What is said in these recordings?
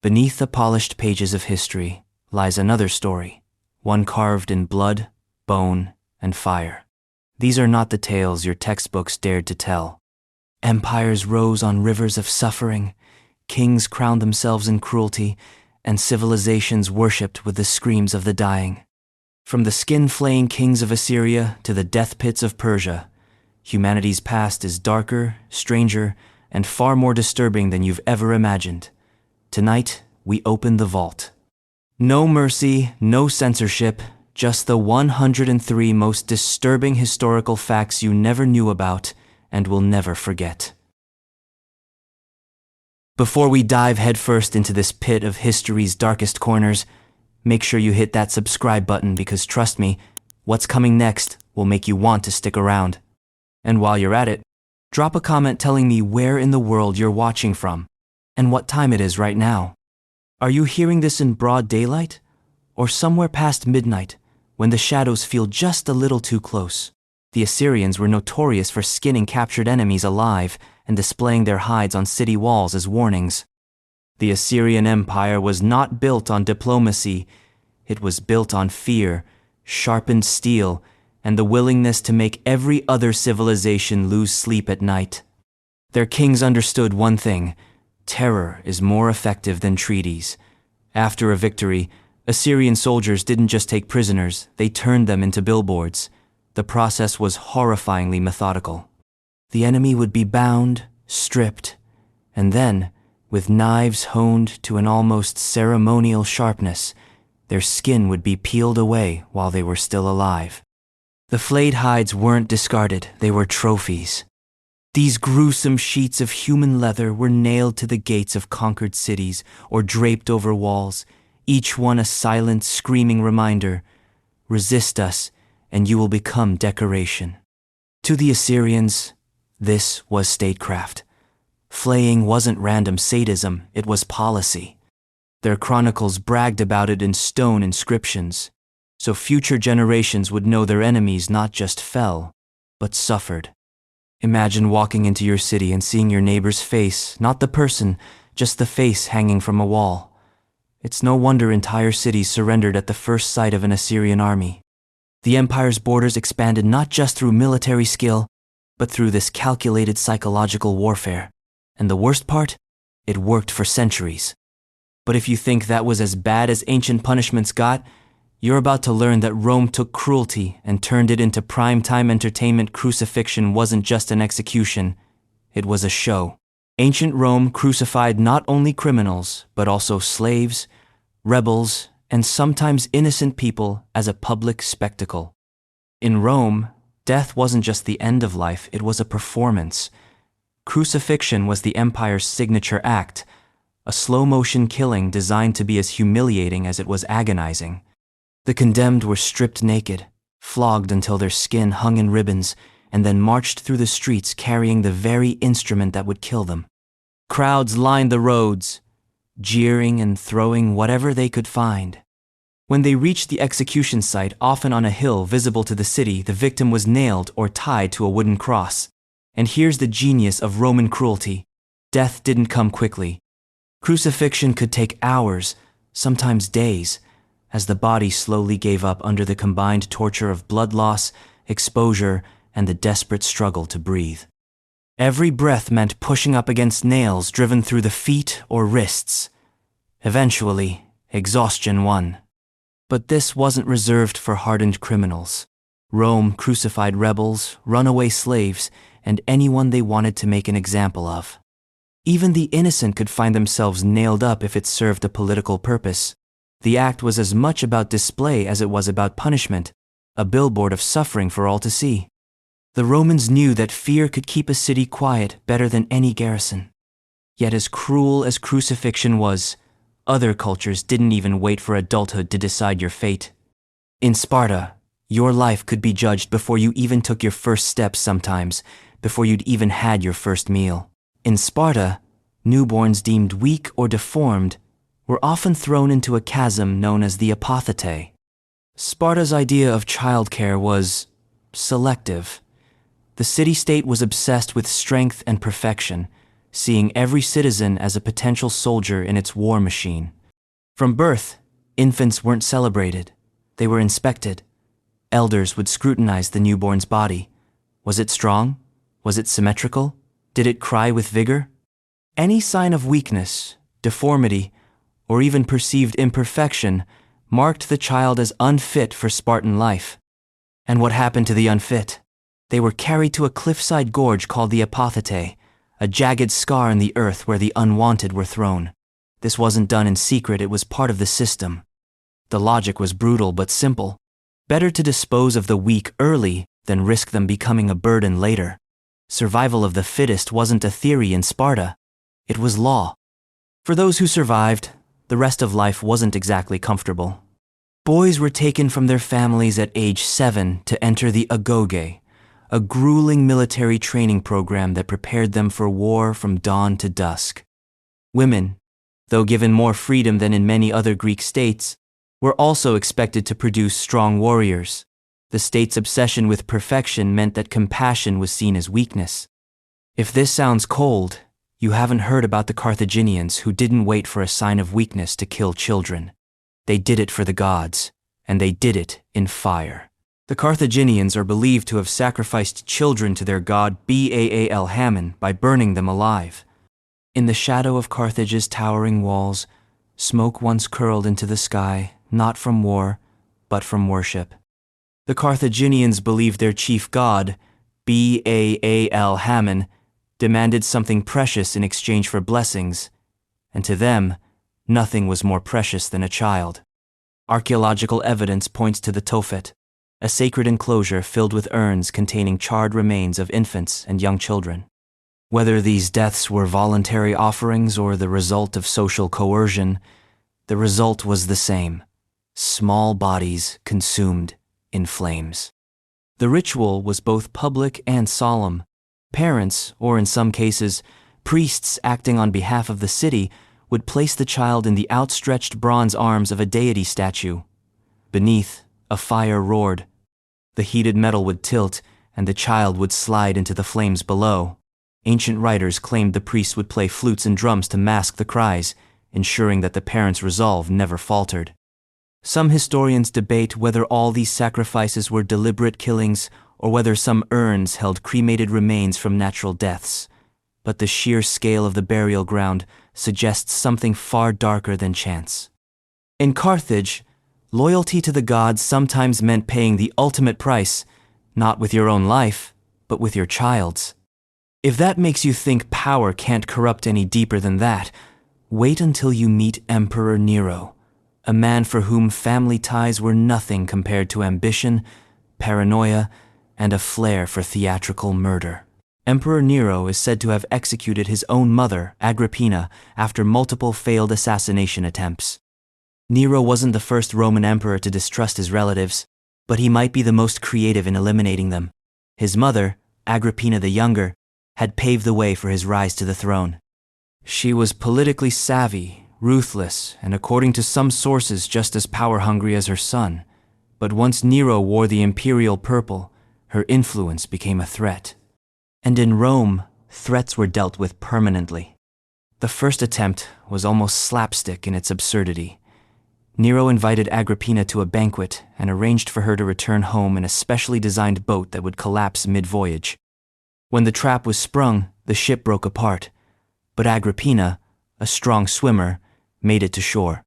Beneath the polished pages of history lies another story, one carved in blood, bone, and fire. These are not the tales your textbooks dared to tell. Empires rose on rivers of suffering, kings crowned themselves in cruelty, and civilizations worshipped with the screams of the dying. From the skin-flaying kings of Assyria to the death pits of Persia, humanity's past is darker, stranger, and far more disturbing than you've ever imagined. Tonight, we open the vault. No mercy, no censorship, just the 103 most disturbing historical facts you never knew about and will never forget. Before we dive headfirst into this pit of history's darkest corners, make sure you hit that subscribe button because trust me, what's coming next will make you want to stick around. And while you're at it, drop a comment telling me where in the world you're watching from and what time it is right now. Are you hearing this in broad daylight or somewhere past midnight when the shadows feel just a little too close? The Assyrians were notorious for skinning captured enemies alive and displaying their hides on city walls as warnings. The Assyrian Empire was not built on diplomacy, it was built on fear, sharpened steel, and the willingness to make every other civilization lose sleep at night. Their kings understood one thing: terror is more effective than treaties. After a victory, Assyrian soldiers didn't just take prisoners, they turned them into billboards. The process was horrifyingly methodical. The enemy would be bound, stripped, and then, with knives honed to an almost ceremonial sharpness, their skin would be peeled away while they were still alive. The flayed hides weren't discarded, they were trophies. These gruesome sheets of human leather were nailed to the gates of conquered cities or draped over walls, each one a silent, screaming reminder: resist us, and you will become decoration. To the Assyrians, this was statecraft. Flaying wasn't random sadism, it was policy. Their chronicles bragged about it in stone inscriptions, so future generations would know their enemies not just fell, but suffered. Imagine walking into your city and seeing your neighbor's face, not the person, just the face hanging from a wall. It's no wonder entire cities surrendered at the first sight of an Assyrian army. The empire's borders expanded not just through military skill, but through this calculated psychological warfare. And the worst part? It worked for centuries. But if you think that was as bad as ancient punishments got, you're about to learn that Rome took cruelty and turned it into prime-time entertainment. Crucifixion wasn't just an execution, it was a show. Ancient Rome crucified not only criminals, but also slaves, rebels, and sometimes innocent people as a public spectacle. In Rome, death wasn't just the end of life, it was a performance. Crucifixion was the empire's signature act, a slow-motion killing designed to be as humiliating as it was agonizing. The condemned were stripped naked, flogged until their skin hung in ribbons, and then marched through the streets carrying the very instrument that would kill them. Crowds lined the roads, jeering and throwing whatever they could find. When they reached the execution site, often on a hill visible to the city, the victim was nailed or tied to a wooden cross. And here's the genius of Roman cruelty: death didn't come quickly. Crucifixion could take hours, sometimes days, as the body slowly gave up under the combined torture of blood loss, exposure, and the desperate struggle to breathe. Every breath meant pushing up against nails driven through the feet or wrists. Eventually, exhaustion won. But this wasn't reserved for hardened criminals. Rome crucified rebels, runaway slaves, and anyone they wanted to make an example of. Even the innocent could find themselves nailed up if it served a political purpose. The act was as much about display as it was about punishment, a billboard of suffering for all to see. The Romans knew that fear could keep a city quiet better than any garrison. Yet as cruel as crucifixion was, other cultures didn't even wait for adulthood to decide your fate. In Sparta, your life could be judged before you even took your first steps sometimes, before you'd even had your first meal. In Sparta, newborns deemed weak or deformed were often thrown into a chasm known as the apothete. Sparta's idea of childcare was selective. The city-state was obsessed with strength and perfection, seeing every citizen as a potential soldier in its war machine. From birth, infants weren't celebrated. They were inspected. Elders would scrutinize the newborn's body. Was it strong? Was it symmetrical? Did it cry with vigor? Any sign of weakness, deformity, or even perceived imperfection marked the child as unfit for Spartan life. And what happened to the unfit? They were carried to a cliffside gorge called the Apothete, a jagged scar in the earth where the unwanted were thrown. This wasn't done in secret, it was part of the system. The logic was brutal but simple. Better to dispose of the weak early than risk them becoming a burden later. Survival of the fittest wasn't a theory in Sparta. It was law. For those who survived, the rest of life wasn't exactly comfortable. Boys were taken from their families at age 7 to enter the Agoge, a grueling military training program that prepared them for war from dawn to dusk. Women, though given more freedom than in many other Greek states, were also expected to produce strong warriors. The state's obsession with perfection meant that compassion was seen as weakness. If this sounds cold, you haven't heard about the Carthaginians who didn't wait for a sign of weakness to kill children. They did it for the gods, and they did it in fire. The Carthaginians are believed to have sacrificed children to their god Baal Hammon by burning them alive. In the shadow of Carthage's towering walls, smoke once curled into the sky, not from war, but from worship. The Carthaginians believed their chief god, Baal Hammon, demanded something precious in exchange for blessings, and to them, nothing was more precious than a child. Archaeological evidence points to the Tophet, a sacred enclosure filled with urns containing charred remains of infants and young children. Whether these deaths were voluntary offerings or the result of social coercion, the result was the same: small bodies consumed in flames. The ritual was both public and solemn. Parents, or in some cases, priests acting on behalf of the city, would place the child in the outstretched bronze arms of a deity statue. Beneath, a fire roared. The heated metal would tilt, and the child would slide into the flames below. Ancient writers claimed the priests would play flutes and drums to mask the cries, ensuring that the parents' resolve never faltered. Some historians debate whether all these sacrifices were deliberate killings or whether some urns held cremated remains from natural deaths, but the sheer scale of the burial ground suggests something far darker than chance. In Carthage, loyalty to the gods sometimes meant paying the ultimate price, not with your own life, but with your child's. If that makes you think power can't corrupt any deeper than that, wait until you meet Emperor Nero, a man for whom family ties were nothing compared to ambition, paranoia, and a flair for theatrical murder. Emperor Nero is said to have executed his own mother, Agrippina, after multiple failed assassination attempts. Nero wasn't the first Roman emperor to distrust his relatives, but he might be the most creative in eliminating them. His mother, Agrippina the Younger, had paved the way for his rise to the throne. She was politically savvy, ruthless, and according to some sources just as power-hungry as her son. But once Nero wore the imperial purple, her influence became a threat. And in Rome, threats were dealt with permanently. The first attempt was almost slapstick in its absurdity. Nero invited Agrippina to a banquet and arranged for her to return home in a specially designed boat that would collapse mid-voyage. When the trap was sprung, the ship broke apart, but Agrippina, a strong swimmer, made it to shore.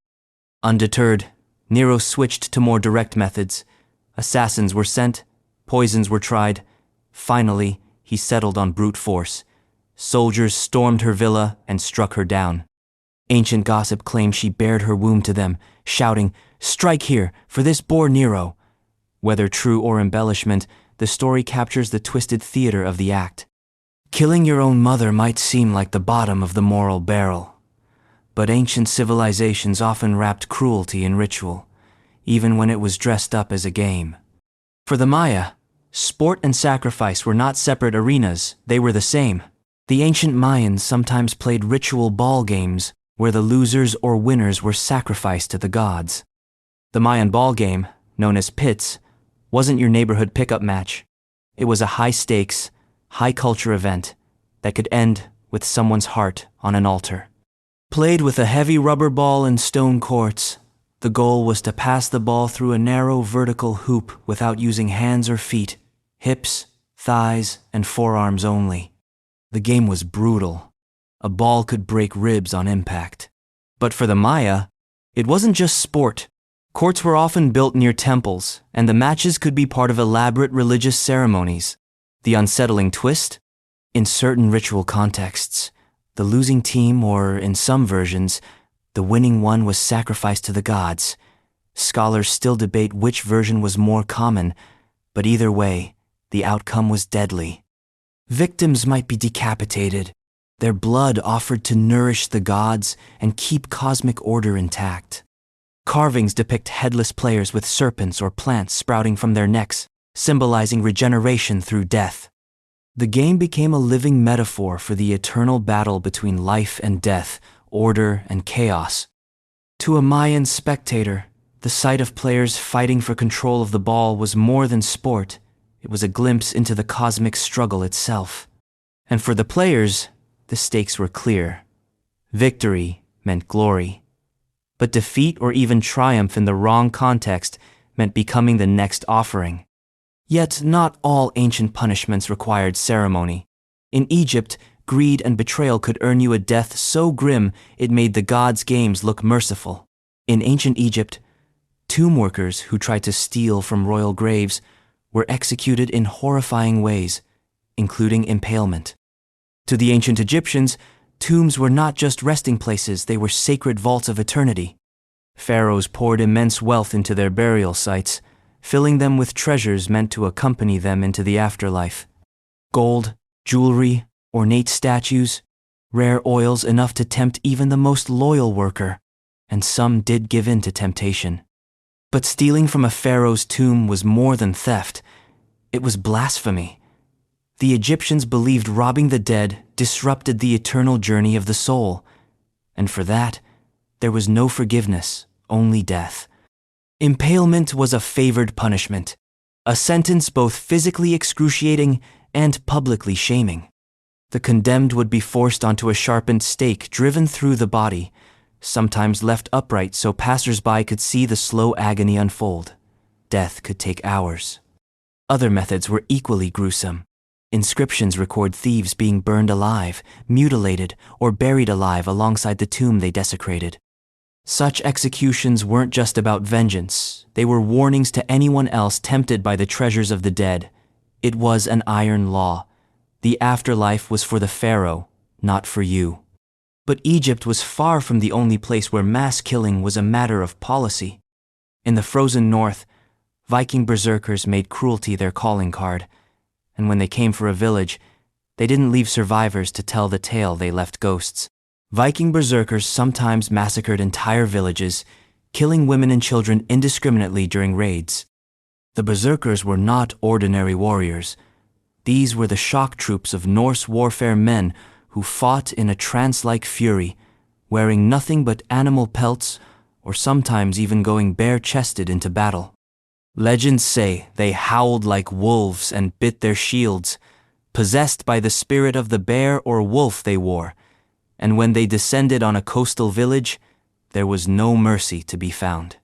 Undeterred, Nero switched to more direct methods. Assassins were sent, poisons were tried. Finally, he settled on brute force. Soldiers stormed her villa and struck her down. Ancient gossip claimed she bared her womb to them, shouting, "Strike here, for this bore Nero." Whether true or embellishment, the story captures the twisted theater of the act. Killing your own mother might seem like the bottom of the moral barrel, but ancient civilizations often wrapped cruelty in ritual, even when it was dressed up as a game. For the Maya, sport and sacrifice were not separate arenas, they were the same. The ancient Mayans sometimes played ritual ball games where the losers or winners were sacrificed to the gods. The Mayan ball game, known as pits, wasn't your neighborhood pickup match. It was a high-stakes, high-culture event that could end with someone's heart on an altar. Played with a heavy rubber ball and stone courts, the goal was to pass the ball through a narrow vertical hoop without using hands or feet, hips, thighs, and forearms only. The game was brutal. A ball could break ribs on impact. But for the Maya, it wasn't just sport. Courts were often built near temples, and the matches could be part of elaborate religious ceremonies. The unsettling twist? In certain ritual contexts, the losing team, or in some versions, the winning one, was sacrificed to the gods. Scholars still debate which version was more common, but either way, the outcome was deadly. Victims might be decapitated, their blood offered to nourish the gods and keep cosmic order intact. Carvings depict headless players with serpents or plants sprouting from their necks, symbolizing regeneration through death. The game became a living metaphor for the eternal battle between life and death, order and chaos. To a Mayan spectator, the sight of players fighting for control of the ball was more than sport. It was a glimpse into the cosmic struggle itself. And for the players, the stakes were clear. Victory meant glory. But defeat or even triumph in the wrong context meant becoming the next offering. Yet not all ancient punishments required ceremony. In Egypt, greed and betrayal could earn you a death so grim it made the gods' games look merciful. In ancient Egypt, tomb workers who tried to steal from royal graves were executed in horrifying ways, including impalement. To the ancient Egyptians, tombs were not just resting places, they were sacred vaults of eternity. Pharaohs poured immense wealth into their burial sites, filling them with treasures meant to accompany them into the afterlife. Gold, jewelry, ornate statues, rare oils enough to tempt even the most loyal worker, and some did give in to temptation. But stealing from a pharaoh's tomb was more than theft. It was blasphemy. The Egyptians believed robbing the dead disrupted the eternal journey of the soul, and for that, there was no forgiveness, only death. Impalement was a favored punishment, a sentence both physically excruciating and publicly shaming. The condemned would be forced onto a sharpened stake driven through the body, sometimes left upright so passers-by could see the slow agony unfold. Death could take hours. Other methods were equally gruesome. Inscriptions record thieves being burned alive, mutilated, or buried alive alongside the tomb they desecrated. Such executions weren't just about vengeance, they were warnings to anyone else tempted by the treasures of the dead. It was an iron law. The afterlife was for the pharaoh, not for you. But Egypt was far from the only place where mass killing was a matter of policy. In the frozen north, Viking berserkers made cruelty their calling card, and when they came for a village, they didn't leave survivors to tell the tale, they left ghosts. Viking berserkers sometimes massacred entire villages, killing women and children indiscriminately during raids. The berserkers were not ordinary warriors. These were the shock troops of Norse warfare men who fought in a trance-like fury, wearing nothing but animal pelts or sometimes even going bare-chested into battle. Legends say they howled like wolves and bit their shields, possessed by the spirit of the bear or wolf they wore, and when they descended on a coastal village, there was no mercy to be found.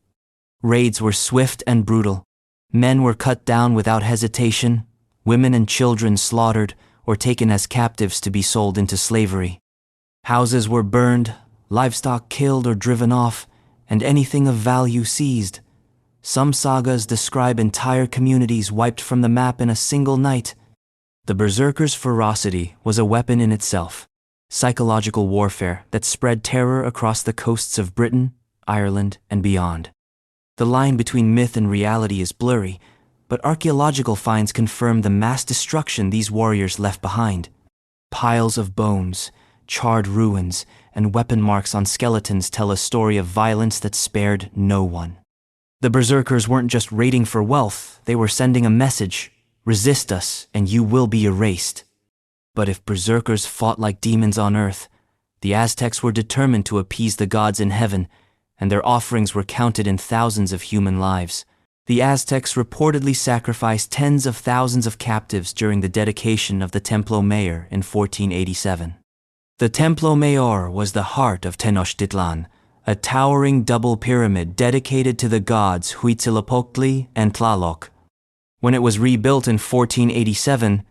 Raids were swift and brutal. Men were cut down without hesitation, women and children slaughtered or taken as captives to be sold into slavery. Houses were burned, livestock killed or driven off, and anything of value seized. Some sagas describe entire communities wiped from the map in a single night. The berserkers' ferocity was a weapon in itself, psychological warfare that spread terror across the coasts of Britain, Ireland, and beyond. The line between myth and reality is blurry, but archaeological finds confirm the mass destruction these warriors left behind. Piles of bones, charred ruins, and weapon marks on skeletons tell a story of violence that spared no one. The berserkers weren't just raiding for wealth, they were sending a message: resist us and you will be erased. But if berserkers fought like demons on earth, the Aztecs were determined to appease the gods in heaven, and their offerings were counted in thousands of human lives. The Aztecs reportedly sacrificed tens of thousands of captives during the dedication of the Templo Mayor in 1487. The Templo Mayor was the heart of Tenochtitlan, a towering double pyramid dedicated to the gods Huitzilopochtli and Tlaloc. When it was rebuilt in 1487,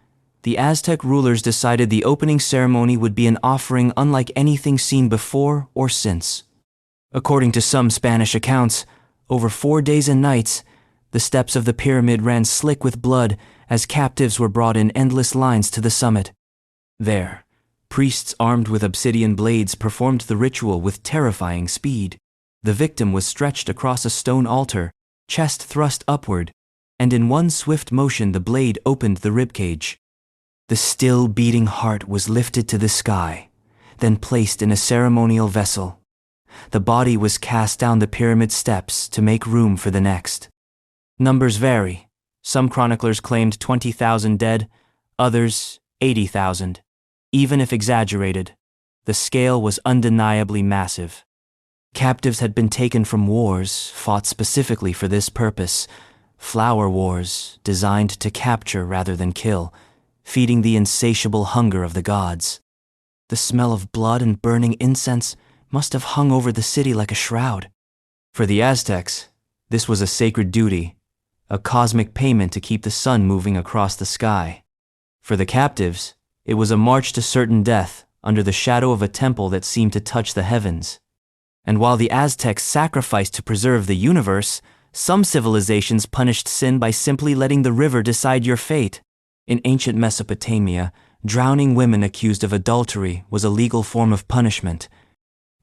the Aztec rulers decided the opening ceremony would be an offering unlike anything seen before or since. According to some Spanish accounts, over 4 days and nights, the steps of the pyramid ran slick with blood as captives were brought in endless lines to the summit. There, priests armed with obsidian blades performed the ritual with terrifying speed. The victim was stretched across a stone altar, chest thrust upward, and in one swift motion the blade opened the ribcage. The still beating heart was lifted to the sky, then placed in a ceremonial vessel. The body was cast down the pyramid steps to make room for the next. Numbers vary. Some chroniclers claimed 20,000 dead, others 80,000. Even if exaggerated, the scale was undeniably massive. Captives had been taken from wars fought specifically for this purpose, flower wars designed to capture rather than kill, feeding the insatiable hunger of the gods. The smell of blood and burning incense must have hung over the city like a shroud. For the Aztecs, this was a sacred duty, a cosmic payment to keep the sun moving across the sky. For the captives, it was a march to certain death under the shadow of a temple that seemed to touch the heavens. And while the Aztecs sacrificed to preserve the universe, some civilizations punished sin by simply letting the river decide your fate. In ancient Mesopotamia, drowning women accused of adultery was a legal form of punishment.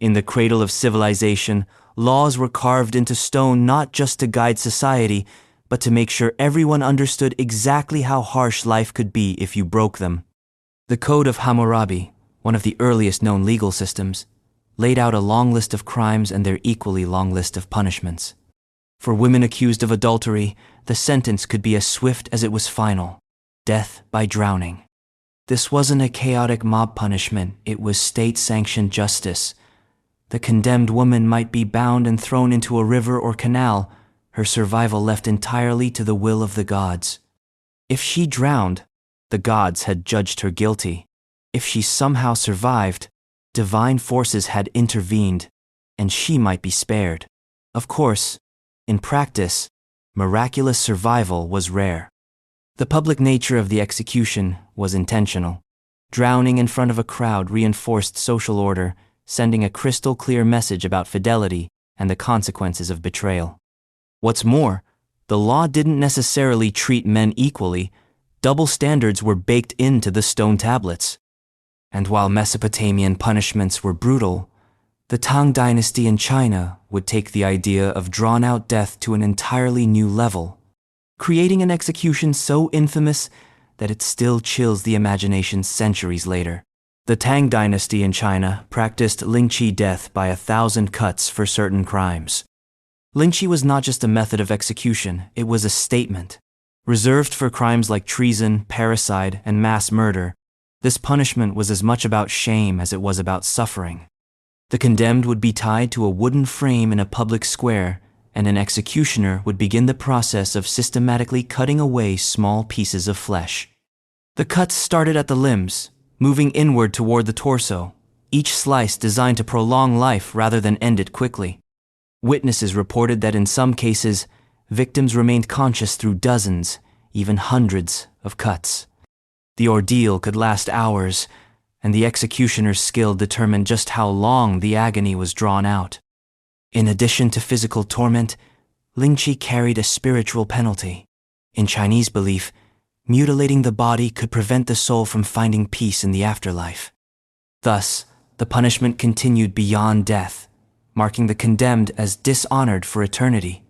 In the cradle of civilization, laws were carved into stone not just to guide society, but to make sure everyone understood exactly how harsh life could be if you broke them. The Code of Hammurabi, one of the earliest known legal systems, laid out a long list of crimes and their equally long list of punishments. For women accused of adultery, the sentence could be as swift as it was final: death by drowning. This wasn't a chaotic mob punishment, it was state-sanctioned justice. The condemned woman might be bound and thrown into a river or canal, her survival left entirely to the will of the gods. If she drowned, the gods had judged her guilty. If she somehow survived, divine forces had intervened, and she might be spared. Of course, in practice, miraculous survival was rare. The public nature of the execution was intentional. Drowning in front of a crowd reinforced social order, sending a crystal-clear message about fidelity and the consequences of betrayal. What's more, the law didn't necessarily treat men equally. Double standards were baked into the stone tablets. And while Mesopotamian punishments were brutal, the Tang dynasty in China would take the idea of drawn-out death to an entirely new level, creating an execution so infamous that it still chills the imagination centuries later. The Tang dynasty in China practiced Lingchi death by 1,000 cuts for certain crimes. Lingchi was not just a method of execution, it was a statement. Reserved for crimes like treason, parricide, and mass murder, this punishment was as much about shame as it was about suffering. The condemned would be tied to a wooden frame in a public square, and an executioner would begin the process of systematically cutting away small pieces of flesh. The cuts started at the limbs, moving inward toward the torso, each slice designed to prolong life rather than end it quickly. Witnesses reported that in some cases, victims remained conscious through dozens, even hundreds of cuts. The ordeal could last hours, and the executioner's skill determined just how long the agony was drawn out. In addition to physical torment, Lingchi carried a spiritual penalty. In Chinese belief, mutilating the body could prevent the soul from finding peace in the afterlife. Thus, the punishment continued beyond death, marking the condemned as dishonored for eternity.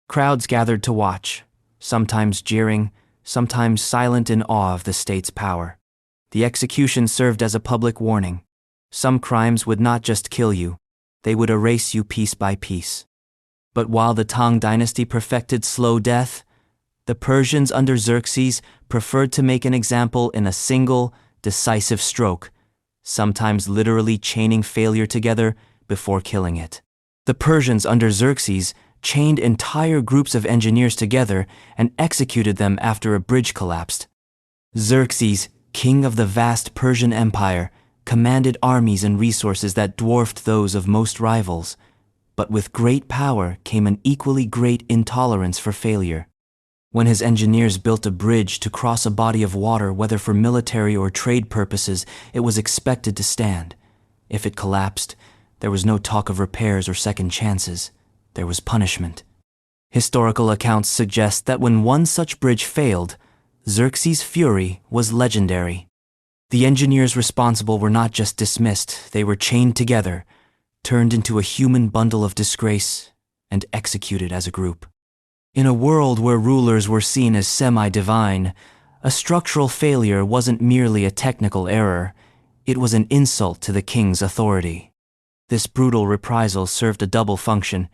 Crowds gathered to watch, sometimes jeering, sometimes silent in awe of the state's power. The execution served as a public warning. Some crimes would not just kill you, they would erase you piece by piece. But while the Tang dynasty perfected slow death, the Persians under Xerxes preferred to make an example in a single, decisive stroke, sometimes literally chaining failure together before killing it. The Persians under Xerxes chained entire groups of engineers together and executed them after a bridge collapsed. Xerxes, king of the vast Persian Empire, commanded armies and resources that dwarfed those of most rivals. But with great power came an equally great intolerance for failure. When his engineers built a bridge to cross a body of water, whether for military or trade purposes, it was expected to stand. If it collapsed, there was no talk of repairs or second chances. There was punishment. Historical accounts suggest that when one such bridge failed, Xerxes' fury was legendary. The engineers responsible were not just dismissed, they were chained together, turned into a human bundle of disgrace, and executed as a group. In a world where rulers were seen as semi-divine, a structural failure wasn't merely a technical error, it was an insult to the king's authority. This brutal reprisal served a double function.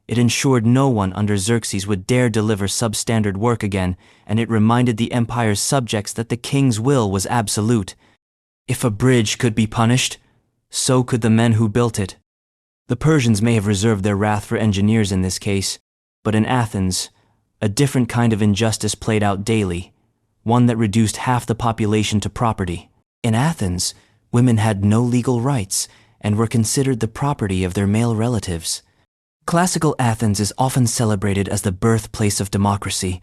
It ensured no one under Xerxes would dare deliver substandard work again, and it reminded the empire's subjects that the king's will was absolute. If a bridge could be punished, so could the men who built it. The Persians may have reserved their wrath for engineers in this case, but in Athens, a different kind of injustice played out daily, one that reduced half the population to property. In Athens, women had no legal rights and were considered the property of their male relatives. Classical Athens is often celebrated as the birthplace of democracy,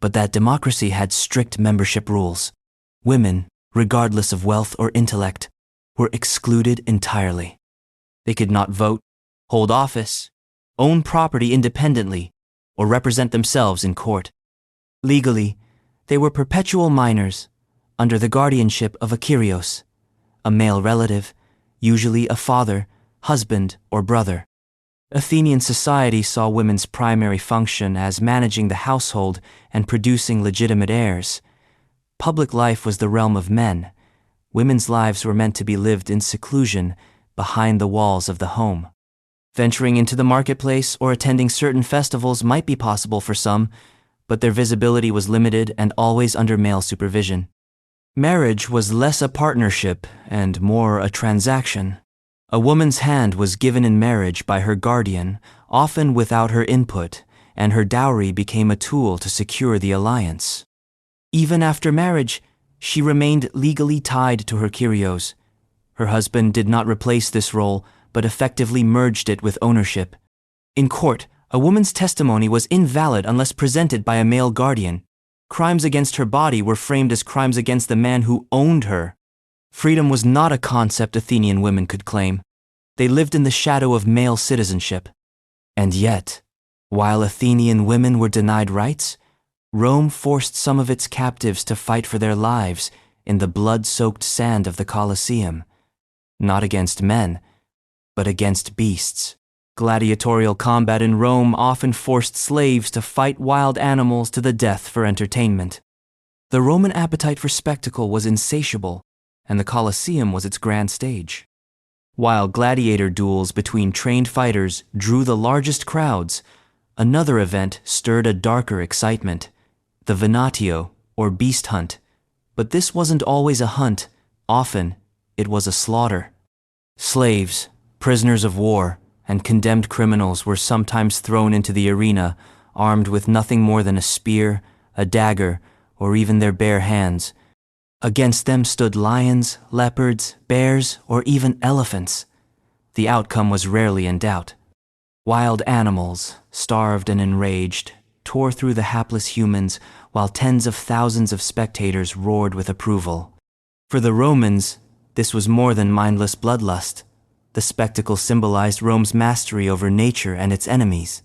but that democracy had strict membership rules. Women, regardless of wealth or intellect, were excluded entirely. They could not vote, hold office, own property independently, or represent themselves in court. Legally, they were perpetual minors, under the guardianship of a kyrios, a male relative, usually a father, husband, or brother. Athenian society saw women's primary function as managing the household and producing legitimate heirs. Public life was the realm of men. Women's lives were meant to be lived in seclusion behind the walls of the home. Venturing into the marketplace or attending certain festivals might be possible for some, but their visibility was limited and always under male supervision. Marriage was less a partnership and more a transaction. A woman's hand was given in marriage by her guardian, often without her input, and her dowry became a tool to secure the alliance. Even after marriage, she remained legally tied to her kyrios. Her husband did not replace this role, but effectively merged it with ownership. In court, a woman's testimony was invalid unless presented by a male guardian. Crimes against her body were framed as crimes against the man who owned her. Freedom was not a concept Athenian women could claim. They lived in the shadow of male citizenship. And yet, while Athenian women were denied rights, Rome forced some of its captives to fight for their lives in the blood-soaked sand of the Colosseum. Not against men, but against beasts. Gladiatorial combat in Rome often forced slaves to fight wild animals to the death for entertainment. The Roman appetite for spectacle was insatiable, and the Colosseum was its grand stage. While gladiator duels between trained fighters drew the largest crowds, another event stirred a darker excitement, the venatio, or beast hunt. But this wasn't always a hunt. Often, it was a slaughter. Slaves, prisoners of war, and condemned criminals were sometimes thrown into the arena, armed with nothing more than a spear, a dagger, or even their bare hands. Against them stood lions, leopards, bears, or even elephants. The outcome was rarely in doubt. Wild animals, starved and enraged, tore through the hapless humans, while tens of thousands of spectators roared with approval. For the Romans, this was more than mindless bloodlust. The spectacle symbolized Rome's mastery over nature and its enemies.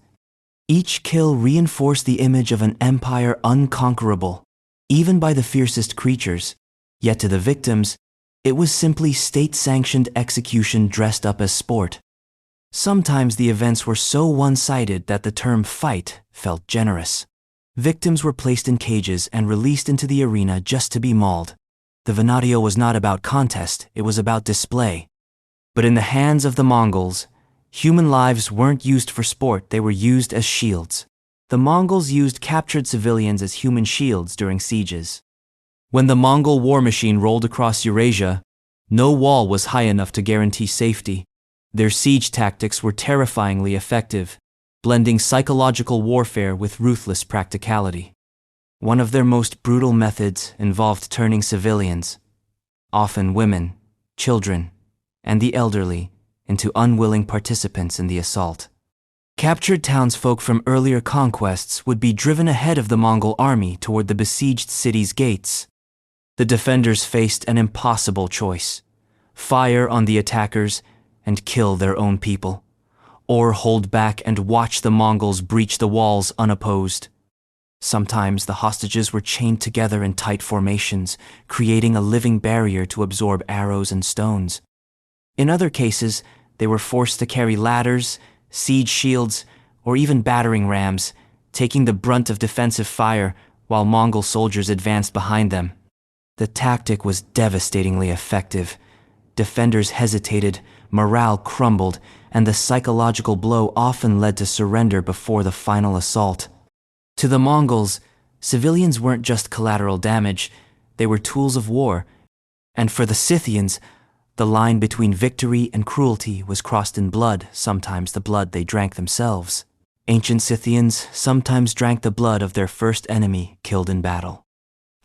Each kill reinforced the image of an empire unconquerable, even by the fiercest creatures. Yet to the victims, it was simply state-sanctioned execution dressed up as sport. Sometimes the events were so one-sided that the term fight felt generous. Victims were placed in cages and released into the arena just to be mauled. The venatio was not about contest, it was about display. But in the hands of the Mongols, human lives weren't used for sport, they were used as shields. The Mongols used captured civilians as human shields during sieges. When the Mongol war machine rolled across Eurasia, no wall was high enough to guarantee safety. Their siege tactics were terrifyingly effective, blending psychological warfare with ruthless practicality. One of their most brutal methods involved turning civilians, often women, children, and the elderly into unwilling participants in the assault. Captured townsfolk from earlier conquests would be driven ahead of the Mongol army toward the besieged city's gates. The defenders faced an impossible choice: fire on the attackers and kill their own people, or hold back and watch the Mongols breach the walls unopposed. Sometimes the hostages were chained together in tight formations, creating a living barrier to absorb arrows and stones. In other cases, they were forced to carry ladders, siege shields, or even battering rams, taking the brunt of defensive fire while Mongol soldiers advanced behind them. The tactic was devastatingly effective. Defenders hesitated, morale crumbled, and the psychological blow often led to surrender before the final assault. To the Mongols, civilians weren't just collateral damage, they were tools of war. And for the Scythians, the line between victory and cruelty was crossed in blood, sometimes the blood they drank themselves. Ancient Scythians sometimes drank the blood of their first enemy killed in battle.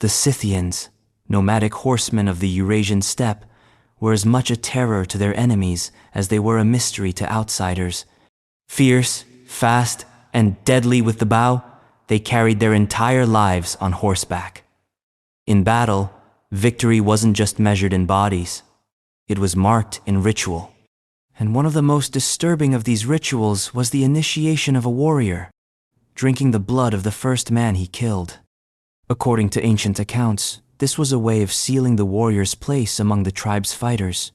The Scythians, nomadic horsemen of the Eurasian steppe, were as much a terror to their enemies as they were a mystery to outsiders. Fierce, fast, and deadly with the bow, they carried their entire lives on horseback. In battle, victory wasn't just measured in bodies. It was marked in ritual. And one of the most disturbing of these rituals was the initiation of a warrior, drinking the blood of the first man he killed. According to ancient accounts, this was a way of sealing the warrior's place among the tribe's fighters.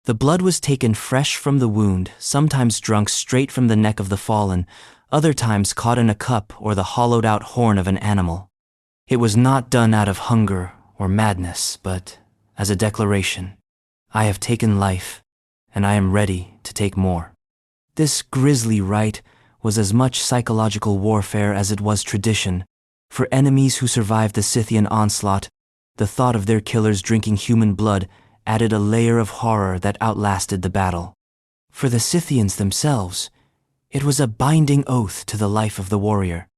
The blood was taken fresh from the wound, sometimes drunk straight from the neck of the fallen, other times caught in a cup or the hollowed-out horn of an animal. It was not done out of hunger or madness, but as a declaration: I have taken life, and I am ready to take more. This grisly rite was as much psychological warfare as it was tradition. For enemies who survived the Scythian onslaught, the thought of their killers drinking human blood added a layer of horror that outlasted the battle. For the Scythians themselves, it was a binding oath to the life of the warrior.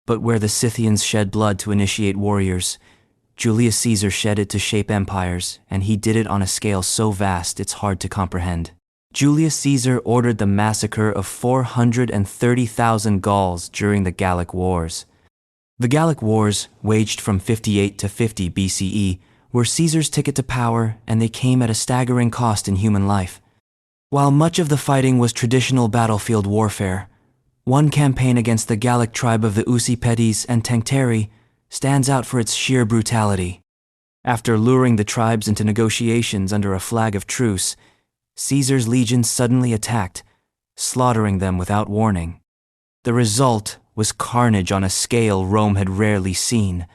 But where the Scythians shed blood to initiate warriors, Julius Caesar shed it to shape empires, and he did it on a scale so vast it's hard to comprehend. Julius Caesar ordered the massacre of 430,000 Gauls during the Gallic Wars. The Gallic Wars, waged from 58 to 50 BCE, were Caesar's ticket to power, and they came at a staggering cost in human life. While much of the fighting was traditional battlefield warfare, one campaign against the Gallic tribe of the Usipetes and Tencteri stands out for its sheer brutality. After luring the tribes into negotiations under a flag of truce, Caesar's legions suddenly attacked, slaughtering them without warning. The result was carnage on a scale Rome had rarely seen.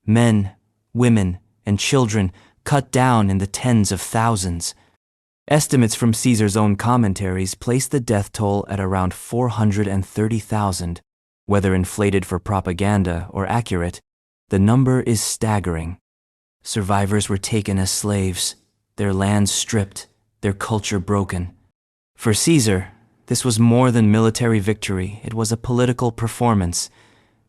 Men, women, and children cut down in the tens of thousands. Estimates from Caesar's own commentaries place the death toll at around 430,000. Whether inflated for propaganda or accurate, the number is staggering. Survivors were taken as slaves, their lands stripped, their culture broken. For Caesar, this was more than military victory, it was a political performance.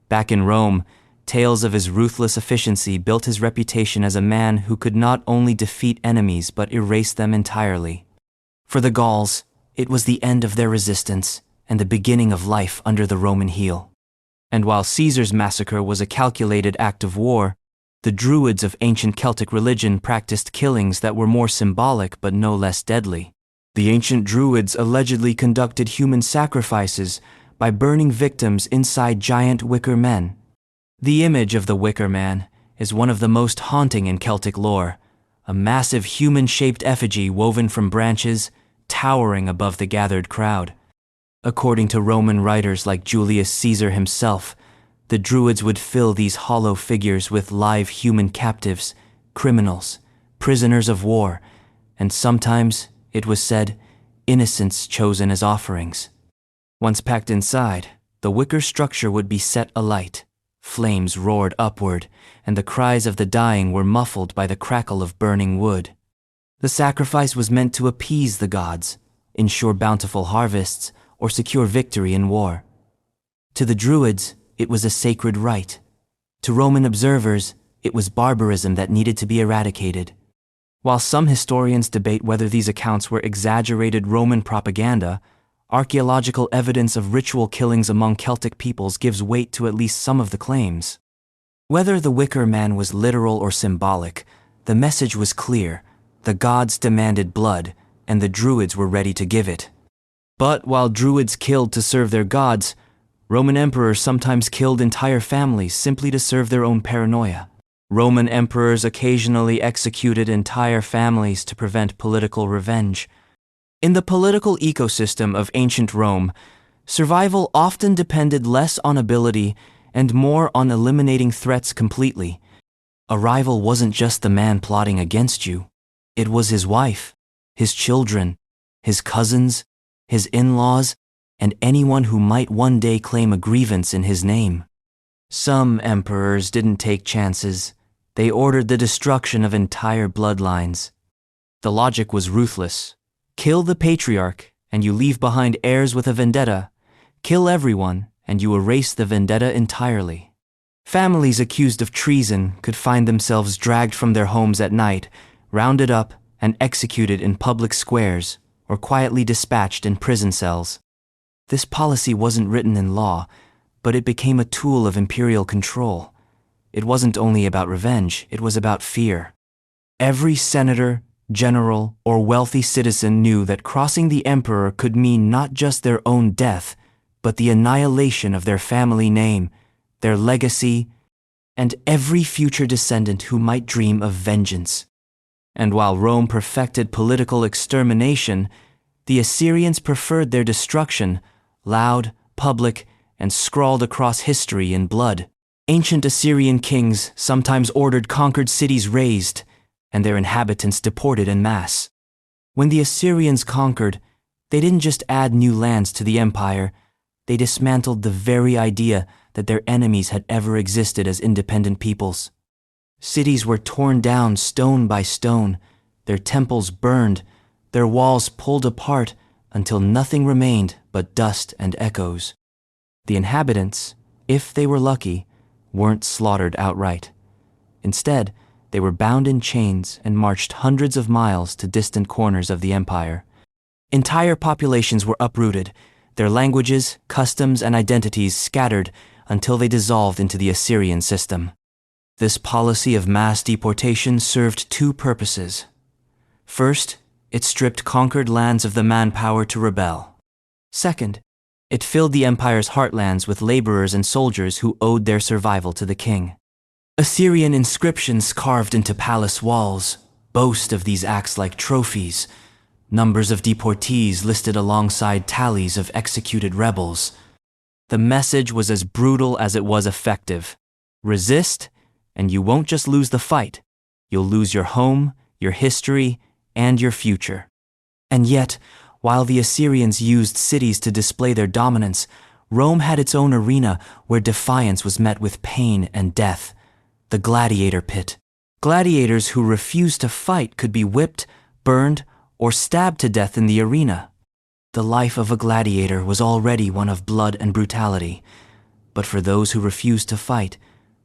Back in Rome, tales of his ruthless efficiency built his reputation as a man who could not only defeat enemies but erase them entirely. For the Gauls, it was the end of their resistance and the beginning of life under the Roman heel. And while Caesar's massacre was a calculated act of war, the Druids of ancient Celtic religion practiced killings that were more symbolic but no less deadly. The ancient Druids allegedly conducted human sacrifices by burning victims inside giant wicker men. The image of the Wicker Man is one of the most haunting in Celtic lore, a massive human-shaped effigy woven from branches, towering above the gathered crowd. According to Roman writers like Julius Caesar himself, the Druids would fill these hollow figures with live human captives, criminals, prisoners of war, and sometimes, it was said, innocents chosen as offerings. Once packed inside, the wicker structure would be set alight. Flames roared upward, and the cries of the dying were muffled by the crackle of burning wood. The sacrifice was meant to appease the gods, ensure bountiful harvests, or secure victory in war. To the Druids, it was a sacred rite. To Roman observers, it was barbarism that needed to be eradicated. While some historians debate whether these accounts were exaggerated Roman propaganda, archaeological evidence of ritual killings among Celtic peoples gives weight to at least some of the claims. Whether the Wicker Man was literal or symbolic, the message was clear: the gods demanded blood, and the Druids were ready to give it. But while Druids killed to serve their gods, Roman emperors sometimes killed entire families simply to serve their own paranoia. Roman emperors occasionally executed entire families to prevent political revenge. In the political ecosystem of ancient Rome, survival often depended less on ability and more on eliminating threats completely. A rival wasn't just the man plotting against you. It was his wife, his children, his cousins, his in-laws, and anyone who might one day claim a grievance in his name. Some emperors didn't take chances. They ordered the destruction of entire bloodlines. The logic was ruthless. Kill the patriarch, and you leave behind heirs with a vendetta. Kill everyone, and you erase the vendetta entirely. Families accused of treason could find themselves dragged from their homes at night, rounded up, and executed in public squares, or quietly dispatched in prison cells. This policy wasn't written in law, but it became a tool of imperial control. It wasn't only about revenge, it was about fear. Every senator, general, or wealthy citizen knew that crossing the emperor could mean not just their own death, but the annihilation of their family name, their legacy, and every future descendant who might dream of vengeance. And while Rome perfected political extermination, the Assyrians preferred their destruction, loud, public, and scrawled across history in blood. Ancient Assyrian kings sometimes ordered conquered cities razed, and their inhabitants deported en masse. When the Assyrians conquered, they didn't just add new lands to the empire, they dismantled the very idea that their enemies had ever existed as independent peoples. Cities were torn down stone by stone, their temples burned, their walls pulled apart until nothing remained but dust and echoes. The inhabitants, if they were lucky, weren't slaughtered outright. Instead, they were bound in chains and marched hundreds of miles to distant corners of the empire. Entire populations were uprooted, their languages, customs, and identities scattered until they dissolved into the Assyrian system. This policy of mass deportation served two purposes. First, it stripped conquered lands of the manpower to rebel. Second, it filled the empire's heartlands with laborers and soldiers who owed their survival to the king. Assyrian inscriptions carved into palace walls boast of these acts like trophies, numbers of deportees listed alongside tallies of executed rebels. The message was as brutal as it was effective. Resist, and you won't just lose the fight. You'll lose your home, your history, and your future. And yet, while the Assyrians used cities to display their dominance, Rome had its own arena where defiance was met with pain and death. The Gladiator Pit. Gladiators who refused to fight could be whipped, burned, or stabbed to death in the arena. The life of a gladiator was already one of blood and brutality, but for those who refused to fight,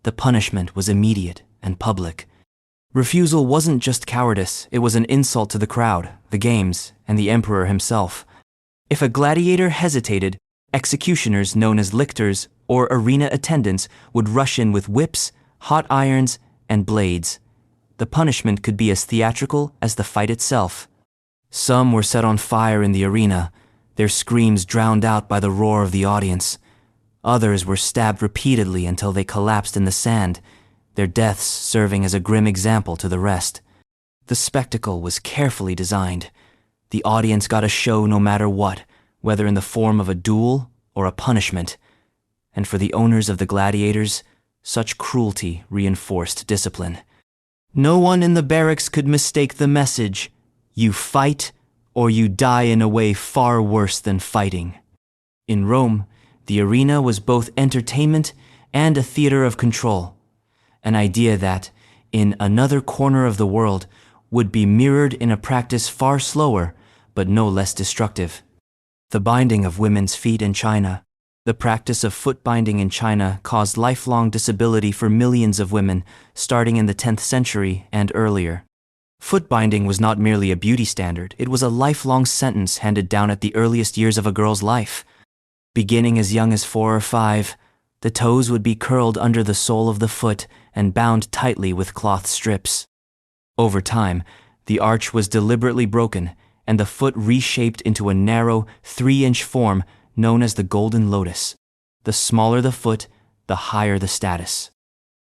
the punishment was immediate and public. Refusal wasn't just cowardice, it was an insult to the crowd, the games, and the emperor himself. If a gladiator hesitated, executioners known as lictors or arena attendants would rush in with whips, hot irons, and blades. The punishment could be as theatrical as the fight itself. Some were set on fire in the arena, their screams drowned out by the roar of the audience. Others were stabbed repeatedly until they collapsed in the sand, their deaths serving as a grim example to the rest. The spectacle was carefully designed. The audience got a show no matter what, whether in the form of a duel or a punishment. And for the owners of the gladiators, such cruelty reinforced discipline. No one in the barracks could mistake the message: you fight or you die in a way far worse than fighting. In Rome, the arena was both entertainment and a theater of control, an idea that, in another corner of the world, would be mirrored in a practice far slower but no less destructive. The binding of women's feet in China. The practice of foot binding in China caused lifelong disability for millions of women, starting in the 10th century and earlier. Foot binding was not merely a beauty standard, it was a lifelong sentence handed down at the earliest years of a girl's life. Beginning as young as 4 or 5, the toes would be curled under the sole of the foot and bound tightly with cloth strips. Over time, the arch was deliberately broken and the foot reshaped into a narrow, 3-inch form known as the golden lotus. The smaller the foot, the higher the status.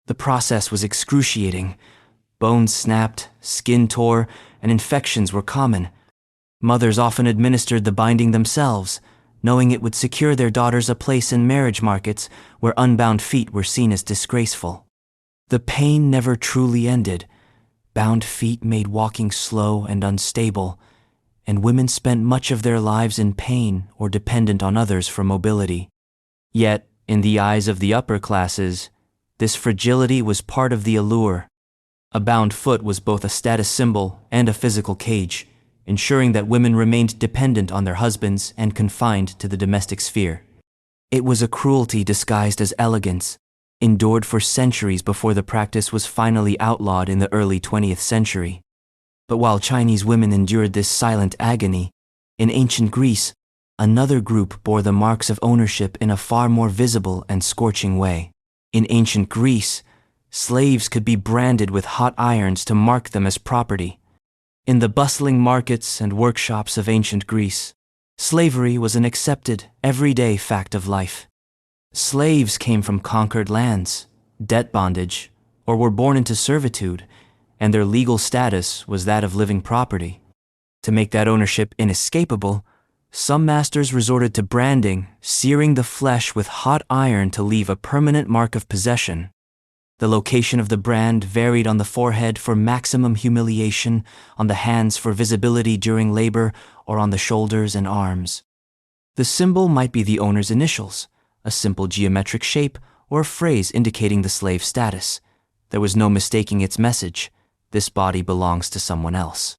The process was excruciating. Bones snapped, skin tore, and infections were common. Mothers often administered the binding themselves, knowing it would secure their daughters a place in marriage markets where unbound feet were seen as disgraceful. The pain never truly ended. Bound feet made walking slow and unstable, and women spent much of their lives in pain or dependent on others for mobility. Yet, in the eyes of the upper classes, this fragility was part of the allure. A bound foot was both a status symbol and a physical cage, ensuring that women remained dependent on their husbands and confined to the domestic sphere. It was a cruelty disguised as elegance, endured for centuries before the practice was finally outlawed in the early 20th century. But while Chinese women endured this silent agony, in ancient Greece, another group bore the marks of ownership in a far more visible and scorching way. In ancient Greece, slaves could be branded with hot irons to mark them as property. In the bustling markets and workshops of ancient Greece, slavery was an accepted, everyday fact of life. Slaves came from conquered lands, debt bondage, or were born into servitude, and their legal status was that of living property. To make that ownership inescapable, some masters resorted to branding, searing the flesh with hot iron to leave a permanent mark of possession. The location of the brand varied: on the forehead for maximum humiliation, on the hands for visibility during labor, or on the shoulders and arms. The symbol might be the owner's initials, a simple geometric shape, or a phrase indicating the slave's status. There was no mistaking its message: this body belongs to someone else.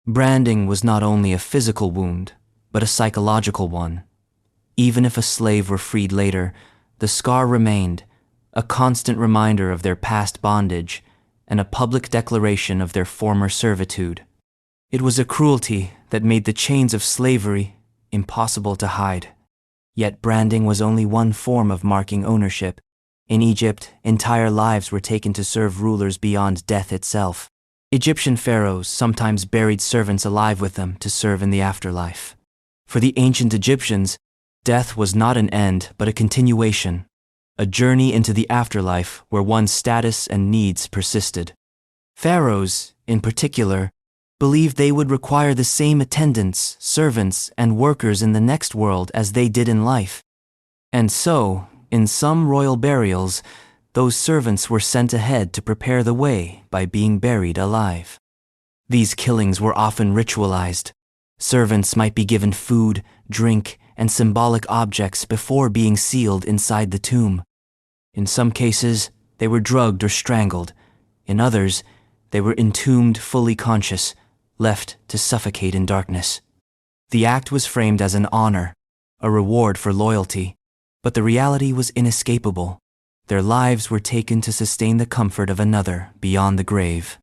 Branding was not only a physical wound, but a psychological one. Even if a slave were freed later, the scar remained, a constant reminder of their past bondage and a public declaration of their former servitude. It was a cruelty that made the chains of slavery impossible to hide. Yet branding was only one form of marking ownership. In Egypt, entire lives were taken to serve rulers beyond death itself. Egyptian pharaohs sometimes buried servants alive with them to serve in the afterlife. For the ancient Egyptians, death was not an end but a continuation, a journey into the afterlife where one's status and needs persisted. Pharaohs, in particular, believed they would require the same attendants, servants, and workers in the next world as they did in life. And so, in some royal burials, those servants were sent ahead to prepare the way by being buried alive. These killings were often ritualized. Servants might be given food, drink, and symbolic objects before being sealed inside the tomb. In some cases, they were drugged or strangled. In others, they were entombed fully conscious, left to suffocate in darkness. The act was framed as an honor, a reward for loyalty, but the reality was inescapable. Their lives were taken to sustain the comfort of another beyond the grave.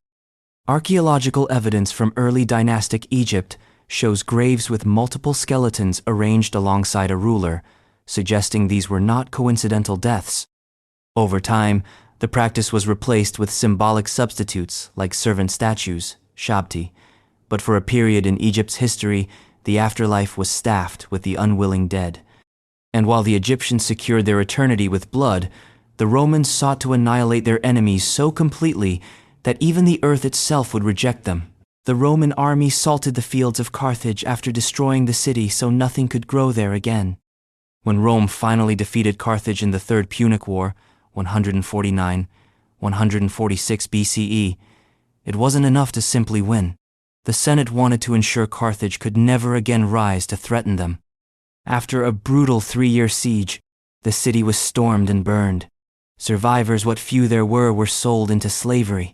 Archaeological evidence from early dynastic Egypt shows graves with multiple skeletons arranged alongside a ruler, suggesting these were not coincidental deaths. Over time, the practice was replaced with symbolic substitutes like servant statues, shabti, but for a period in Egypt's history, the afterlife was staffed with the unwilling dead. And while the Egyptians secured their eternity with blood, the Romans sought to annihilate their enemies so completely that even the earth itself would reject them. The Roman army salted the fields of Carthage after destroying the city so nothing could grow there again. When Rome finally defeated Carthage in the Third Punic War, 149-146 BCE, it wasn't enough to simply win. The Senate wanted to ensure Carthage could never again rise to threaten them. After a brutal 3-year siege, the city was stormed and burned. Survivors, what few there were sold into slavery.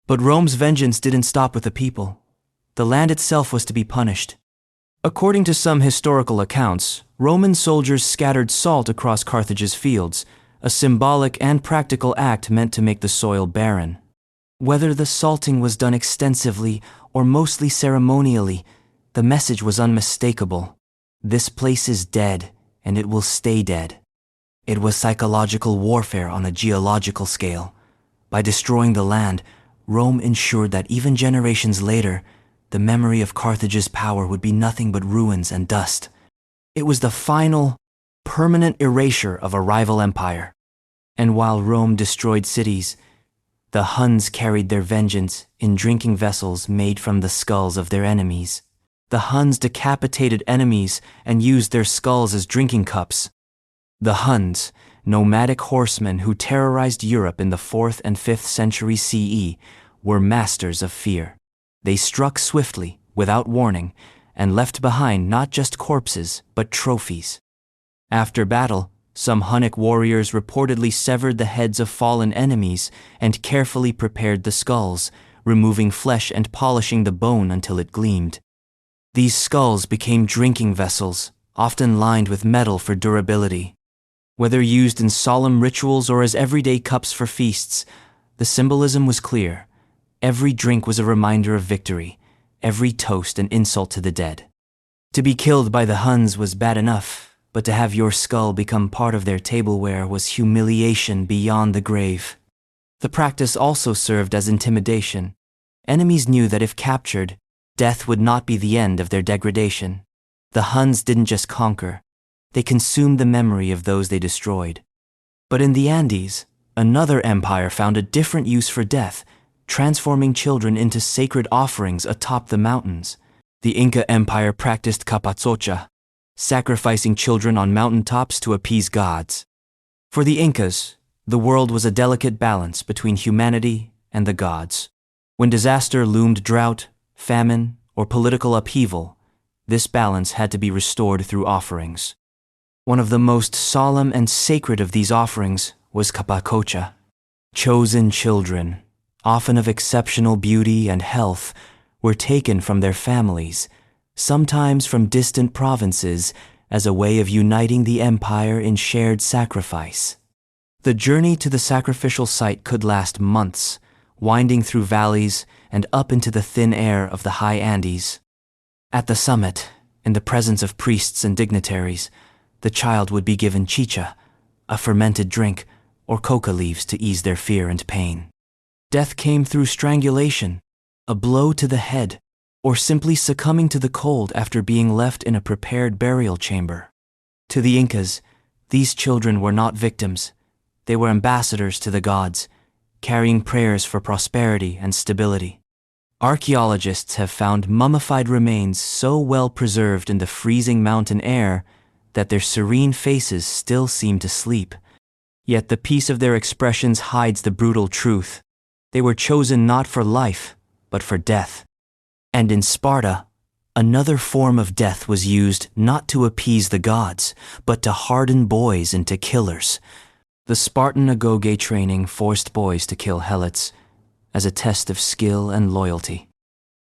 But Rome's vengeance didn't stop with the people. The land itself was to be punished. According to some historical accounts, Roman soldiers scattered salt across Carthage's fields, a symbolic and practical act meant to make the soil barren. Whether the salting was done extensively or mostly ceremonially, the message was unmistakable. This place is dead, and it will stay dead. It was psychological warfare on a geological scale. By destroying the land, Rome ensured that even generations later, the memory of Carthage's power would be nothing but ruins and dust. It was the final, permanent erasure of a rival empire. And while Rome destroyed cities, the Huns carried their vengeance in drinking vessels made from the skulls of their enemies. The Huns decapitated enemies and used their skulls as drinking cups. The Huns, nomadic horsemen who terrorized Europe in the 4th and 5th century CE, were masters of fear. They struck swiftly, without warning, and left behind not just corpses, but trophies. After battle, some Hunnic warriors reportedly severed the heads of fallen enemies and carefully prepared the skulls, removing flesh and polishing the bone until it gleamed. These skulls became drinking vessels, often lined with metal for durability. Whether used in solemn rituals or as everyday cups for feasts, the symbolism was clear. Every drink was a reminder of victory, every toast an insult to the dead. To be killed by the Huns was bad enough, but to have your skull become part of their tableware was humiliation beyond the grave. The practice also served as intimidation. Enemies knew that if captured, death would not be the end of their degradation. The Huns didn't just conquer, they consumed the memory of those they destroyed. But in the Andes, another empire found a different use for death, transforming children into sacred offerings atop the mountains. The Inca Empire practiced capatzocha, sacrificing children on mountaintops to appease gods. For the Incas, the world was a delicate balance between humanity and the gods. When disaster loomed, drought, famine, or political upheaval, this balance had to be restored through offerings. One of the most solemn and sacred of these offerings was capacocha. Chosen children, often of exceptional beauty and health, were taken from their families, sometimes from distant provinces, as a way of uniting the empire in shared sacrifice. The journey to the sacrificial site could last months, winding through valleys and up into the thin air of the high Andes. At the summit, in the presence of priests and dignitaries, the child would be given chicha, a fermented drink, or coca leaves to ease their fear and pain. Death came through strangulation, a blow to the head, or simply succumbing to the cold after being left in a prepared burial chamber. To the Incas, these children were not victims. They were ambassadors to the gods, carrying prayers for prosperity and stability. Archaeologists have found mummified remains so well preserved in the freezing mountain air that their serene faces still seem to sleep. Yet the peace of their expressions hides the brutal truth. They were chosen not for life, but for death. And in Sparta, another form of death was used not to appease the gods, but to harden boys into killers. The Spartan Agog training forced boys to kill helots as a test of skill and loyalty.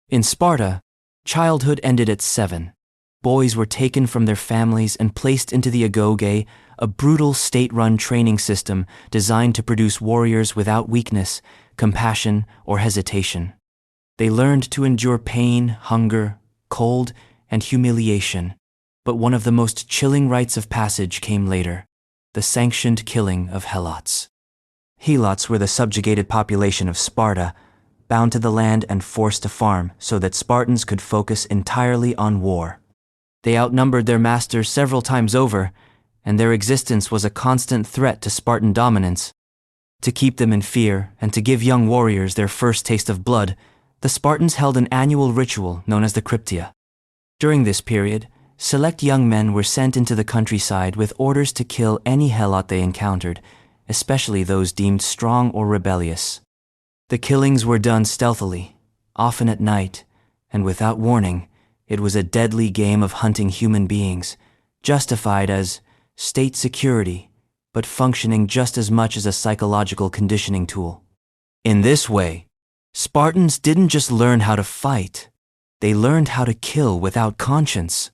In Sparta, childhood ended at 7. Boys were taken from their families and placed into the Agog, a brutal state-run training system designed to produce warriors without weakness, compassion, or hesitation. They learned to endure pain, hunger, cold, and humiliation. But one of the most chilling rites of passage came later: the sanctioned killing of helots. Helots were the subjugated population of Sparta, bound to the land and forced to farm so that Spartans could focus entirely on war. They outnumbered their masters several times over, and their existence was a constant threat to Spartan dominance. To keep them in fear and to give young warriors their first taste of blood, the Spartans held an annual ritual known as the Cryptia. During this period, select young men were sent into the countryside with orders to kill any helot they encountered, especially those deemed strong or rebellious. The killings were done stealthily, often at night, and without warning. It was a deadly game of hunting human beings, justified as state security, but functioning just as much as a psychological conditioning tool. In this way, Spartans didn't just learn how to fight, they learned how to kill without conscience.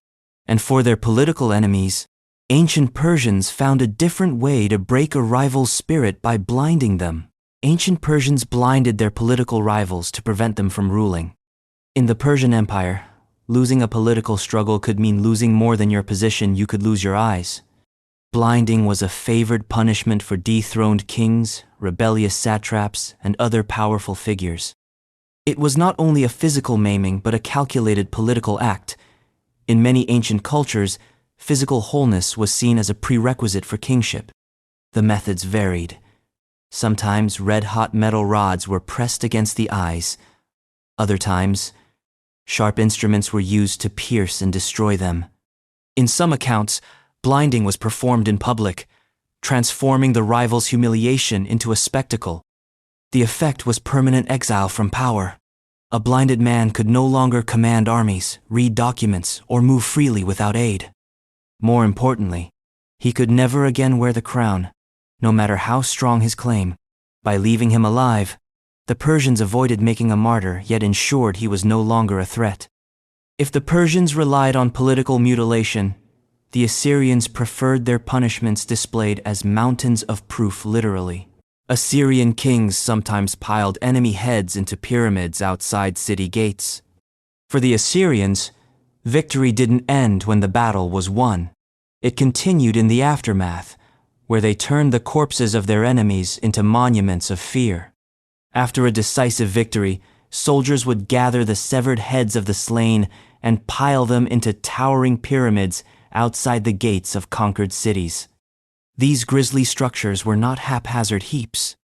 And for their political enemies, ancient Persians found a different way to break a rival's spirit by blinding them. Ancient Persians blinded their political rivals to prevent them from ruling. In the Persian Empire, losing a political struggle could mean losing more than your position. You could lose your eyes. Blinding was a favored punishment for dethroned kings, rebellious satraps, and other powerful figures. It was not only a physical maiming but a calculated political act. In many ancient cultures, physical wholeness was seen as a prerequisite for kingship. The methods varied. Sometimes red-hot metal rods were pressed against the eyes. Other times, sharp instruments were used to pierce and destroy them. In some accounts, blinding was performed in public, transforming the rival's humiliation into a spectacle. The effect was permanent exile from power. A blinded man could no longer command armies, read documents, or move freely without aid. More importantly, he could never again wear the crown, no matter how strong his claim. By leaving him alive, the Persians avoided making a martyr, yet ensured he was no longer a threat. If the Persians relied on political mutilation, the Assyrians preferred their punishments displayed as mountains of proof, literally. Assyrian kings sometimes piled enemy heads into pyramids outside city gates. For the Assyrians, victory didn't end when the battle was won. It continued in the aftermath, where they turned the corpses of their enemies into monuments of fear. After a decisive victory, soldiers would gather the severed heads of the slain and pile them into towering pyramids outside the gates of conquered cities. These grisly structures were not haphazard heaps.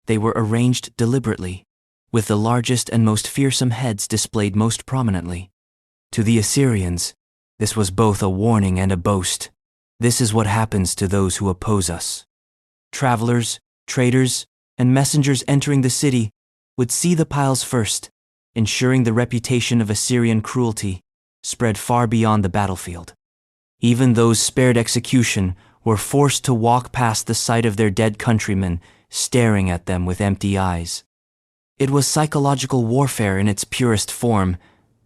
They were arranged deliberately, with the largest and most fearsome heads displayed most prominently. To the Assyrians, this was both a warning and a boast. This is what happens to those who oppose us. Travelers, traders, and messengers entering the city would see the piles first, ensuring the reputation of Assyrian cruelty spread far beyond the battlefield. Even those spared execution were forced to walk past the sight of their dead countrymen, staring at them with empty eyes. It was psychological warfare in its purest form.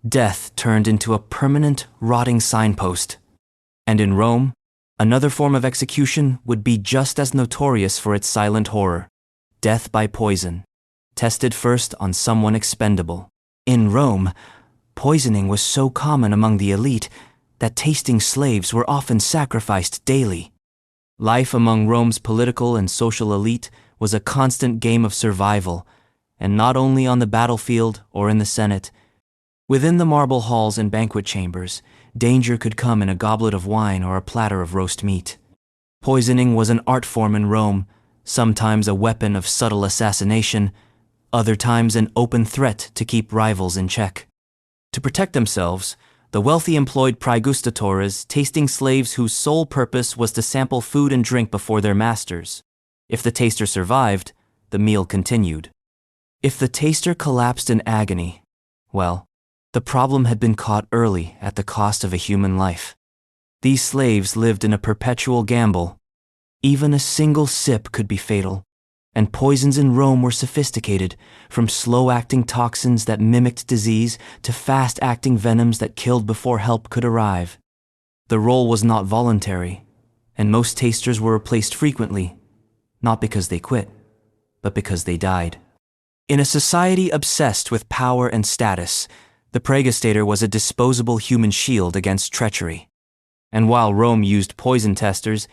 Death turned into a permanent, rotting signpost. And in Rome, another form of execution would be just as notorious for its silent horror: death by poison, tested first on someone expendable. In Rome, poisoning was so common among the elite that tasting slaves were often sacrificed daily. Life among Rome's political and social elite was a constant game of survival, and not only on the battlefield or in the Senate. Within the marble halls and banquet chambers, danger could come in a goblet of wine or a platter of roast meat. Poisoning was an art form in Rome, sometimes a weapon of subtle assassination, other times an open threat to keep rivals in check. To protect themselves, the wealthy employed praegustatores, tasting slaves whose sole purpose was to sample food and drink before their masters. If the taster survived, the meal continued. If the taster collapsed in agony, well, the problem had been caught early at the cost of a human life. These slaves lived in a perpetual gamble. Even a single sip could be fatal, and poisons in Rome were sophisticated, from slow-acting toxins that mimicked disease to fast-acting venoms that killed before help could arrive. The role was not voluntary, and most tasters were replaced frequently, not because they quit, but because they died. In a society obsessed with power and status, the praegustator was a disposable human shield against treachery. And while Rome used poison testers,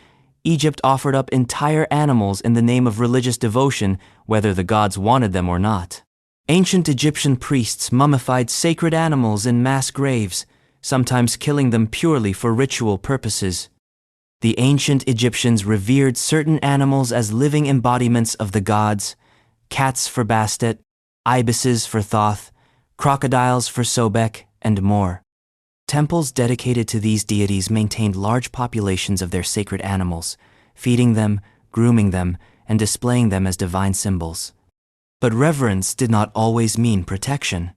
Egypt offered up entire animals in the name of religious devotion, whether the gods wanted them or not. Ancient Egyptian priests mummified sacred animals in mass graves, sometimes killing them purely for ritual purposes. The ancient Egyptians revered certain animals as living embodiments of the gods: cats for Bastet, ibises for Thoth, crocodiles for Sobek, and more. Temples dedicated to these deities maintained large populations of their sacred animals, feeding them, grooming them, and displaying them as divine symbols. But reverence did not always mean protection.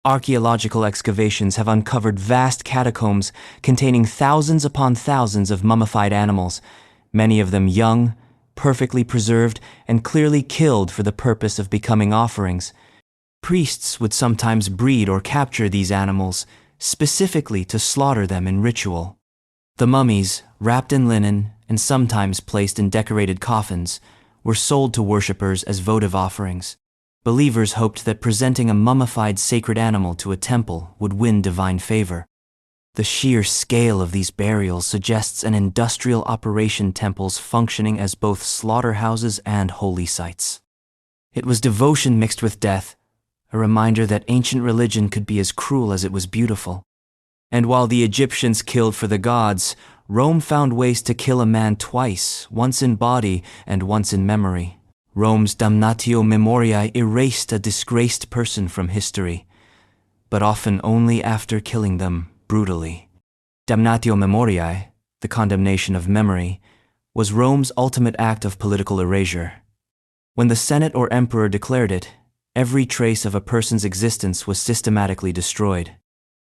Archaeological excavations have uncovered vast catacombs containing thousands upon thousands of mummified animals, many of them young, perfectly preserved, and clearly killed for the purpose of becoming offerings. Priests would sometimes breed or capture these animals, specifically to slaughter them in ritual. The mummies, wrapped in linen and sometimes placed in decorated coffins, were sold to worshippers as votive offerings. Believers hoped that presenting a mummified sacred animal to a temple would win divine favor. The sheer scale of these burials suggests an industrial operation, temples functioning as both slaughterhouses and holy sites. It was devotion mixed with death, a reminder that ancient religion could be as cruel as it was beautiful. And while the Egyptians killed for the gods, Rome found ways to kill a man twice, once in body and once in memory. Rome's Damnatio Memoriali erased a disgraced person from history, but often only after killing them brutally. Damnatio Memoriali, the condemnation of memory, was Rome's ultimate act of political erasure. When the Senate or emperor declared it, every trace of a person's existence was systematically destroyed.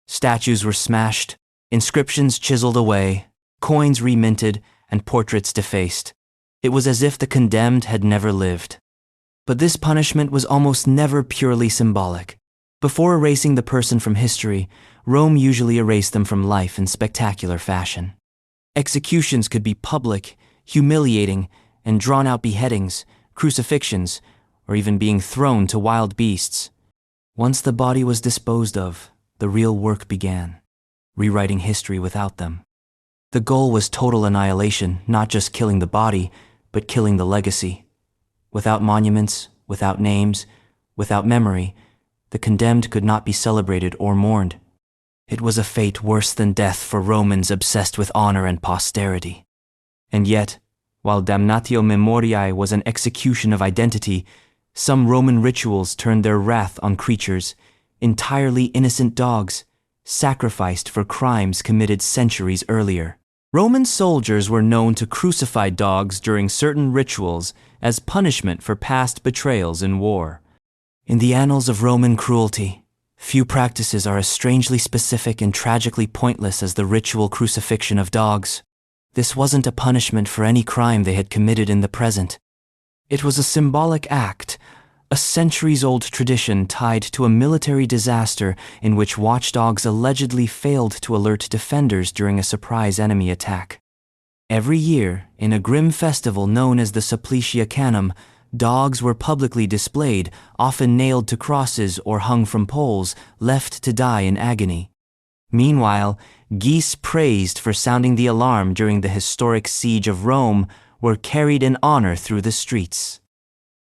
Statues were smashed, inscriptions chiseled away, coins reminted, and portraits defaced. It was as if the condemned had never lived. But this punishment was almost never purely symbolic. Before erasing the person from history, Rome usually erased them from life in spectacular fashion. Executions could be public, humiliating, and drawn-out beheadings, crucifixions, or even being thrown to wild beasts. Once the body was disposed of, the real work began, rewriting history without them. The goal was total annihilation, not just killing the body, but killing the legacy. Without monuments, without names, without memory, the condemned could not be celebrated or mourned. It was a fate worse than death for Romans obsessed with honor and posterity. And yet, while Damnatio Memoriali was an execution of identity, some Roman rituals turned their wrath on creatures, entirely innocent dogs, sacrificed for crimes committed centuries earlier. Roman soldiers were known to crucify dogs during certain rituals as punishment for past betrayals in war. In the annals of Roman cruelty, few practices are as strangely specific and tragically pointless as the ritual crucifixion of dogs. This wasn't a punishment for any crime they had committed in the present. It was a symbolic act, a centuries-old tradition tied to a military disaster in which watchdogs allegedly failed to alert defenders during a surprise enemy attack. Every year, in a grim festival known as the Supplicia Canum, dogs were publicly displayed, often nailed to crosses or hung from poles, left to die in agony. Meanwhile, geese praised for sounding the alarm during the historic siege of Rome were carried in honor through the streets.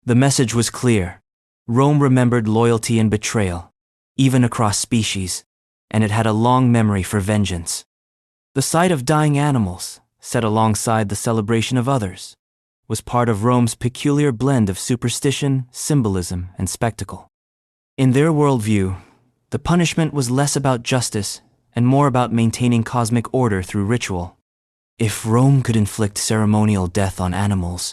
The message was clear. Rome remembered loyalty and betrayal, even across species, and it had a long memory for vengeance. The sight of dying animals, set alongside the celebration of others, was part of Rome's peculiar blend of superstition, symbolism, and spectacle. In their worldview, the punishment was less about justice and more about maintaining cosmic order through ritual. If Rome could inflict ceremonial death on animals,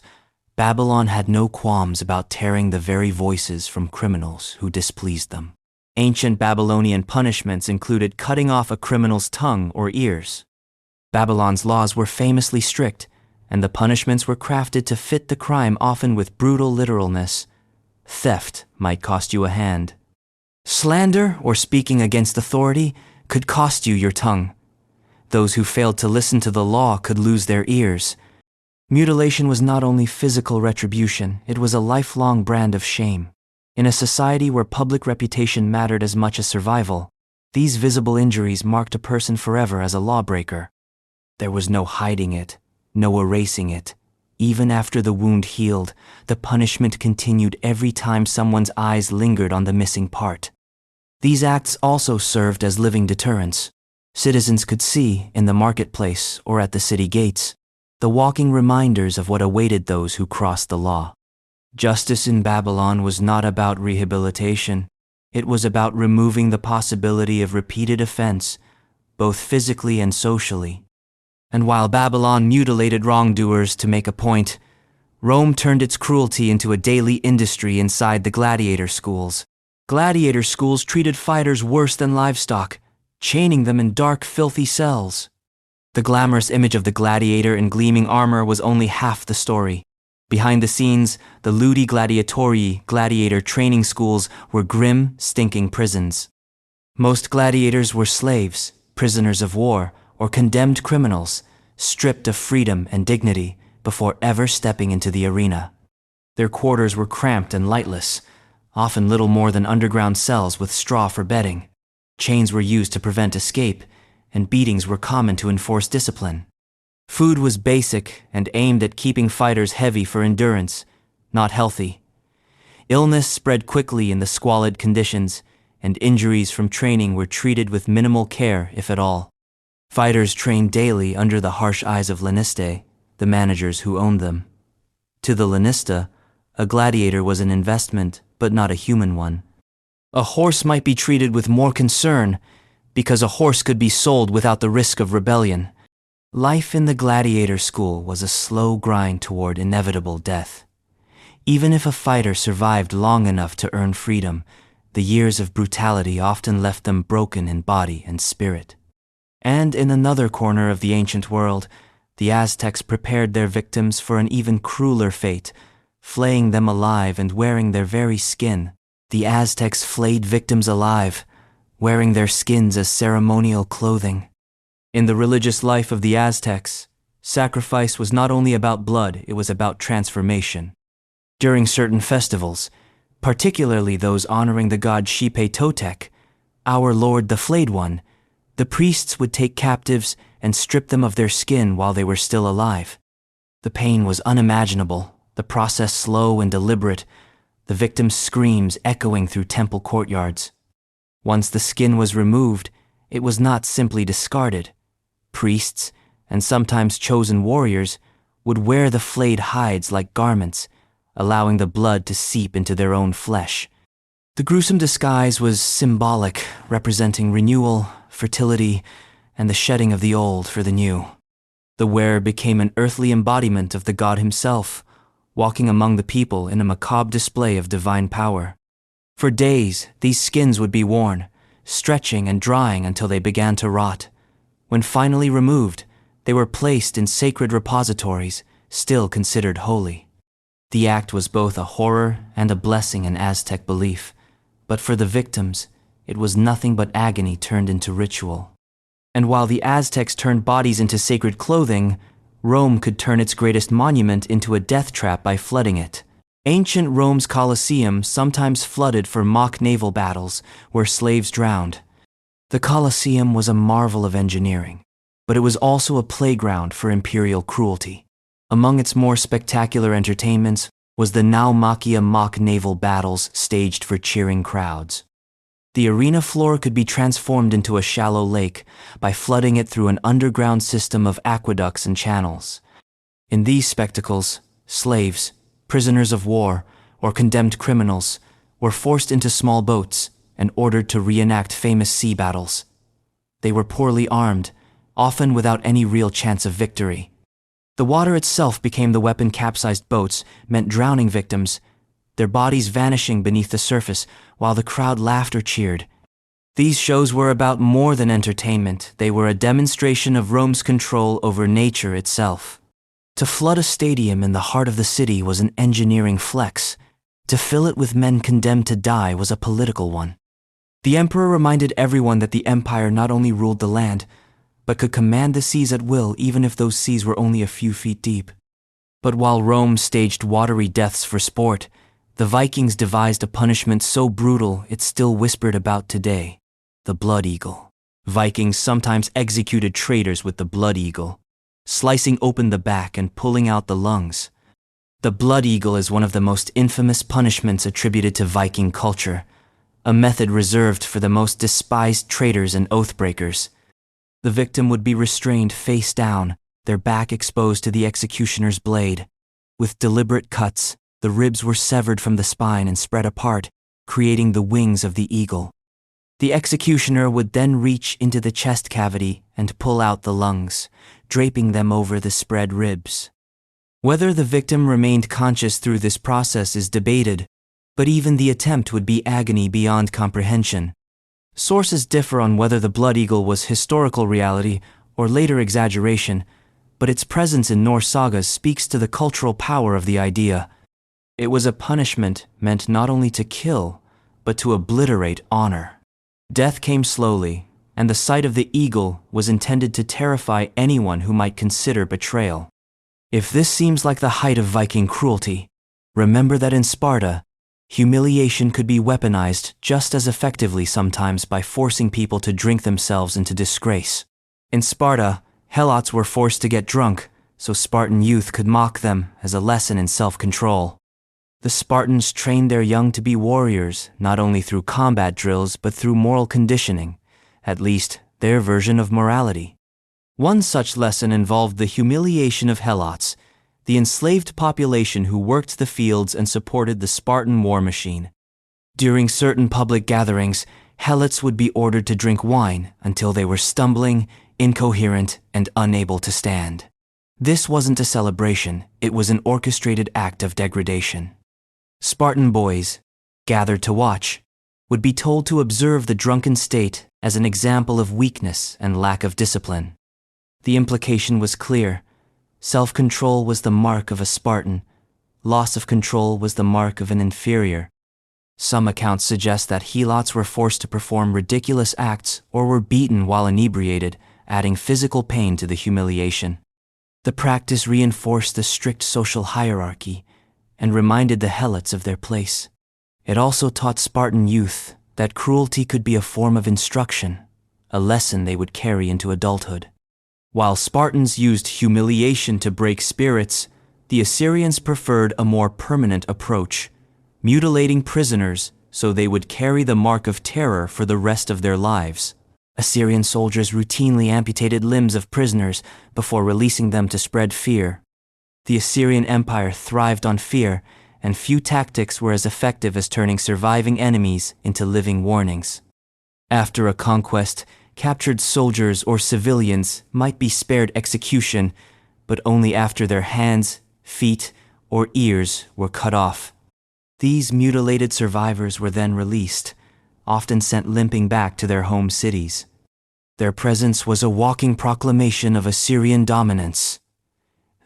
Babylon had no qualms about tearing the very voices from criminals who displeased them. Ancient Babylonian punishments included cutting off a criminal's tongue or ears. Babylon's laws were famously strict, and the punishments were crafted to fit the crime, often with brutal literalness. Theft might cost you a hand. Slander or speaking against authority could cost you your tongue. Those who failed to listen to the law could lose their ears. Mutilation was not only physical retribution, it was a lifelong brand of shame. In a society where public reputation mattered as much as survival, these visible injuries marked a person forever as a lawbreaker. There was no hiding it, no erasing it. Even after the wound healed, the punishment continued every time someone's eyes lingered on the missing part. These acts also served as living deterrents. Citizens could see, in the marketplace or at the city gates, the walking reminders of what awaited those who crossed the law. Justice in Babylon was not about rehabilitation. It was about removing the possibility of repeated offense, both physically and socially. And while Babylon mutilated wrongdoers to make a point, Rome turned its cruelty into a daily industry inside the gladiator schools. Gladiator schools treated fighters worse than livestock, chaining them in dark, filthy cells. The glamorous image of the gladiator in gleaming armor was only half the story. Behind the scenes, the Ludi Gladiatorii gladiator training schools were grim, stinking prisons. Most gladiators were slaves, prisoners of war, or condemned criminals, stripped of freedom and dignity before ever stepping into the arena. Their quarters were cramped and lightless, often little more than underground cells with straw for bedding. Chains were used to prevent escape, and beatings were common to enforce discipline. Food was basic and aimed at keeping fighters heavy for endurance, not healthy. Illness spread quickly in the squalid conditions, and injuries from training were treated with minimal care, if at all. Fighters trained daily under the harsh eyes of Lanistae, the managers who owned them. To the Lanista, a gladiator was an investment, but not a human one. A horse might be treated with more concern, because a horse could be sold without the risk of rebellion. Life in the gladiator school was a slow grind toward inevitable death. Even if a fighter survived long enough to earn freedom, the years of brutality often left them broken in body and spirit. And in another corner of the ancient world, the Aztecs prepared their victims for an even crueler fate, flaying them alive and wearing their very skin. The Aztecs flayed victims alive, wearing their skins as ceremonial clothing. In the religious life of the Aztecs, sacrifice was not only about blood, it was about transformation. During certain festivals, particularly those honoring the god Xipe Totec, our Lord the Flayed One, the priests would take captives and strip them of their skin while they were still alive. The pain was unimaginable, the process slow and deliberate, the victims' screams echoing through temple courtyards. Once the skin was removed, it was not simply discarded. Priests, and sometimes chosen warriors, would wear the flayed hides like garments, allowing the blood to seep into their own flesh. The gruesome disguise was symbolic, representing renewal, fertility, and the shedding of the old for the new. The wearer became an earthly embodiment of the god himself, walking among the people in a macabre display of divine power. For days, these skins would be worn, stretching and drying until they began to rot. When finally removed, they were placed in sacred repositories, still considered holy. The act was both a horror and a blessing in Aztec belief, but for the victims, it was nothing but agony turned into ritual. And while the Aztecs turned bodies into sacred clothing, Rome could turn its greatest monument into a death trap by flooding it. Ancient Rome's Colosseum sometimes flooded for mock naval battles where slaves drowned. The Colosseum was a marvel of engineering, but it was also a playground for imperial cruelty. Among its more spectacular entertainments was the Naumachia mock naval battles staged for cheering crowds. The arena floor could be transformed into a shallow lake by flooding it through an underground system of aqueducts and channels. In these spectacles, slaves, prisoners of war, or condemned criminals were forced into small boats and ordered to reenact famous sea battles. They were poorly armed, often without any real chance of victory. The water itself became the weapon. Capsized boats meant drowning victims, their bodies vanishing beneath the surface while the crowd laughed or cheered. These shows were about more than entertainment. They were a demonstration of Rome's control over nature itself. To flood a stadium in the heart of the city was an engineering flex. To fill it with men condemned to die was a political one. The emperor reminded everyone that the empire not only ruled the land, but could command the seas at will, even if those seas were only a few feet deep. But while Rome staged watery deaths for sport, the Vikings devised a punishment so brutal it's still whispered about today: the blood eagle. Vikings sometimes executed traitors with the blood eagle, slicing open the back and pulling out the lungs. The blood eagle is one of the most infamous punishments attributed to Viking culture, a method reserved for the most despised traitors and oathbreakers. The victim would be restrained face down, their back exposed to the executioner's blade. With deliberate cuts, the ribs were severed from the spine and spread apart, creating the wings of the eagle. The executioner would then reach into the chest cavity and pull out the lungs, draping them over the spread ribs. Whether the victim remained conscious through this process is debated, but even the attempt would be agony beyond comprehension. Sources differ on whether the blood eagle was historical reality or later exaggeration, but its presence in Norse sagas speaks to the cultural power of the idea. It was a punishment meant not only to kill, but to obliterate honor. Death came slowly, and the sight of the eagle was intended to terrify anyone who might consider betrayal. If this seems like the height of Viking cruelty, Remember that in Sparta, humiliation could be weaponized just as effectively sometimes by forcing people to drink themselves into disgrace. In Sparta, helots were forced to get drunk, so Spartan youth could mock them as a lesson in self-control. The Spartans trained their young to be warriors, not only through combat drills but through moral conditioning, at least their version of morality. One such lesson involved the humiliation of helots, the enslaved population who worked the fields and supported the Spartan war machine. During certain public gatherings, helots would be ordered to drink wine until they were stumbling, incoherent, and unable to stand. This wasn't a celebration, it was an orchestrated act of degradation. Spartan boys, gathered to watch, would be told to observe the drunken state as an example of weakness and lack of discipline. The implication was clear. Self-control was the mark of a Spartan. Loss of control was the mark of an inferior. Some accounts suggest that helots were forced to perform ridiculous acts or were beaten while inebriated, adding physical pain to the humiliation. The practice reinforced the strict social hierarchy and reminded the helots of their place. It also taught Spartan youth that cruelty could be a form of instruction, a lesson they would carry into adulthood. While Spartans used humiliation to break spirits, the Assyrians preferred a more permanent approach, mutilating prisoners so they would carry the mark of terror for the rest of their lives. Assyrian soldiers routinely amputated limbs of prisoners before releasing them to spread fear. The Assyrian Empire thrived on fear, and few tactics were as effective as turning surviving enemies into living warnings. After a conquest, captured soldiers or civilians might be spared execution, but only after their hands, feet, or ears were cut off. These mutilated survivors were then released, often sent limping back to their home cities. Their presence was a walking proclamation of Assyrian dominance.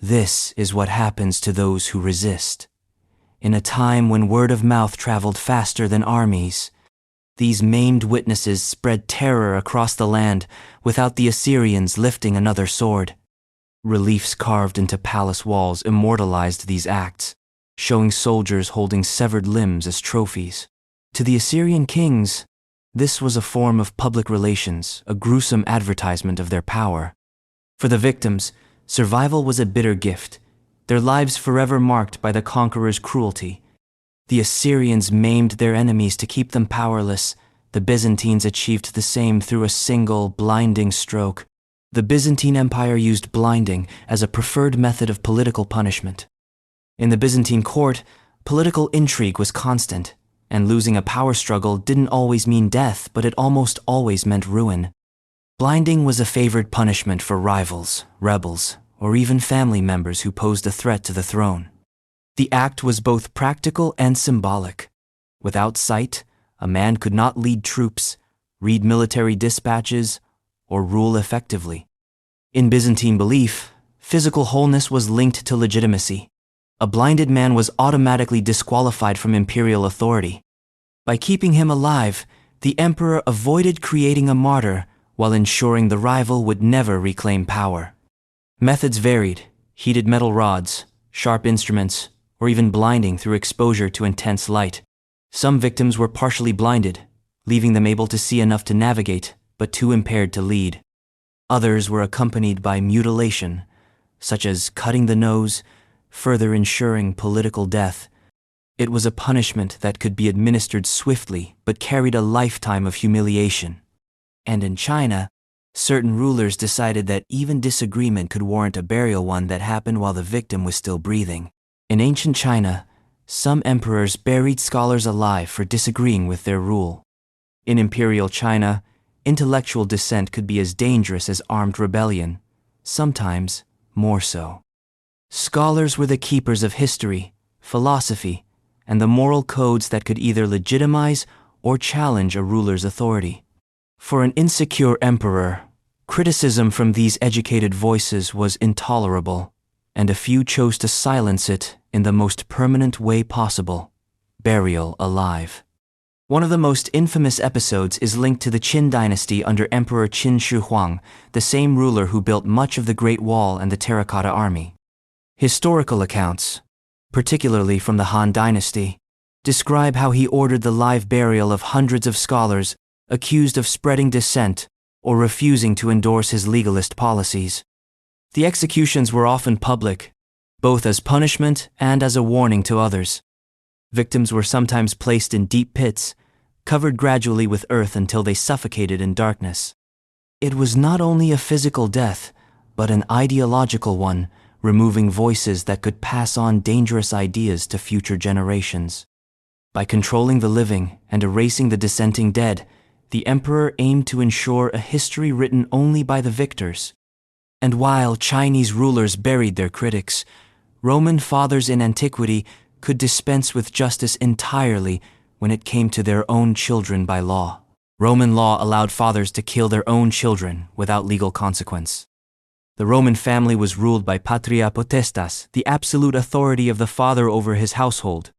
This is what happens to those who resist. In a time when word of mouth traveled faster than armies, these maimed witnesses spread terror across the land without the Assyrians lifting another sword. Reliefs carved into palace walls immortalized these acts, showing soldiers holding severed limbs as trophies. To the Assyrian kings, this was a form of public relations, a gruesome advertisement of their power. For the victims, survival was a bitter gift, their lives forever marked by the conqueror's cruelty. The Assyrians maimed their enemies to keep them powerless. The Byzantines achieved the same through a single, blinding stroke. The Byzantine Empire used blinding as a preferred method of political punishment. In the Byzantine court, political intrigue was constant, and losing a power struggle didn't always mean death, but it almost always meant ruin. Blinding was a favored punishment for rivals, rebels, or even family members who posed a threat to the throne. The act was both practical and symbolic. Without sight, a man could not lead troops, read military dispatches, or rule effectively. In Byzantine belief, physical wholeness was linked to legitimacy. A blinded man was automatically disqualified from imperial authority. By keeping him alive, the emperor avoided creating a martyr while ensuring the rival would never reclaim power. Methods varied: heated metal rods, sharp instruments, or even blinding through exposure to intense light. Some victims were partially blinded, leaving them able to see enough to navigate, but too impaired to lead. Others were accompanied by mutilation, such as cutting the nose, further ensuring political death. It was a punishment that could be administered swiftly but carried a lifetime of humiliation. And in China, certain rulers decided that even disagreement could warrant a burial, one that happened while the victim was still breathing. In ancient China, some emperors buried scholars alive for disagreeing with their rule. In imperial China, intellectual dissent could be as dangerous as armed rebellion, sometimes more so. Scholars were the keepers of history, philosophy, and the moral codes that could either legitimize or challenge a ruler's authority. For an insecure emperor, criticism from these educated voices was intolerable, and a few chose to silence it in the most permanent way possible: burial alive. One of the most infamous episodes is linked to the Qin dynasty under Emperor Qin Shi Huang, the same ruler who built much of the Great Wall and the Terracotta Army. Historical accounts, particularly from the Han dynasty, describe how he ordered the live burial of hundreds of scholars accused of spreading dissent or refusing to endorse his legalist policies. The executions were often public, both as punishment and as a warning to others. Victims were sometimes placed in deep pits, covered gradually with earth until they suffocated in darkness. It was not only a physical death, but an ideological one, removing voices that could pass on dangerous ideas to future generations. By controlling the living and erasing the dissenting dead, the emperor aimed to ensure a history written only by the victors. And while Chinese rulers buried their critics, Roman fathers in antiquity could dispense with justice entirely when it came to their own children by law. Roman law allowed fathers to kill their own children without legal consequence. The Roman family was ruled by patria potestas, the absolute authority of the father over his household.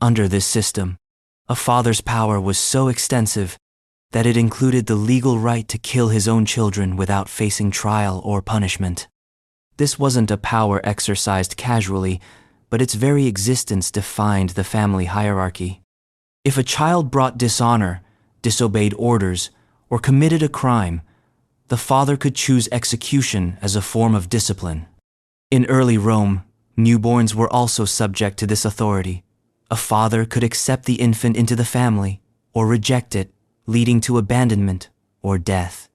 Under this system, a father's power was so extensive that it included the legal right to kill his own children without facing trial or punishment. This wasn't a power exercised casually, but its very existence defined the family hierarchy. If a child brought dishonor, disobeyed orders, or committed a crime, the father could choose execution as a form of discipline. In early Rome, newborns were also subject to this authority. A father could accept the infant into the family or reject it, leading to abandonment or death.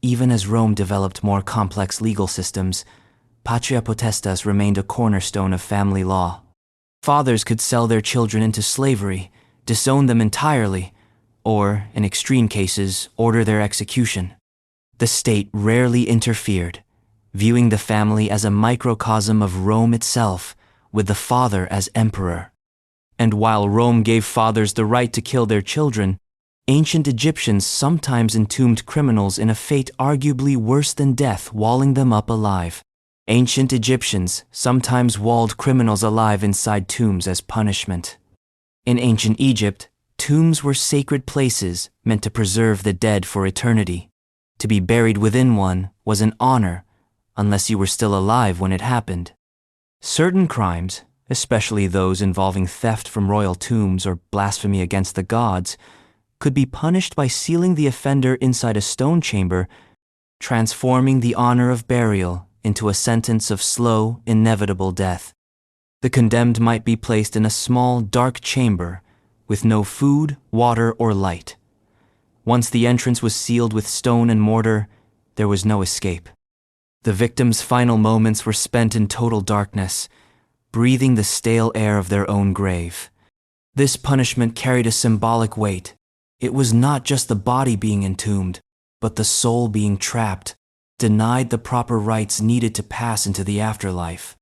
Even as Rome developed more complex legal systems, patria potestas remained a cornerstone of family law. Fathers could sell their children into slavery, disown them entirely, or, in extreme cases, order their execution. The state rarely interfered, viewing the family as a microcosm of Rome itself, with the father as emperor. And while Rome gave fathers the right to kill their children, ancient Egyptians sometimes entombed criminals in a fate arguably worse than death, walling them up alive. Ancient Egyptians sometimes walled criminals alive inside tombs as punishment. In ancient Egypt, tombs were sacred places meant to preserve the dead for eternity. To be buried within one was an honor, unless you were still alive when it happened. Certain crimes, especially those involving theft from royal tombs or blasphemy against the gods, could be punished by sealing the offender inside a stone chamber, transforming the honor of burial into a sentence of slow, inevitable death. The condemned might be placed in a small, dark chamber with no food, water, or light. Once the entrance was sealed with stone and mortar, there was no escape. The victim's final moments were spent in total darkness, breathing the stale air of their own grave. This punishment carried a symbolic weight. It was not just the body being entombed, but the soul being trapped, denied the proper rites needed to pass into the afterlife.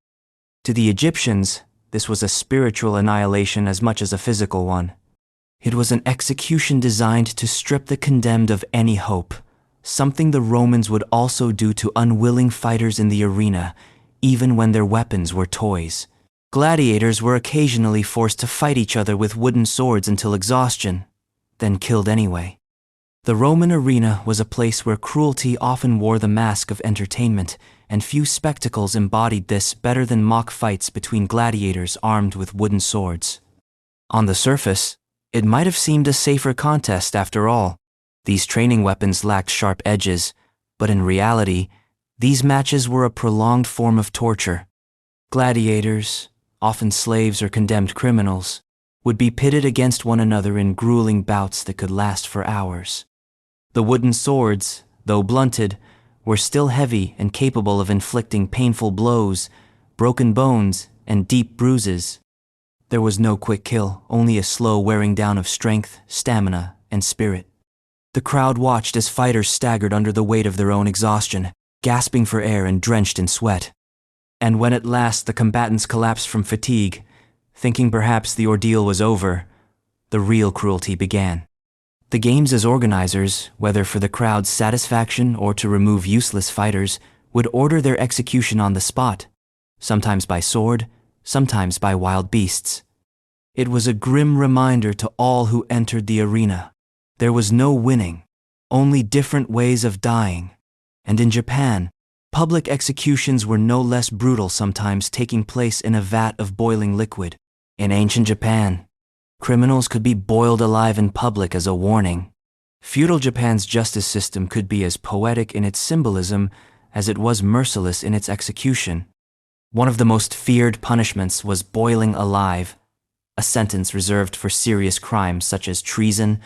To the Egyptians, this was a spiritual annihilation as much as a physical one. It was an execution designed to strip the condemned of any hope, something the Romans would also do to unwilling fighters in the arena, even when their weapons were toys. Gladiators were occasionally forced to fight each other with wooden swords until exhaustion, then killed anyway. The Roman arena was a place where cruelty often wore the mask of entertainment, and few spectacles embodied this better than mock fights between gladiators armed with wooden swords. On the surface, it might have seemed a safer contest after all. These training weapons lacked sharp edges, but in reality, these matches were a prolonged form of torture. Gladiators, often slaves or condemned criminals, would be pitted against one another in grueling bouts that could last for hours. The wooden swords, though blunted, were still heavy and capable of inflicting painful blows, broken bones, and deep bruises. There was no quick kill, only a slow wearing down of strength, stamina, and spirit. The crowd watched as fighters staggered under the weight of their own exhaustion, gasping for air and drenched in sweat. And when at last the combatants collapsed from fatigue, thinking perhaps the ordeal was over, the real cruelty began. The games' organizers, whether for the crowd's satisfaction or to remove useless fighters, would order their execution on the spot, sometimes by sword, sometimes by wild beasts. It was a grim reminder to all who entered the arena. There was no winning, only different ways of dying. And in Japan, Public executions were no less brutal, sometimes taking place in a vat of boiling liquid. In ancient Japan, criminals could be boiled alive in public as a warning. Feudal Japan's justice system could be as poetic in its symbolism as it was merciless in its execution. One of the most feared punishments was boiling alive, a sentence reserved for serious crimes such as treason,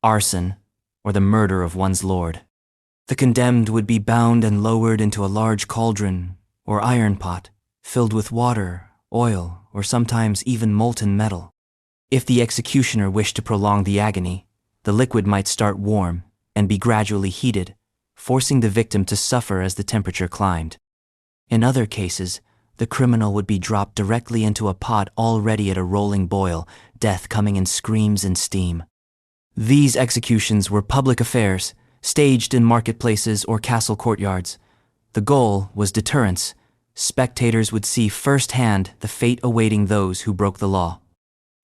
arson, or the murder of one's lord. The condemned would be bound and lowered into a large cauldron or iron pot filled with water, oil, or sometimes even molten metal. If the executioner wished to prolong the agony, the liquid might start warm and be gradually heated, forcing the victim to suffer as the temperature climbed. In other cases, the criminal would be dropped directly into a pot already at a rolling boil, death coming in screams and steam. These executions were public affairs, staged in marketplaces or castle courtyards. The goal was deterrence. Spectators would see firsthand the fate awaiting those who broke the law.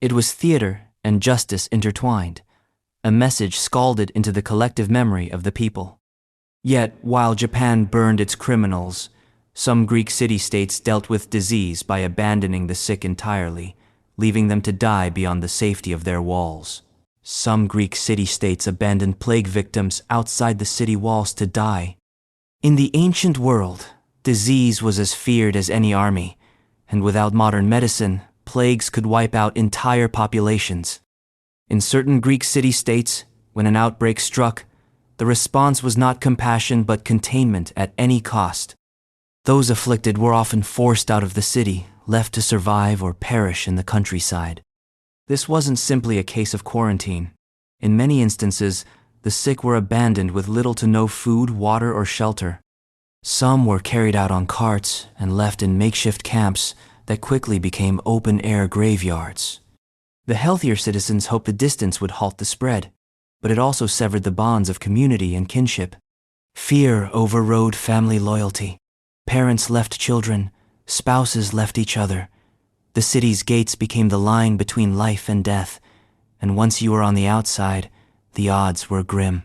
It was theater and justice intertwined, a message scalded into the collective memory of the people. Yet, while Japan burned its criminals, some Greek city-states dealt with disease by abandoning the sick entirely, leaving them to die beyond the safety of their walls. Some Greek city-states abandoned plague victims outside the city walls to die. In the ancient world, disease was as feared as any army, and without modern medicine, plagues could wipe out entire populations. In certain Greek city-states, when an outbreak struck, the response was not compassion but containment at any cost. Those afflicted were often forced out of the city, left to survive or perish in the countryside. This wasn't simply a case of quarantine. In many instances, the sick were abandoned with little to no food, water, or shelter. Some were carried out on carts and left in makeshift camps that quickly became open-air graveyards. The healthier citizens hoped the distance would halt the spread, but it also severed the bonds of community and kinship. Fear overrode family loyalty. Parents left children, spouses left each other. The city's gates became the line between life and death, and once you were on the outside, the odds were grim.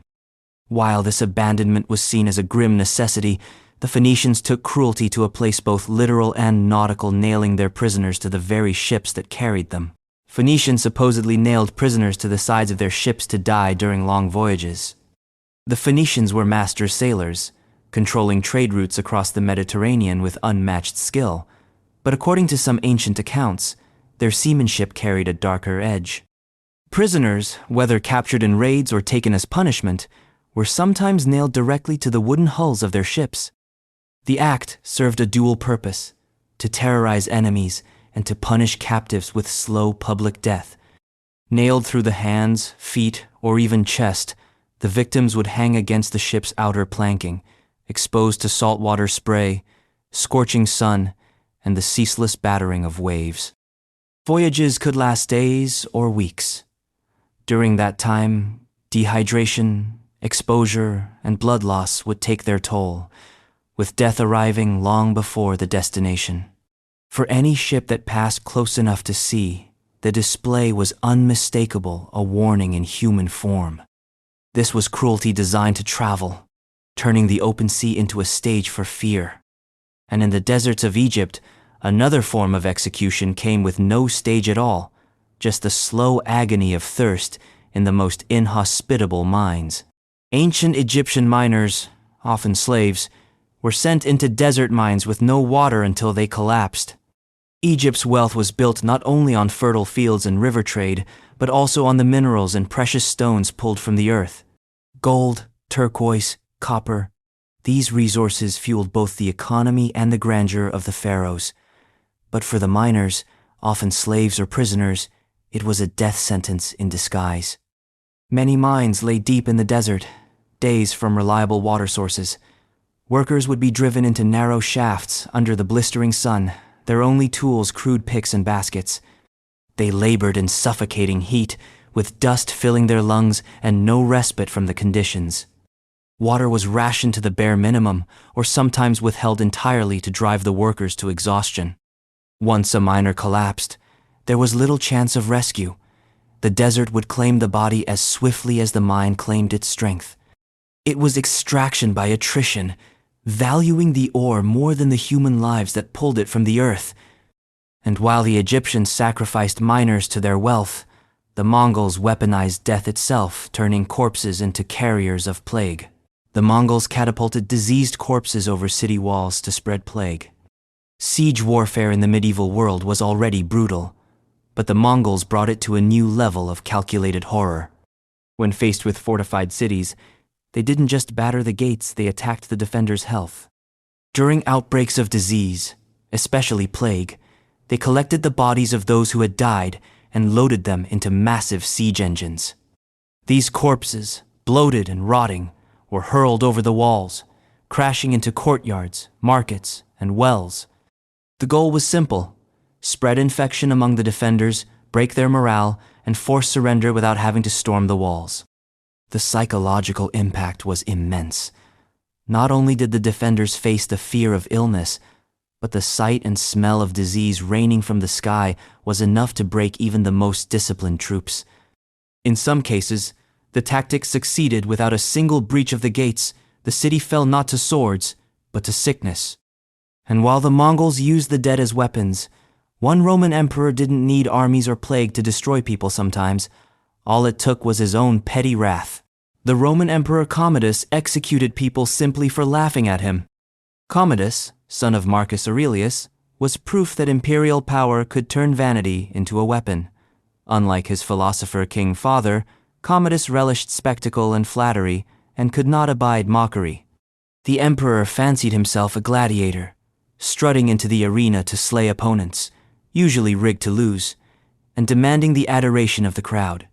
While this abandonment was seen as a grim necessity, the Phoenicians took cruelty to a place both literal and nautical, nailing their prisoners to the very ships that carried them. Phoenicians supposedly nailed prisoners to the sides of their ships to die during long voyages. The Phoenicians were master sailors, controlling trade routes across the Mediterranean with unmatched skill, but according to some ancient accounts, their seamanship carried a darker edge. Prisoners, whether captured in raids or taken as punishment, were sometimes nailed directly to the wooden hulls of their ships. The act served a dual purpose: to terrorize enemies and to punish captives with slow public death. Nailed through the hands, feet, or even chest, the victims would hang against the ship's outer planking, exposed to saltwater spray, scorching sun, and the ceaseless battering of waves. Voyages could last days or weeks. During that time, dehydration, exposure, and blood loss would take their toll, with death arriving long before the destination. For any ship that passed close enough to see, the display was unmistakable, a warning in human form. This was cruelty designed to travel, turning the open sea into a stage for fear. And in the deserts of Egypt, another form of execution came with no stage at all, just the slow agony of thirst in the most inhospitable mines. Ancient Egyptian miners, often slaves, were sent into desert mines with no water until they collapsed. Egypt's wealth was built not only on fertile fields and river trade, but also on the minerals and precious stones pulled from the earth. Gold, turquoise, copper. These resources fueled both the economy and the grandeur of the pharaohs. But for the miners, often slaves or prisoners, it was a death sentence in disguise. Many mines lay deep in the desert, days from reliable water sources. Workers would be driven into narrow shafts under the blistering sun, their only tools crude picks and baskets. They labored in suffocating heat, with dust filling their lungs and no respite from the conditions. Water was rationed to the bare minimum, or sometimes withheld entirely to drive the workers to exhaustion. Once a miner collapsed, there was little chance of rescue. The desert would claim the body as swiftly as the mine claimed its strength. It was extraction by attrition, valuing the ore more than the human lives that pulled it from the earth. And while the Egyptians sacrificed miners to their wealth, the Mongols weaponized death itself, turning corpses into carriers of plague. The Mongols catapulted diseased corpses over city walls to spread plague. Siege warfare in the medieval world was already brutal, but the Mongols brought it to a new level of calculated horror. When faced with fortified cities, they didn't just batter the gates, they attacked the defenders' health. During outbreaks of disease, especially plague, they collected the bodies of those who had died and loaded them into massive siege engines. These corpses, bloated and rotting, were hurled over the walls, crashing into courtyards, markets, and wells. The goal was simple: spread infection among the defenders, break their morale, and force surrender without having to storm the walls. The psychological impact was immense. Not only did the defenders face the fear of illness, but the sight and smell of disease raining from the sky was enough to break even the most disciplined troops. In some cases, the tactic succeeded. Without a single breach of the gates, the city fell not to swords, but to sickness. And while the Mongols used the dead as weapons, one Roman emperor didn't need armies or plague to destroy people sometimes. All it took was his own petty wrath. The Roman Emperor Commodus executed people simply for laughing at him. Commodus, son of Marcus Aurelius, was proof that imperial power could turn vanity into a weapon. Unlike his philosopher king father, Commodus relished spectacle and flattery and could not abide mockery. The emperor fancied himself a gladiator, strutting into the arena to slay opponents, usually rigged to lose, and demanding the adoration of the crowd.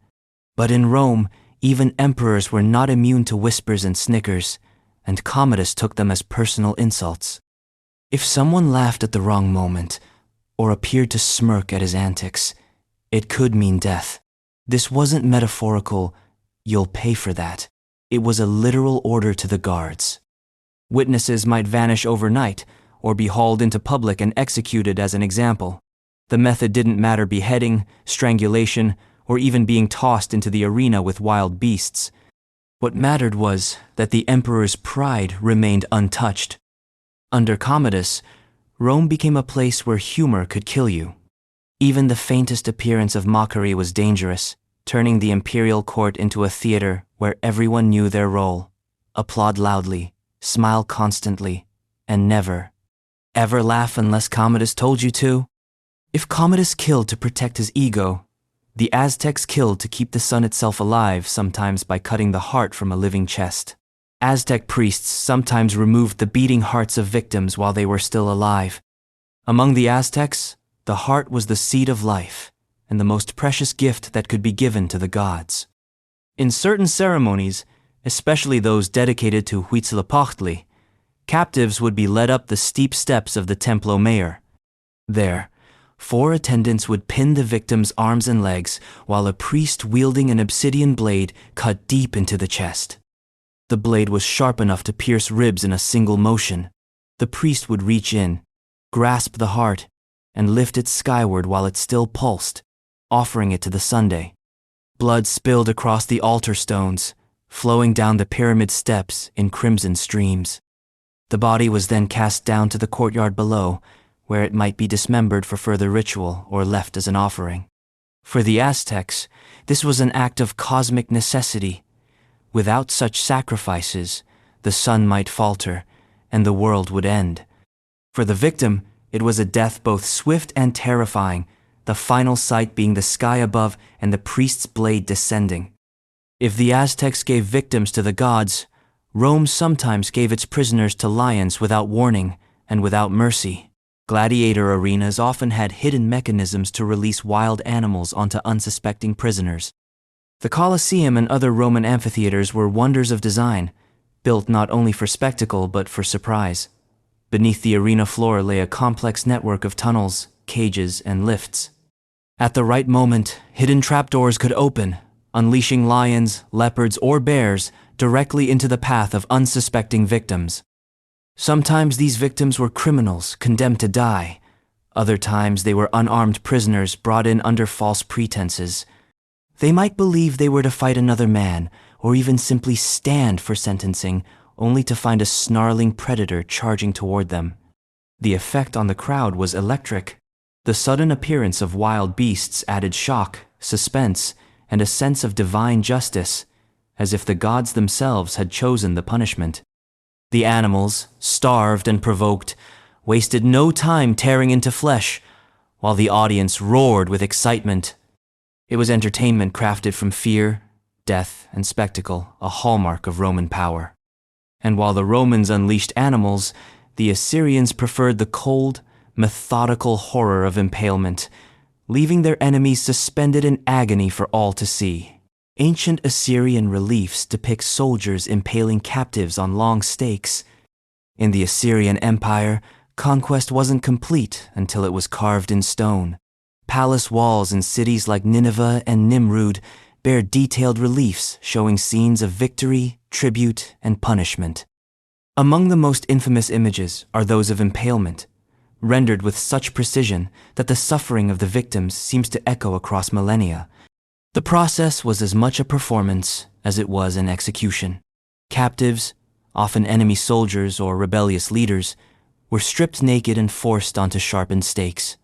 But in Rome, even emperors were not immune to whispers and snickers, and Commodus took them as personal insults. If someone laughed at the wrong moment, or appeared to smirk at his antics, it could mean death. This wasn't metaphorical, "you'll pay for that." It was a literal order to the guards. Witnesses might vanish overnight, or be hauled into public and executed as an example. The method didn't matter: beheading, strangulation, or even being tossed into the arena with wild beasts. What mattered was that the emperor's pride remained untouched. Under Commodus, Rome became a place where humor could kill you. Even the faintest appearance of mockery was dangerous, turning the imperial court into a theater where everyone knew their role. Applaud loudly, smile constantly, and never, ever laugh unless Commodus told you to. If Commodus killed to protect his ego, the Aztecs killed to keep the sun itself alive, sometimes by cutting the heart from a living chest. Aztec priests sometimes removed the beating hearts of victims while they were still alive. Among the Aztecs, the heart was the seed of life, and the most precious gift that could be given to the gods. In certain ceremonies, especially those dedicated to Huitzilopochtli, captives would be led up the steep steps of the Templo Mayor. There, 4 attendants would pin the victim's arms and legs, while a priest wielding an obsidian blade cut deep into the chest. The blade was sharp enough to pierce ribs in a single motion. The priest would reach in, grasp the heart, and lift it skyward while it still pulsed, offering it to the Sunday. Blood spilled across the altar stones, flowing down the pyramid steps in crimson streams. The body was then cast down to the courtyard below, where it might be dismembered for further ritual or left as an offering. For the Aztecs, this was an act of cosmic necessity. Without such sacrifices, the sun might falter, and the world would end. For the victim, it was a death both swift and terrifying, the final sight being the sky above and the priest's blade descending. If the Aztecs gave victims to the gods, Rome sometimes gave its prisoners to lions without warning and without mercy. Gladiator arenas often had hidden mechanisms to release wild animals onto unsuspecting prisoners. The Colosseum and other Roman amphitheaters were wonders of design, built not only for spectacle but for surprise. Beneath the arena floor lay a complex network of tunnels, cages, and lifts. At the right moment, hidden trapdoors could open, unleashing lions, leopards, or bears directly into the path of unsuspecting victims. Sometimes these victims were criminals condemned to die. Other times they were unarmed prisoners brought in under false pretenses. They might believe they were to fight another man, or even simply stand for sentencing, only to find a snarling predator charging toward them. The effect on the crowd was electric. The sudden appearance of wild beasts added shock, suspense, and a sense of divine justice, as if the gods themselves had chosen the punishment. The animals, starved and provoked, wasted no time tearing into flesh, while the audience roared with excitement. It was entertainment crafted from fear, death, and spectacle, a hallmark of Roman power. And while the Romans unleashed animals, the Assyrians preferred the cold, methodical horror of impalement, leaving their enemies suspended in agony for all to see. Ancient Assyrian reliefs depict soldiers impaling captives on long stakes. In the Assyrian Empire, conquest wasn't complete until it was carved in stone. Palace walls in cities like Nineveh and Nimrud bear detailed reliefs showing scenes of victory, tribute, and punishment. Among the most infamous images are those of impalement, rendered with such precision that the suffering of the victims seems to echo across millennia. The process was as much a performance as it was an execution. Captives, often enemy soldiers or rebellious leaders, were stripped naked and forced onto sharpened stakes.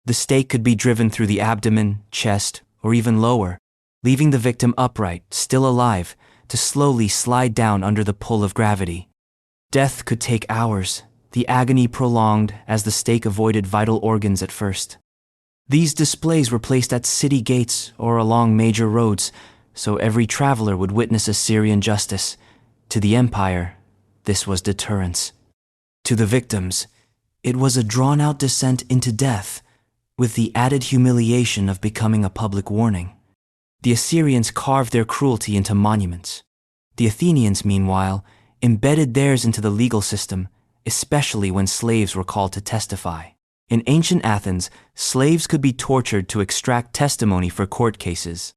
The stake could be driven through the abdomen, chest, or even lower, leaving the victim upright, still alive, to slowly slide down under the pull of gravity. Death could take hours, the agony prolonged as the stake avoided vital organs at first. These displays were placed at city gates or along major roads, so every traveler would witness Assyrian justice. To the empire, this was deterrence. To the victims, it was a drawn-out descent into death, with the added humiliation of becoming a public warning. The Assyrians carved their cruelty into monuments. The Athenians, meanwhile, embedded theirs into the legal system, especially when slaves were called to testify. In ancient Athens, slaves could be tortured to extract testimony for court cases.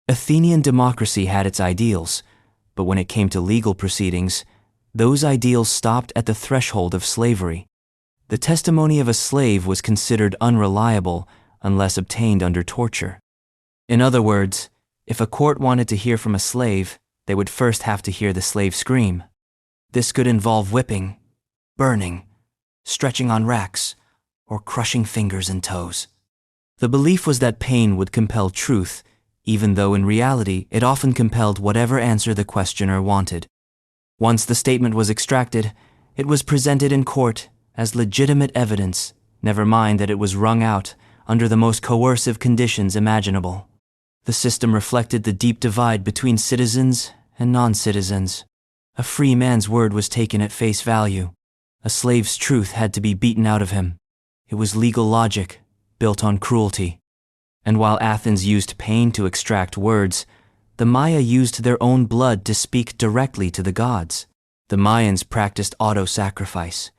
Athenian democracy had its ideals, but when it came to legal proceedings, those ideals stopped at the threshold of slavery. The testimony of a slave was considered unreliable unless obtained under torture. In other words, if a court wanted to hear from a slave, they would first have to hear the slave scream. This could involve whipping, burning, stretching on racks, or crushing fingers and toes. The belief was that pain would compel truth, even though in reality it often compelled whatever answer the questioner wanted. Once the statement was extracted, it was presented in court as legitimate evidence, never mind that it was wrung out under the most coercive conditions imaginable. The system reflected the deep divide between citizens and non-citizens. A free man's word was taken at face value. A slave's truth had to be beaten out of him. It was legal logic, built on cruelty. And while Athens used pain to extract words, the Maya used their own blood to speak directly to the gods. The Mayans practiced auto-sacrifice,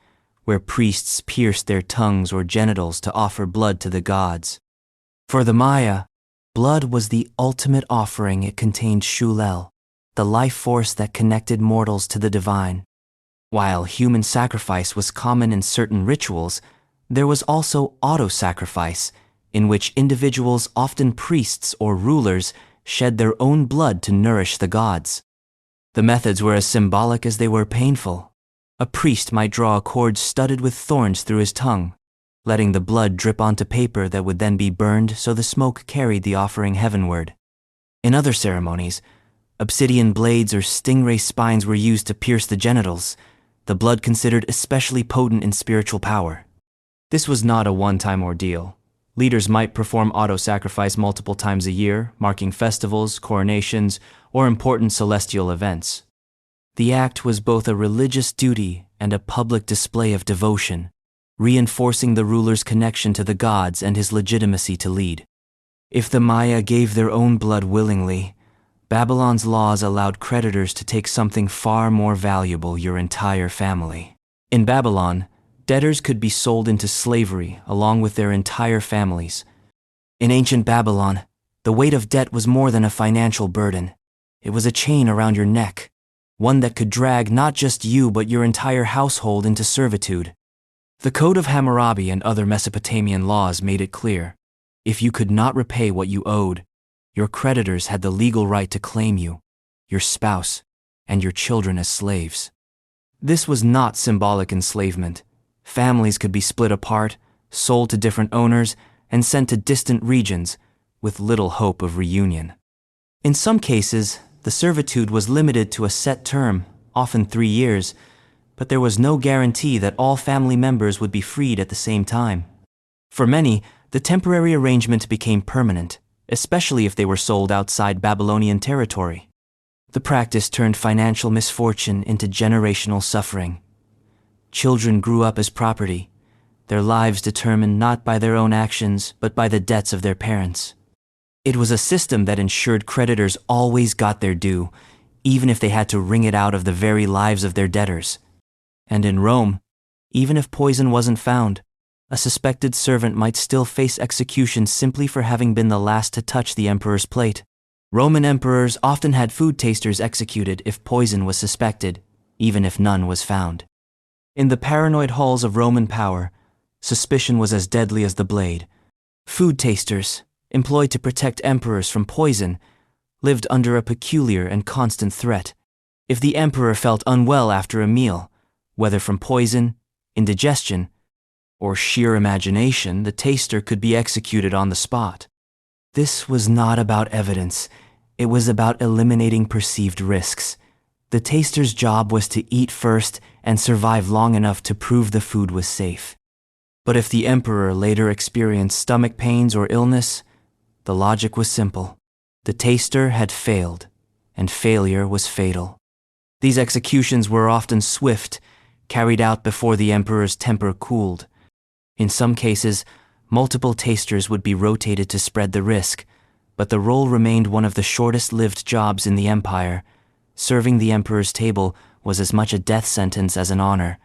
where priests pierced their tongues or genitals to offer blood to the gods. For the Maya, blood was the ultimate offering. It contained shulel, the life force that connected mortals to the divine. While human sacrifice was common in certain rituals, there was also auto-sacrifice, in which individuals, often priests or rulers, shed their own blood to nourish the gods. The methods were as symbolic as they were painful. A priest might draw a cord studded with thorns through his tongue, letting the blood drip onto paper that would then be burned so the smoke carried the offering heavenward. In other ceremonies, obsidian blades or stingray spines were used to pierce the genitals, the blood considered especially potent in spiritual power. This was not a one-time ordeal. Leaders might perform auto-sacrifice multiple times a year, marking festivals, coronations, or important celestial events. The act was both a religious duty and a public display of devotion, reinforcing the ruler's connection to the gods and his legitimacy to lead. If the Maya gave their own blood willingly, Babylon's laws allowed creditors to take something far more valuable: your entire family. In Babylon, debtors could be sold into slavery along with their entire families. In ancient Babylon, the weight of debt was more than a financial burden. It was a chain around your neck, one that could drag not just you but your entire household into servitude. The Code of Hammurabi and other Mesopotamian laws made it clear: if you could not repay what you owed, your creditors had the legal right to claim you, your spouse, and your children as slaves. This was not symbolic enslavement. Families could be split apart, sold to different owners, and sent to distant regions with little hope of reunion. In some cases, the servitude was limited to a set term, often 3 years, but there was no guarantee that all family members would be freed at the same time. For many, the temporary arrangement became permanent, especially if they were sold outside Babylonian territory. The practice turned financial misfortune into generational suffering. Children grew up as property, their lives determined not by their own actions but by the debts of their parents. It was a system that ensured creditors always got their due, even if they had to wring it out of the very lives of their debtors. And in Rome, even if poison wasn't found, a suspected servant might still face execution simply for having been the last to touch the emperor's plate. Roman emperors often had food tasters executed if poison was suspected, even if none was found. In the paranoid halls of Roman power, suspicion was as deadly as the blade. Food tasters, employed to protect emperors from poison, lived under a peculiar and constant threat. If the emperor felt unwell after a meal, whether from poison, indigestion, or sheer imagination, the taster could be executed on the spot. This was not about evidence. It was about eliminating perceived risks. The taster's job was to eat first and survive long enough to prove the food was safe. But if the emperor later experienced stomach pains or illness, the logic was simple. The taster had failed, and failure was fatal. These executions were often swift, carried out before the emperor's temper cooled. In some cases, multiple tasters would be rotated to spread the risk, but the role remained one of the shortest-lived jobs in the empire. Serving the emperor's table was as much a death sentence as an honor.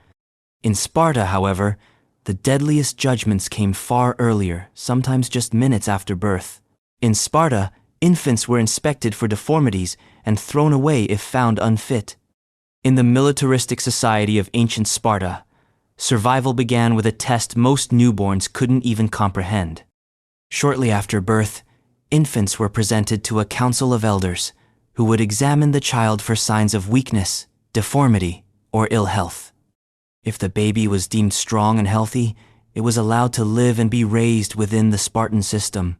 In Sparta, however, the deadliest judgments came far earlier, sometimes just minutes after birth. In Sparta, infants were inspected for deformities and thrown away if found unfit. In the militaristic society of ancient Sparta, survival began with a test most newborns couldn't even comprehend. Shortly after birth, infants were presented to a council of elders who would examine the child for signs of weakness, deformity, or ill health. If the baby was deemed strong and healthy, it was allowed to live and be raised within the Spartan system.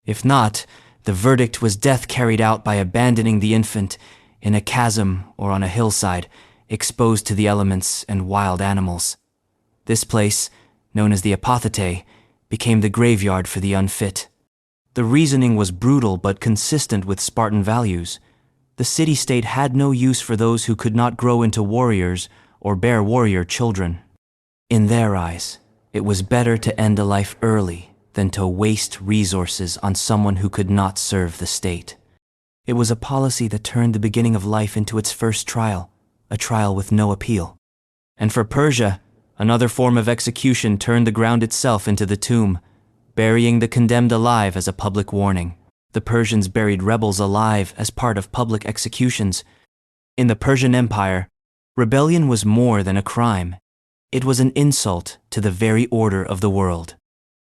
If not, the verdict was death carried out by abandoning the infant in a chasm or on a hillside, exposed to the elements and wild animals. This place, known as the apothete, became the graveyard for the unfit. The reasoning was brutal but consistent with Spartan values. The city-state had no use for those who could not grow into warriors or bear warrior children. In their eyes, it was better to end a life early than to waste resources on someone who could not serve the state. It was a policy that turned the beginning of life into its first trial, a trial with no appeal. And for Persia, another form of execution turned the ground itself into the tomb, burying the condemned alive as a public warning. The Persians buried rebels alive as part of public executions. In the Persian Empire, rebellion was more than a crime. It was an insult to the very order of the world.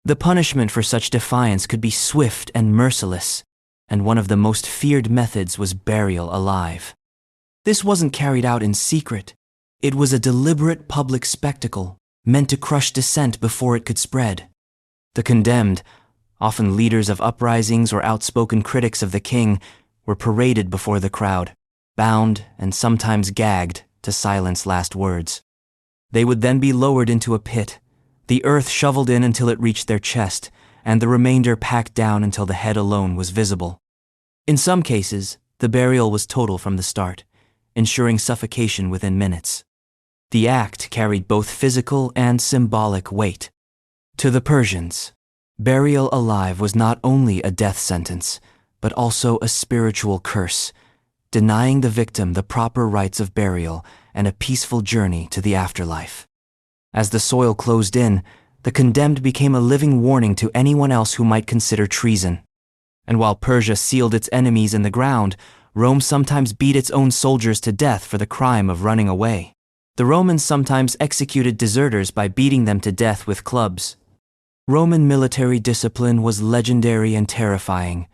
The punishment for such defiance could be swift and merciless, and one of the most feared methods was burial alive. This wasn't carried out in secret. It was a deliberate public spectacle, meant to crush dissent before it could spread. The condemned, often leaders of uprisings or outspoken critics of the king, were paraded before the crowd, bound and sometimes gagged to silence last words. They would then be lowered into a pit, the earth shoveled in until it reached their chest, and the remainder packed down until the head alone was visible. In some cases, the burial was total from the start, ensuring suffocation within minutes. The act carried both physical and symbolic weight. To the Persians, burial alive was not only a death sentence, but also a spiritual curse, denying the victim the proper rites of burial and a peaceful journey to the afterlife. As the soil closed in, the condemned became a living warning to anyone else who might consider treason. And while Persia sealed its enemies in the ground, Rome sometimes beat its own soldiers to death for the crime of running away. The Romans sometimes executed deserters by beating them to death with clubs. Roman military discipline was legendary and terrifying,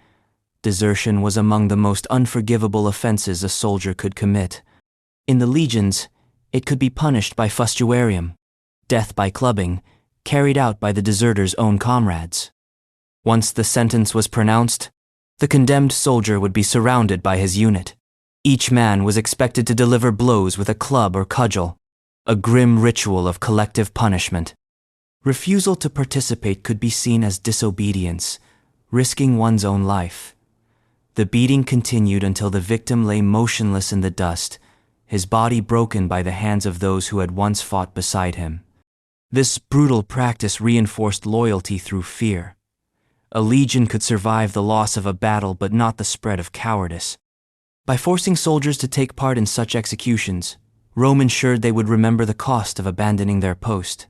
Desertion was among the most unforgivable offenses a soldier could commit. In the legions, it could be punished by fustuarium, death by clubbing, carried out by the deserter's own comrades. Once the sentence was pronounced, the condemned soldier would be surrounded by his unit. Each man was expected to deliver blows with a club or cudgel, a grim ritual of collective punishment. Refusal to participate could be seen as disobedience, risking one's own life. The beating continued until the victim lay motionless in the dust, his body broken by the hands of those who had once fought beside him. This brutal practice reinforced loyalty through fear. A legion could survive the loss of a battle but not the spread of cowardice. By forcing soldiers to take part in such executions, Rome ensured they would remember the cost of abandoning their post.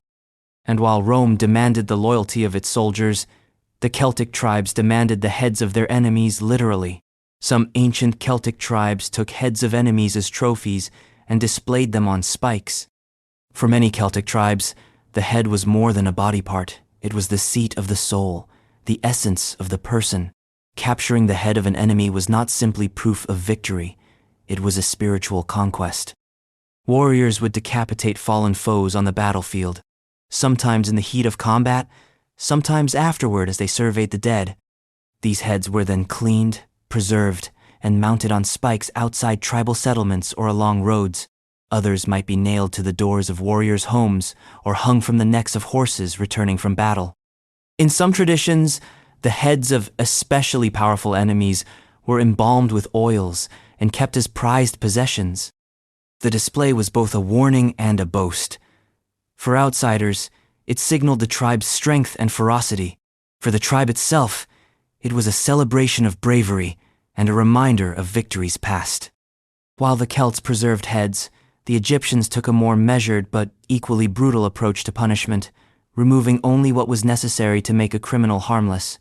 And while Rome demanded the loyalty of its soldiers, the Celtic tribes demanded the heads of their enemies literally. Some ancient Celtic tribes took heads of enemies as trophies and displayed them on spikes. For many Celtic tribes, the head was more than a body part. It was the seat of the soul, the essence of the person. Capturing the head of an enemy was not simply proof of victory, it was a spiritual conquest. Warriors would decapitate fallen foes on the battlefield, sometimes in the heat of combat, sometimes afterward as they surveyed the dead. These heads were then cleaned, preserved, and mounted on spikes outside tribal settlements or along roads. Others might be nailed to the doors of warriors' homes or hung from the necks of horses returning from battle. In some traditions, the heads of especially powerful enemies were embalmed with oils and kept as prized possessions. The display was both a warning and a boast. For outsiders, it signaled the tribe's strength and ferocity. For the tribe itself, it was a celebration of bravery and a reminder of victories past. While the Celts preserved heads, the Egyptians took a more measured but equally brutal approach to punishment, removing only what was necessary to make a criminal harmless: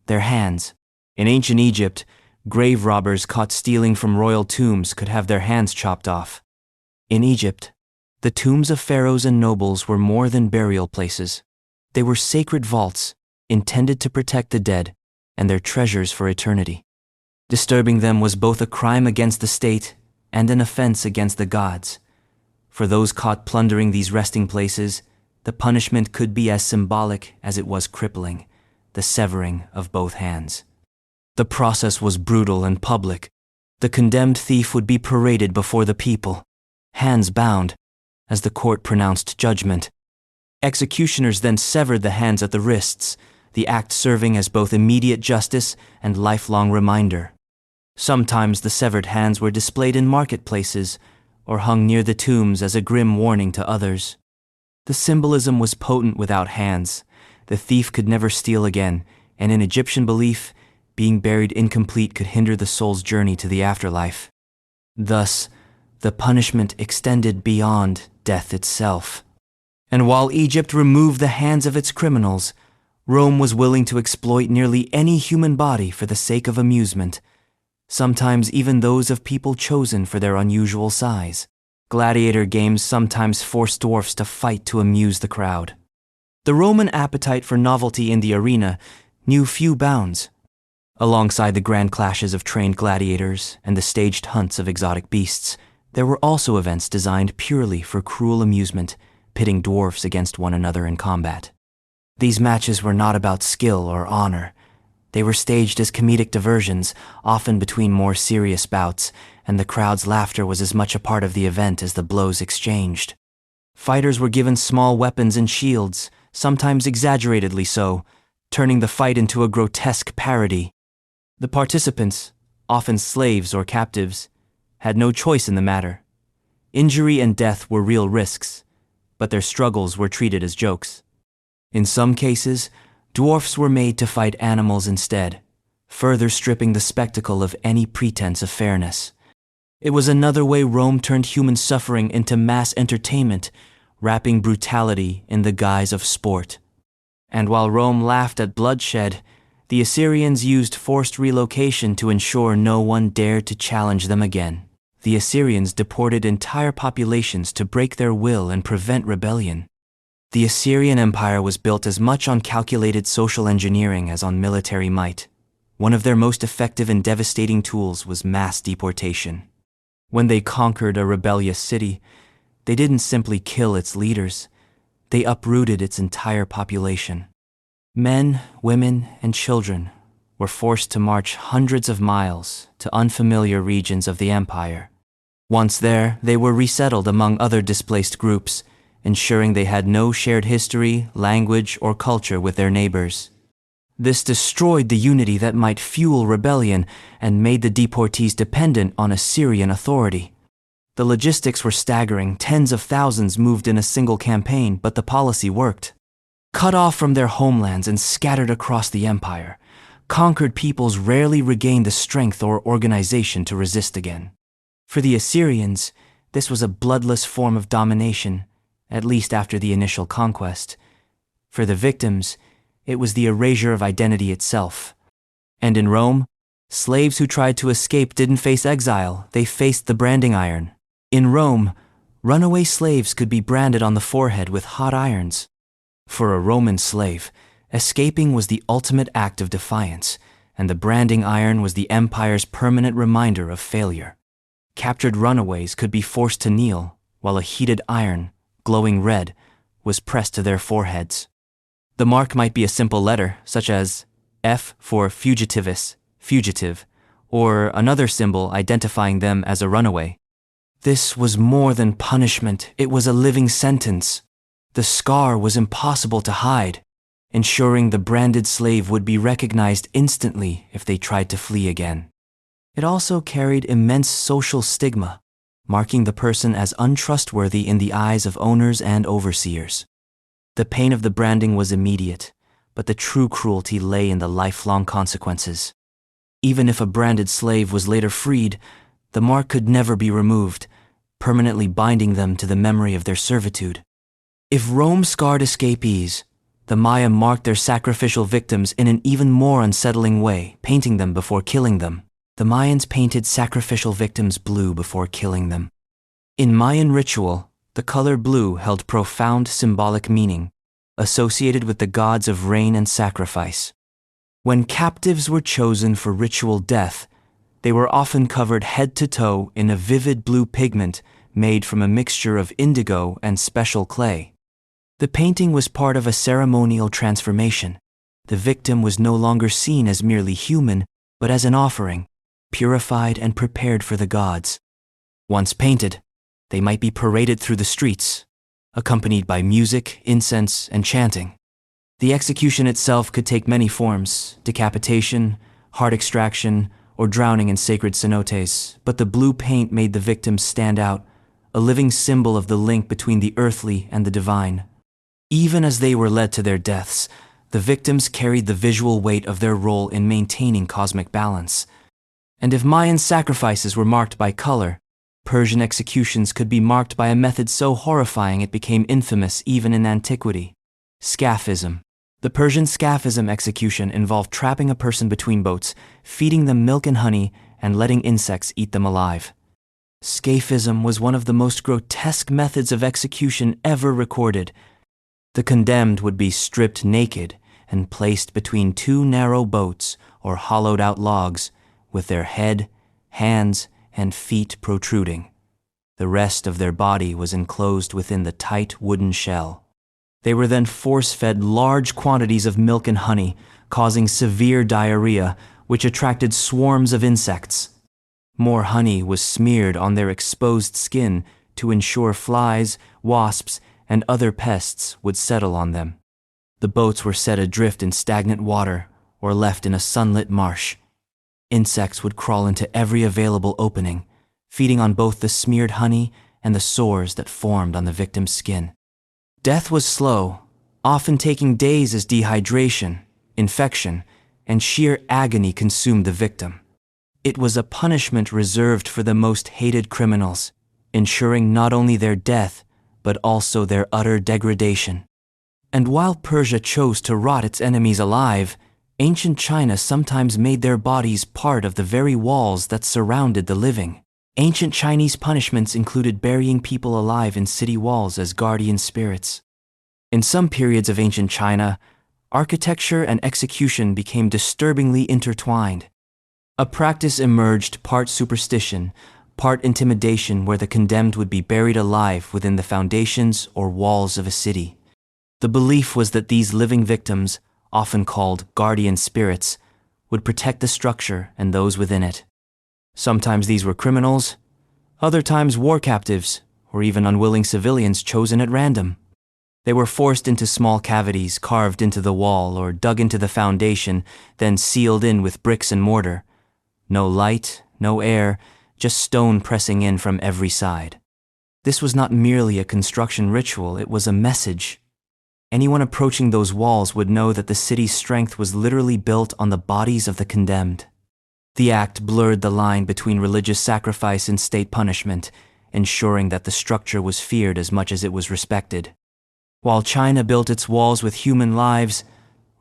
their hands. In ancient Egypt, grave robbers caught stealing from royal tombs could have their hands chopped off. In Egypt, the tombs of pharaohs and nobles were more than burial places. They were sacred vaults, intended to protect the dead and their treasures for eternity. Disturbing them was both a crime against the state and an offense against the gods. For those caught plundering these resting places, the punishment could be as symbolic as it was crippling: the severing of both hands. The process was brutal and public. The condemned thief would be paraded before the people, hands bound, as the court pronounced judgment. Executioners then severed the hands at the wrists, the act serving as both immediate justice and lifelong reminder. Sometimes the severed hands were displayed in marketplaces or hung near the tombs as a grim warning to others. The symbolism was potent. Without hands, the thief could never steal again, and in Egyptian belief, being buried incomplete could hinder the soul's journey to the afterlife. Thus, the punishment extended beyond death itself. And while Egypt removed the hands of its criminals, Rome was willing to exploit nearly any human body for the sake of amusement, sometimes even those of people chosen for their unusual size. Gladiator games sometimes forced dwarfs to fight to amuse the crowd. The Roman appetite for novelty in the arena knew few bounds. Alongside the grand clashes of trained gladiators and the staged hunts of exotic beasts, there were also events designed purely for cruel amusement, pitting dwarfs against one another in combat. These matches were not about skill or honor. They were staged as comedic diversions, often between more serious bouts, and the crowd's laughter was as much a part of the event as the blows exchanged. Fighters were given small weapons and shields, sometimes exaggeratedly so, turning the fight into a grotesque parody. The participants, often slaves or captives, had no choice in the matter. Injury and death were real risks, but their struggles were treated as jokes. In some cases, dwarfs were made to fight animals instead, further stripping the spectacle of any pretense of fairness. It was another way Rome turned human suffering into mass entertainment, wrapping brutality in the guise of sport. And while Rome laughed at bloodshed, the Assyrians used forced relocation to ensure no one dared to challenge them again. The Assyrians deported entire populations to break their will and prevent rebellion. The Assyrian Empire was built as much on calculated social engineering as on military might. One of their most effective and devastating tools was mass deportation. When they conquered a rebellious city, they didn't simply kill its leaders, they uprooted its entire population. Men, women, and children were forced to march hundreds of miles to unfamiliar regions of the empire. Once there, they were resettled among other displaced groups, ensuring they had no shared history, language, or culture with their neighbors. This destroyed the unity that might fuel rebellion and made the deportees dependent on Assyrian authority. The logistics were staggering. Tens of thousands moved in a single campaign, but the policy worked. Cut off from their homelands and scattered across the empire, conquered peoples rarely regained the strength or organization to resist again. For the Assyrians, this was a bloodless form of domination, at least after the initial conquest. For the victims, it was the erasure of identity itself. And in Rome, slaves who tried to escape didn't face exile, they faced the branding iron. In Rome, runaway slaves could be branded on the forehead with hot irons. For a Roman slave, escaping was the ultimate act of defiance, and the branding iron was the empire's permanent reminder of failure. Captured runaways could be forced to kneel, while a heated iron, glowing red, was pressed to their foreheads. The mark might be a simple letter, such as F for fugitivus, fugitive, or another symbol identifying them as a runaway. This was more than punishment, it was a living sentence. The scar was impossible to hide, ensuring the branded slave would be recognized instantly if they tried to flee again. It also carried immense social stigma, marking the person as untrustworthy in the eyes of owners and overseers. The pain of the branding was immediate, but the true cruelty lay in the lifelong consequences. Even if a branded slave was later freed, the mark could never be removed, permanently binding them to the memory of their servitude. If Rome scarred escapees, the Maya marked their sacrificial victims in an even more unsettling way, painting them before killing them. The Mayans painted sacrificial victims blue before killing them. In Mayan ritual, the color blue held profound symbolic meaning, associated with the gods of rain and sacrifice. When captives were chosen for ritual death, they were often covered head to toe in a vivid blue pigment made from a mixture of indigo and special clay. The painting was part of a ceremonial transformation. The victim was no longer seen as merely human, but as an offering, purified and prepared for the gods. Once painted, they might be paraded through the streets, accompanied by music, incense, and chanting. The execution itself could take many forms: decapitation, heart extraction, or drowning in sacred cenotes, but the blue paint made the victims stand out, a living symbol of the link between the earthly and the divine. Even as they were led to their deaths, the victims carried the visual weight of their role in maintaining cosmic balance. And if Mayan sacrifices were marked by color, Persian executions could be marked by a method so horrifying it became infamous even in antiquity: scaphism. The Persian scaphism execution involved trapping a person between boats, feeding them milk and honey, and letting insects eat them alive. Scaphism was one of the most grotesque methods of execution ever recorded. The condemned would be stripped naked and placed between two narrow boats or hollowed-out logs, with their head, hands, and feet protruding. The rest of their body was enclosed within the tight wooden shell. They were then force-fed large quantities of milk and honey, causing severe diarrhea, which attracted swarms of insects. More honey was smeared on their exposed skin to ensure flies, wasps, and other pests would settle on them. The boats were set adrift in stagnant water or left in a sunlit marsh. Insects would crawl into every available opening, feeding on both the smeared honey and the sores that formed on the victim's skin. Death was slow, often taking days as dehydration, infection, and sheer agony consumed the victim. It was a punishment reserved for the most hated criminals, ensuring not only their death, but also their utter degradation. And while Persia chose to rot its enemies alive, ancient China sometimes made their bodies part of the very walls that surrounded the living. Ancient Chinese punishments included burying people alive in city walls as guardian spirits. In some periods of ancient China, architecture and execution became disturbingly intertwined. A practice emerged, part superstition, part intimidation, where the condemned would be buried alive within the foundations or walls of a city. The belief was that these living victims, often called guardian spirits, would protect the structure and those within it. Sometimes these were criminals, other times war captives, or even unwilling civilians chosen at random. They were forced into small cavities carved into the wall or dug into the foundation, then sealed in with bricks and mortar. No light, no air, just stone pressing in from every side. This was not merely a construction ritual, it was a message. Anyone approaching those walls would know that the city's strength was literally built on the bodies of the condemned. The act blurred the line between religious sacrifice and state punishment, ensuring that the structure was feared as much as it was respected. While China built its walls with human lives,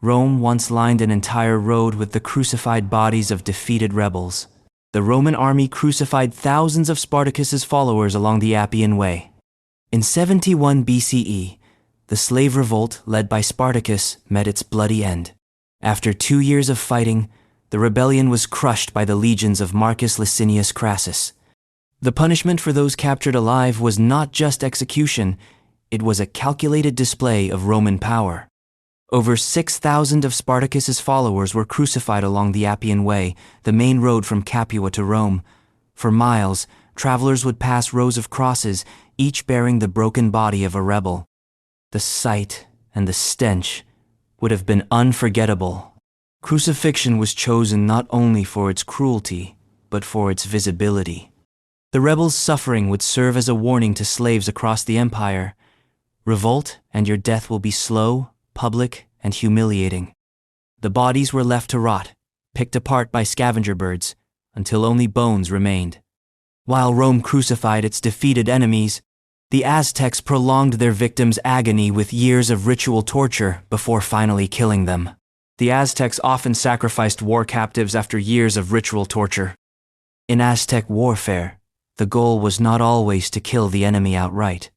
Rome once lined an entire road with the crucified bodies of defeated rebels. The Roman army crucified thousands of Spartacus's followers along the Appian Way. In 71 BCE, the slave revolt led by Spartacus met its bloody end. After 2 years of fighting, the rebellion was crushed by the legions of Marcus Licinius Crassus. The punishment for those captured alive was not just execution, it was a calculated display of Roman power. Over 6,000 of Spartacus's followers were crucified along the Appian Way, the main road from Capua to Rome. For miles, travelers would pass rows of crosses, each bearing the broken body of a rebel. The sight and the stench would have been unforgettable. Crucifixion was chosen not only for its cruelty, but for its visibility. The rebels' suffering would serve as a warning to slaves across the empire. Revolt, and your death will be slow, public, and humiliating. The bodies were left to rot, picked apart by scavenger birds, until only bones remained. While Rome crucified its defeated enemies, the Aztecs prolonged their victims' agony with years of ritual torture before finally killing them. The Aztecs often sacrificed war captives after years of ritual torture. In Aztec warfare, the goal was not always to kill the enemy outright.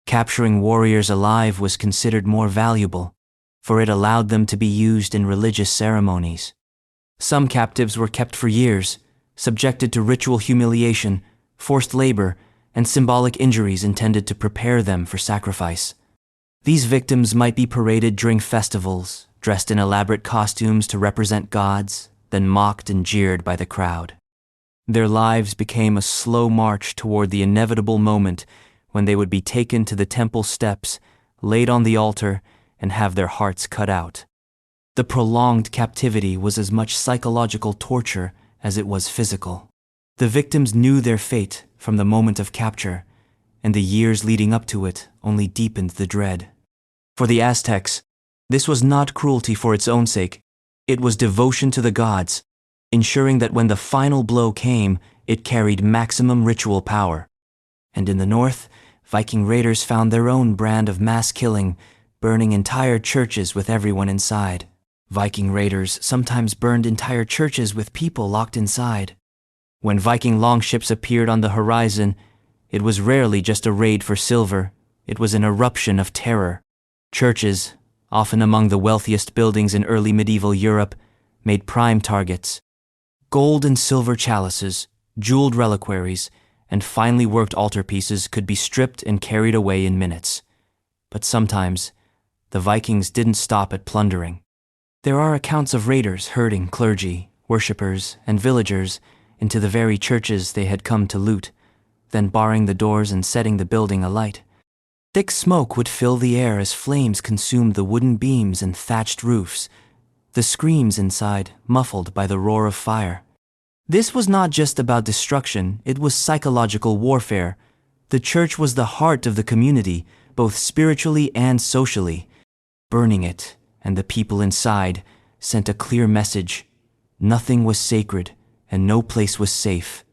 Capturing warriors alive was considered more valuable, for it allowed them to be used in religious ceremonies. Some captives were kept for years, subjected to ritual humiliation, forced labor, and symbolic injuries intended to prepare them for sacrifice. These victims might be paraded during festivals, dressed in elaborate costumes to represent gods, then mocked and jeered by the crowd. Their lives became a slow march toward the inevitable moment when they would be taken to the temple steps, laid on the altar, and have their hearts cut out. The prolonged captivity was as much psychological torture as it was physical. The victims knew their fate from the moment of capture, and the years leading up to it only deepened the dread. For the Aztecs, this was not cruelty for its own sake, it was devotion to the gods, ensuring that when the final blow came, it carried maximum ritual power. And in the north, Viking raiders found their own brand of mass killing, burning entire churches with everyone inside. Viking raiders sometimes burned entire churches with people locked inside. When Viking longships appeared on the horizon, it was rarely just a raid for silver, it was an eruption of terror. Churches, often among the wealthiest buildings in early medieval Europe, made prime targets. Gold and silver chalices, jeweled reliquaries, and finely worked altarpieces could be stripped and carried away in minutes. But sometimes, the Vikings didn't stop at plundering. There are accounts of raiders herding clergy, worshippers, and villagers into the very churches they had come to loot, then barring the doors and setting the building alight. Thick smoke would fill the air as flames consumed the wooden beams and thatched roofs, the screams inside muffled by the roar of fire. This was not just about destruction, it was psychological warfare. The church was the heart of the community, both spiritually and socially. Burning it, and the people inside, sent a clear message. Nothing was sacred, and no place was safe.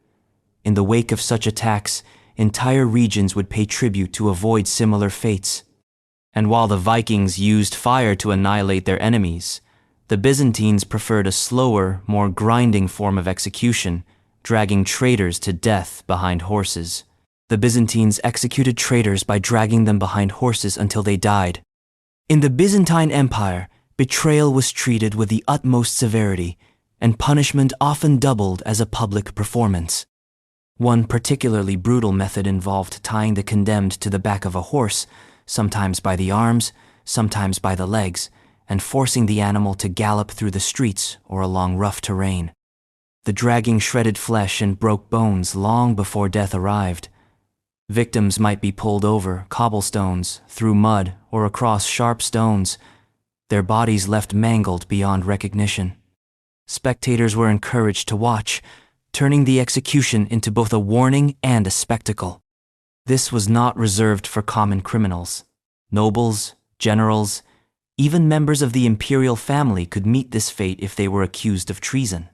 In the wake of such attacks, entire regions would pay tribute to avoid similar fates. And while the Vikings used fire to annihilate their enemies, the Byzantines preferred a slower, more grinding form of execution, dragging traitors to death behind horses. The Byzantines executed traitors by dragging them behind horses until they died. In the Byzantine Empire, Betrayal was treated with the utmost severity, and punishment often doubled as a public performance. One particularly brutal method involved tying the condemned to the back of a horse, sometimes by the arms, sometimes by the legs, and forcing the animal to gallop through the streets or along rough terrain. The dragging shredded flesh and broke bones long before death arrived. Victims might be pulled over cobblestones, through mud, or across sharp stones, their bodies left mangled beyond recognition. Spectators were encouraged to watch, turning the execution into both a warning and a spectacle. This was not reserved for common criminals. Nobles, generals, even members of the imperial family could meet this fate if they were accused of treason.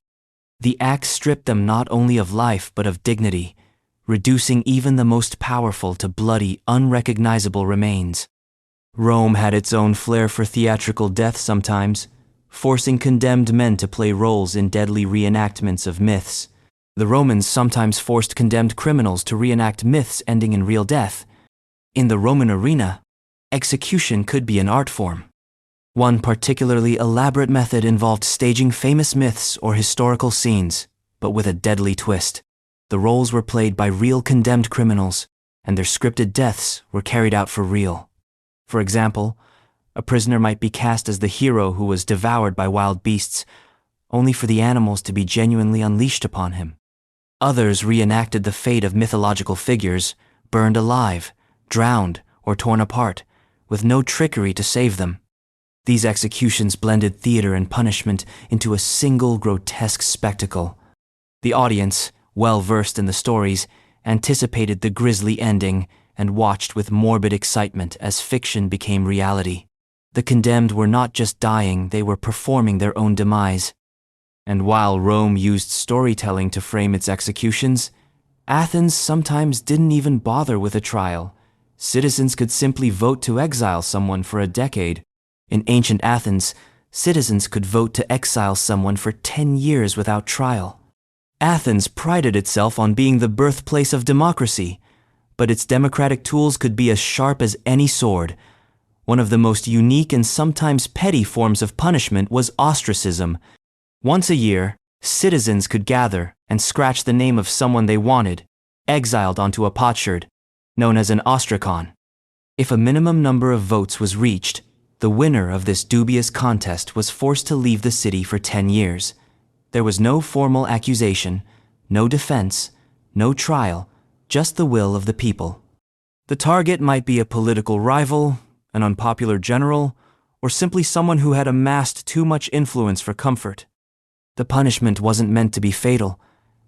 The act stripped them not only of life but of dignity, reducing even the most powerful to bloody, unrecognizable remains. Rome had its own flair for theatrical death sometimes, forcing condemned men to play roles in deadly reenactments of myths. The Romans sometimes forced condemned criminals to reenact myths ending in real death. In the Roman arena, execution could be an art form. One particularly elaborate method involved staging famous myths or historical scenes, but with a deadly twist. The roles were played by real condemned criminals, and their scripted deaths were carried out for real. For example, a prisoner might be cast as the hero who was devoured by wild beasts, only for the animals to be genuinely unleashed upon him. Others reenacted the fate of mythological figures, burned alive, drowned, or torn apart, with no trickery to save them. These executions blended theater and punishment into a single grotesque spectacle. The audience, well versed in the stories, anticipated the grisly ending and watched with morbid excitement as fiction became reality. The condemned were not just dying, they were performing their own demise. And while Rome used storytelling to frame its executions, Athens sometimes didn't even bother with a trial. Citizens could simply vote to exile someone for a decade. In ancient Athens, citizens could vote to exile someone for 10 years without trial. Athens prided itself on being the birthplace of democracy, but its democratic tools could be as sharp as any sword. One of the most unique and sometimes petty forms of punishment was ostracism. Once a year, citizens could gather and scratch the name of someone they wanted, exiled onto a potsherd, known as an ostracon. If a minimum number of votes was reached, the winner of this dubious contest was forced to leave the city for 10 years. There was no formal accusation, no defense, no trial, just the will of the people. The target might be a political rival, an unpopular general, or simply someone who had amassed too much influence for comfort. The punishment wasn't meant to be fatal.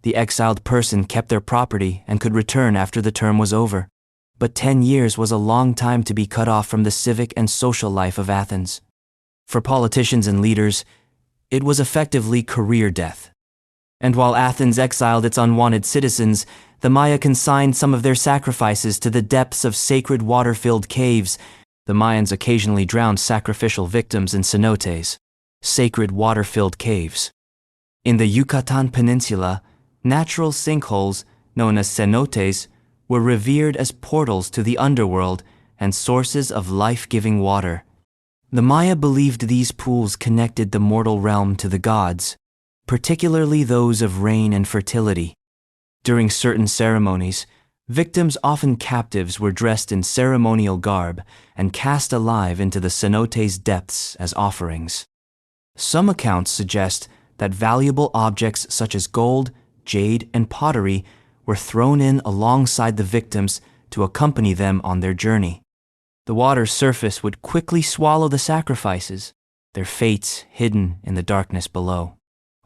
The exiled person kept their property and could return after the term was over. But 10 years was a long time to be cut off from the civic and social life of Athens. For politicians and leaders, it was effectively career death. And while Athens exiled its unwanted citizens, the Maya consigned some of their sacrifices to the depths of sacred water-filled caves. The Mayans occasionally drowned sacrificial victims in cenotes, sacred water-filled caves. In the Yucatan Peninsula, natural sinkholes, known as cenotes, were revered as portals to the underworld and sources of life-giving water. The Maya believed these pools connected the mortal realm to the gods, particularly those of rain and fertility. During certain ceremonies, victims, often captives, were dressed in ceremonial garb and cast alive into the cenote's depths as offerings. Some accounts suggest that valuable objects such as gold, jade, and pottery were thrown in alongside the victims to accompany them on their journey. The water's surface would quickly swallow the sacrifices, their fates hidden in the darkness below.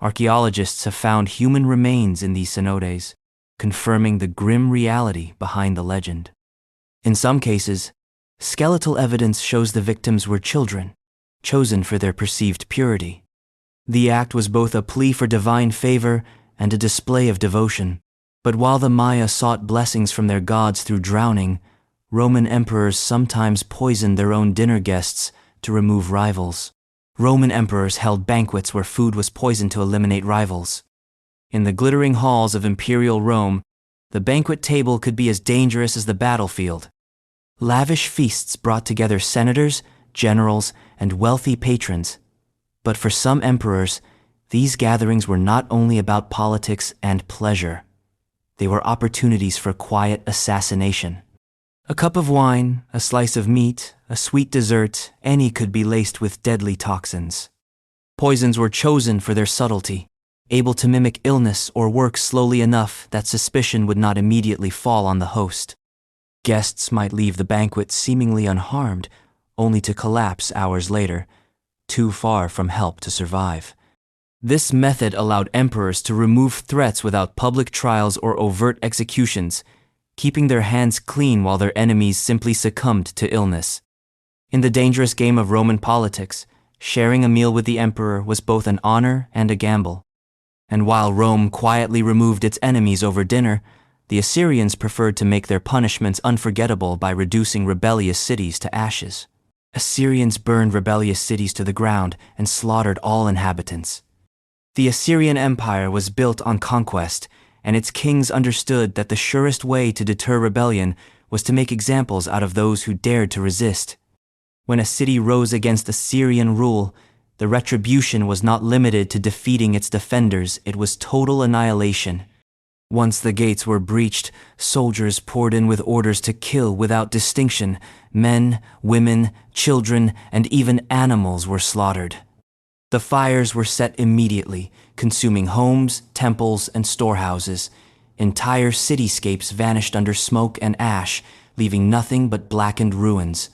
Archaeologists have found human remains in these cenotes, confirming the grim reality behind the legend. In some cases, skeletal evidence shows the victims were children, chosen for their perceived purity. The act was both a plea for divine favor and a display of devotion. But while the Maya sought blessings from their gods through drowning, Roman emperors sometimes poisoned their own dinner guests to remove rivals. Roman emperors held banquets where food was poisoned to eliminate rivals. In the glittering halls of imperial Rome, the banquet table could be as dangerous as the battlefield. Lavish feasts brought together senators, generals, and wealthy patrons. But for some emperors, these gatherings were not only about politics and pleasure. They were opportunities for quiet assassination. A cup of wine, a slice of meat, a sweet dessert, any could be laced with deadly toxins. Poisons were chosen for their subtlety, able to mimic illness or work slowly enough that suspicion would not immediately fall on the host. Guests might leave the banquet seemingly unharmed, only to collapse hours later, too far from help to survive. This method allowed emperors to remove threats without public trials or overt executions, keeping their hands clean while their enemies simply succumbed to illness. In the dangerous game of Roman politics, sharing a meal with the emperor was both an honor and a gamble. And while Rome quietly removed its enemies over dinner, the Assyrians preferred to make their punishments unforgettable by reducing rebellious cities to ashes. Assyrians burned rebellious cities to the ground and slaughtered all inhabitants. The Assyrian Empire was built on conquest, and its kings understood that the surest way to deter rebellion was to make examples out of those who dared to resist. When a city rose against Assyrian rule, the retribution was not limited to defeating its defenders, it was total annihilation. Once the gates were breached, soldiers poured in with orders to kill without distinction. Men, women, children, and even animals were slaughtered. The fires were set immediately, consuming homes, temples, and storehouses. Entire cityscapes vanished under smoke and ash, leaving nothing but blackened ruins.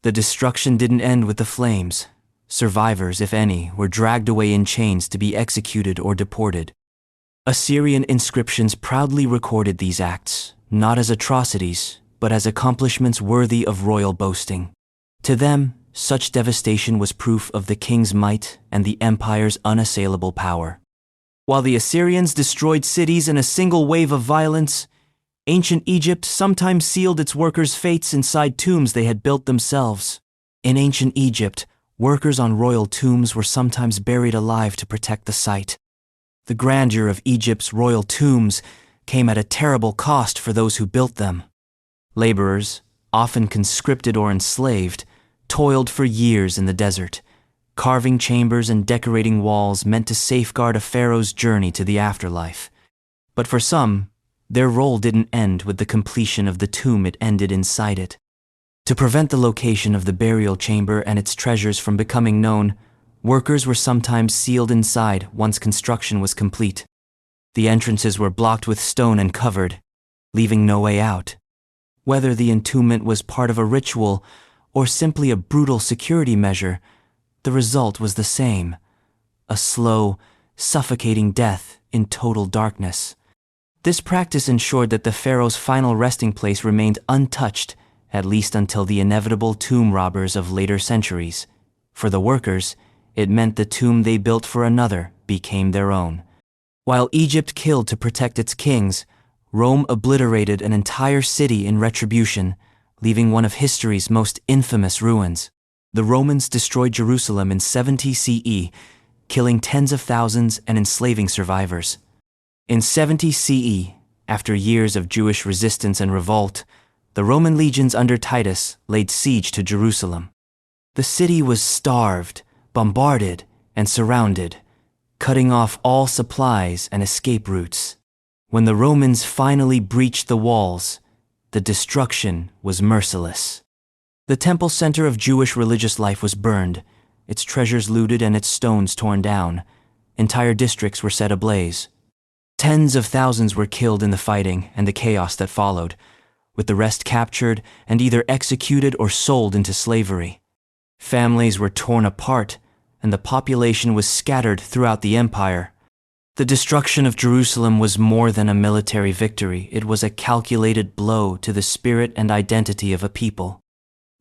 The destruction didn't end with the flames. Survivors, if any, were dragged away in chains to be executed or deported. Assyrian inscriptions proudly recorded these acts, not as atrocities, but as accomplishments worthy of royal boasting. To them, such devastation was proof of the king's might and the empire's unassailable power. While the Assyrians destroyed cities in a single wave of violence, ancient Egypt sometimes sealed its workers' fates inside tombs they had built themselves. In ancient Egypt, workers on royal tombs were sometimes buried alive to protect the site. The grandeur of Egypt's royal tombs came at a terrible cost for those who built them. Laborers, often conscripted or enslaved, toiled for years in the desert, carving chambers and decorating walls meant to safeguard a pharaoh's journey to the afterlife. But for some, their role didn't end with the completion of the tomb, it ended inside it. To prevent the location of the burial chamber and its treasures from becoming known, workers were sometimes sealed inside once construction was complete. The entrances were blocked with stone and covered, leaving no way out. Whether the entombment was part of a ritual or simply a brutal security measure, the result was the same: a slow, suffocating death in total darkness. This practice ensured that the pharaoh's final resting place remained untouched, at least until the inevitable tomb robbers of later centuries. For the workers, it meant the tomb they built for another became their own. While Egypt killed to protect its kings, Rome obliterated an entire city in retribution, leaving one of history's most infamous ruins. The Romans destroyed Jerusalem in 70 CE, killing tens of thousands and enslaving survivors. In 70 CE, after years of Jewish resistance and revolt, the Roman legions under Titus laid siege to Jerusalem. The city was starved, bombarded, and surrounded, cutting off all supplies and escape routes. When the Romans finally breached the walls, the destruction was merciless. The temple center of Jewish religious life was burned, its treasures looted and its stones torn down. Entire districts were set ablaze. Tens of thousands were killed in the fighting and the chaos that followed, with the rest captured and either executed or sold into slavery. Families were torn apart, and the population was scattered throughout the empire. The destruction of Jerusalem was more than a military victory. It was a calculated blow to the spirit and identity of a people.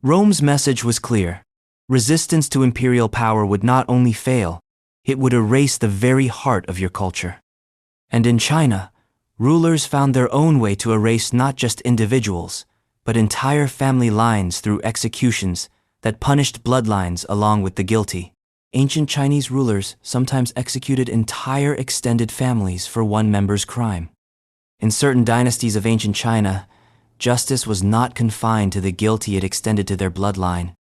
Rome's message was clear. Resistance to imperial power would not only fail, it would erase the very heart of your culture. And in China, rulers found their own way to erase not just individuals, but entire family lines through executions that punished bloodlines along with the guilty. Ancient Chinese rulers sometimes executed entire extended families for one member's crime. In certain dynasties of ancient China, justice was not confined to the guilty, it extended to their bloodline.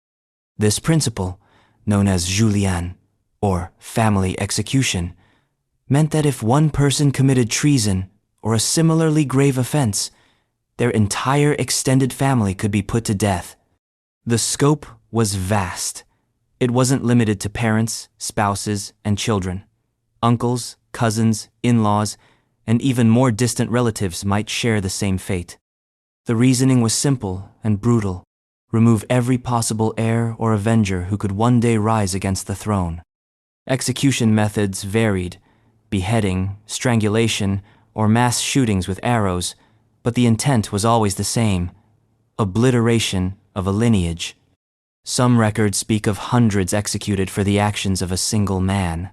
This principle, known as julian, or family execution, meant that if one person committed treason or a similarly grave offense, their entire extended family could be put to death. The scope was vast. It wasn't limited to parents, spouses, and children. Uncles, cousins, in-laws, and even more distant relatives might share the same fate. The reasoning was simple and brutal. Remove every possible heir or avenger who could one day rise against the throne. Execution methods varied: beheading, strangulation, or mass shootings with arrows, but the intent was always the same: obliteration of a lineage. Some records speak of hundreds executed for the actions of a single man.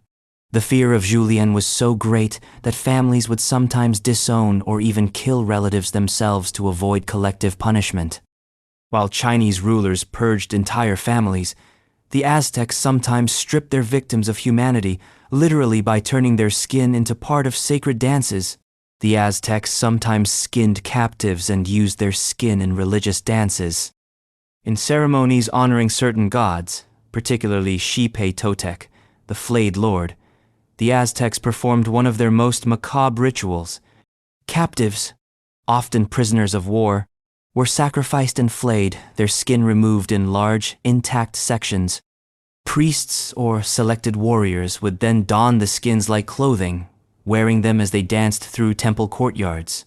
The fear of Julian was so great that families would sometimes disown or even kill relatives themselves to avoid collective punishment. While Chinese rulers purged entire families, the Aztecs sometimes stripped their victims of humanity, literally by turning their skin into part of sacred dances. The Aztecs sometimes skinned captives and used their skin in religious dances. In ceremonies honoring certain gods, particularly Xipe Totec, the flayed lord, the Aztecs performed one of their most macabre rituals. Captives, often prisoners of war, were sacrificed and flayed, their skin removed in large, intact sections. Priests or selected warriors would then don the skins like clothing, wearing them as they danced through temple courtyards.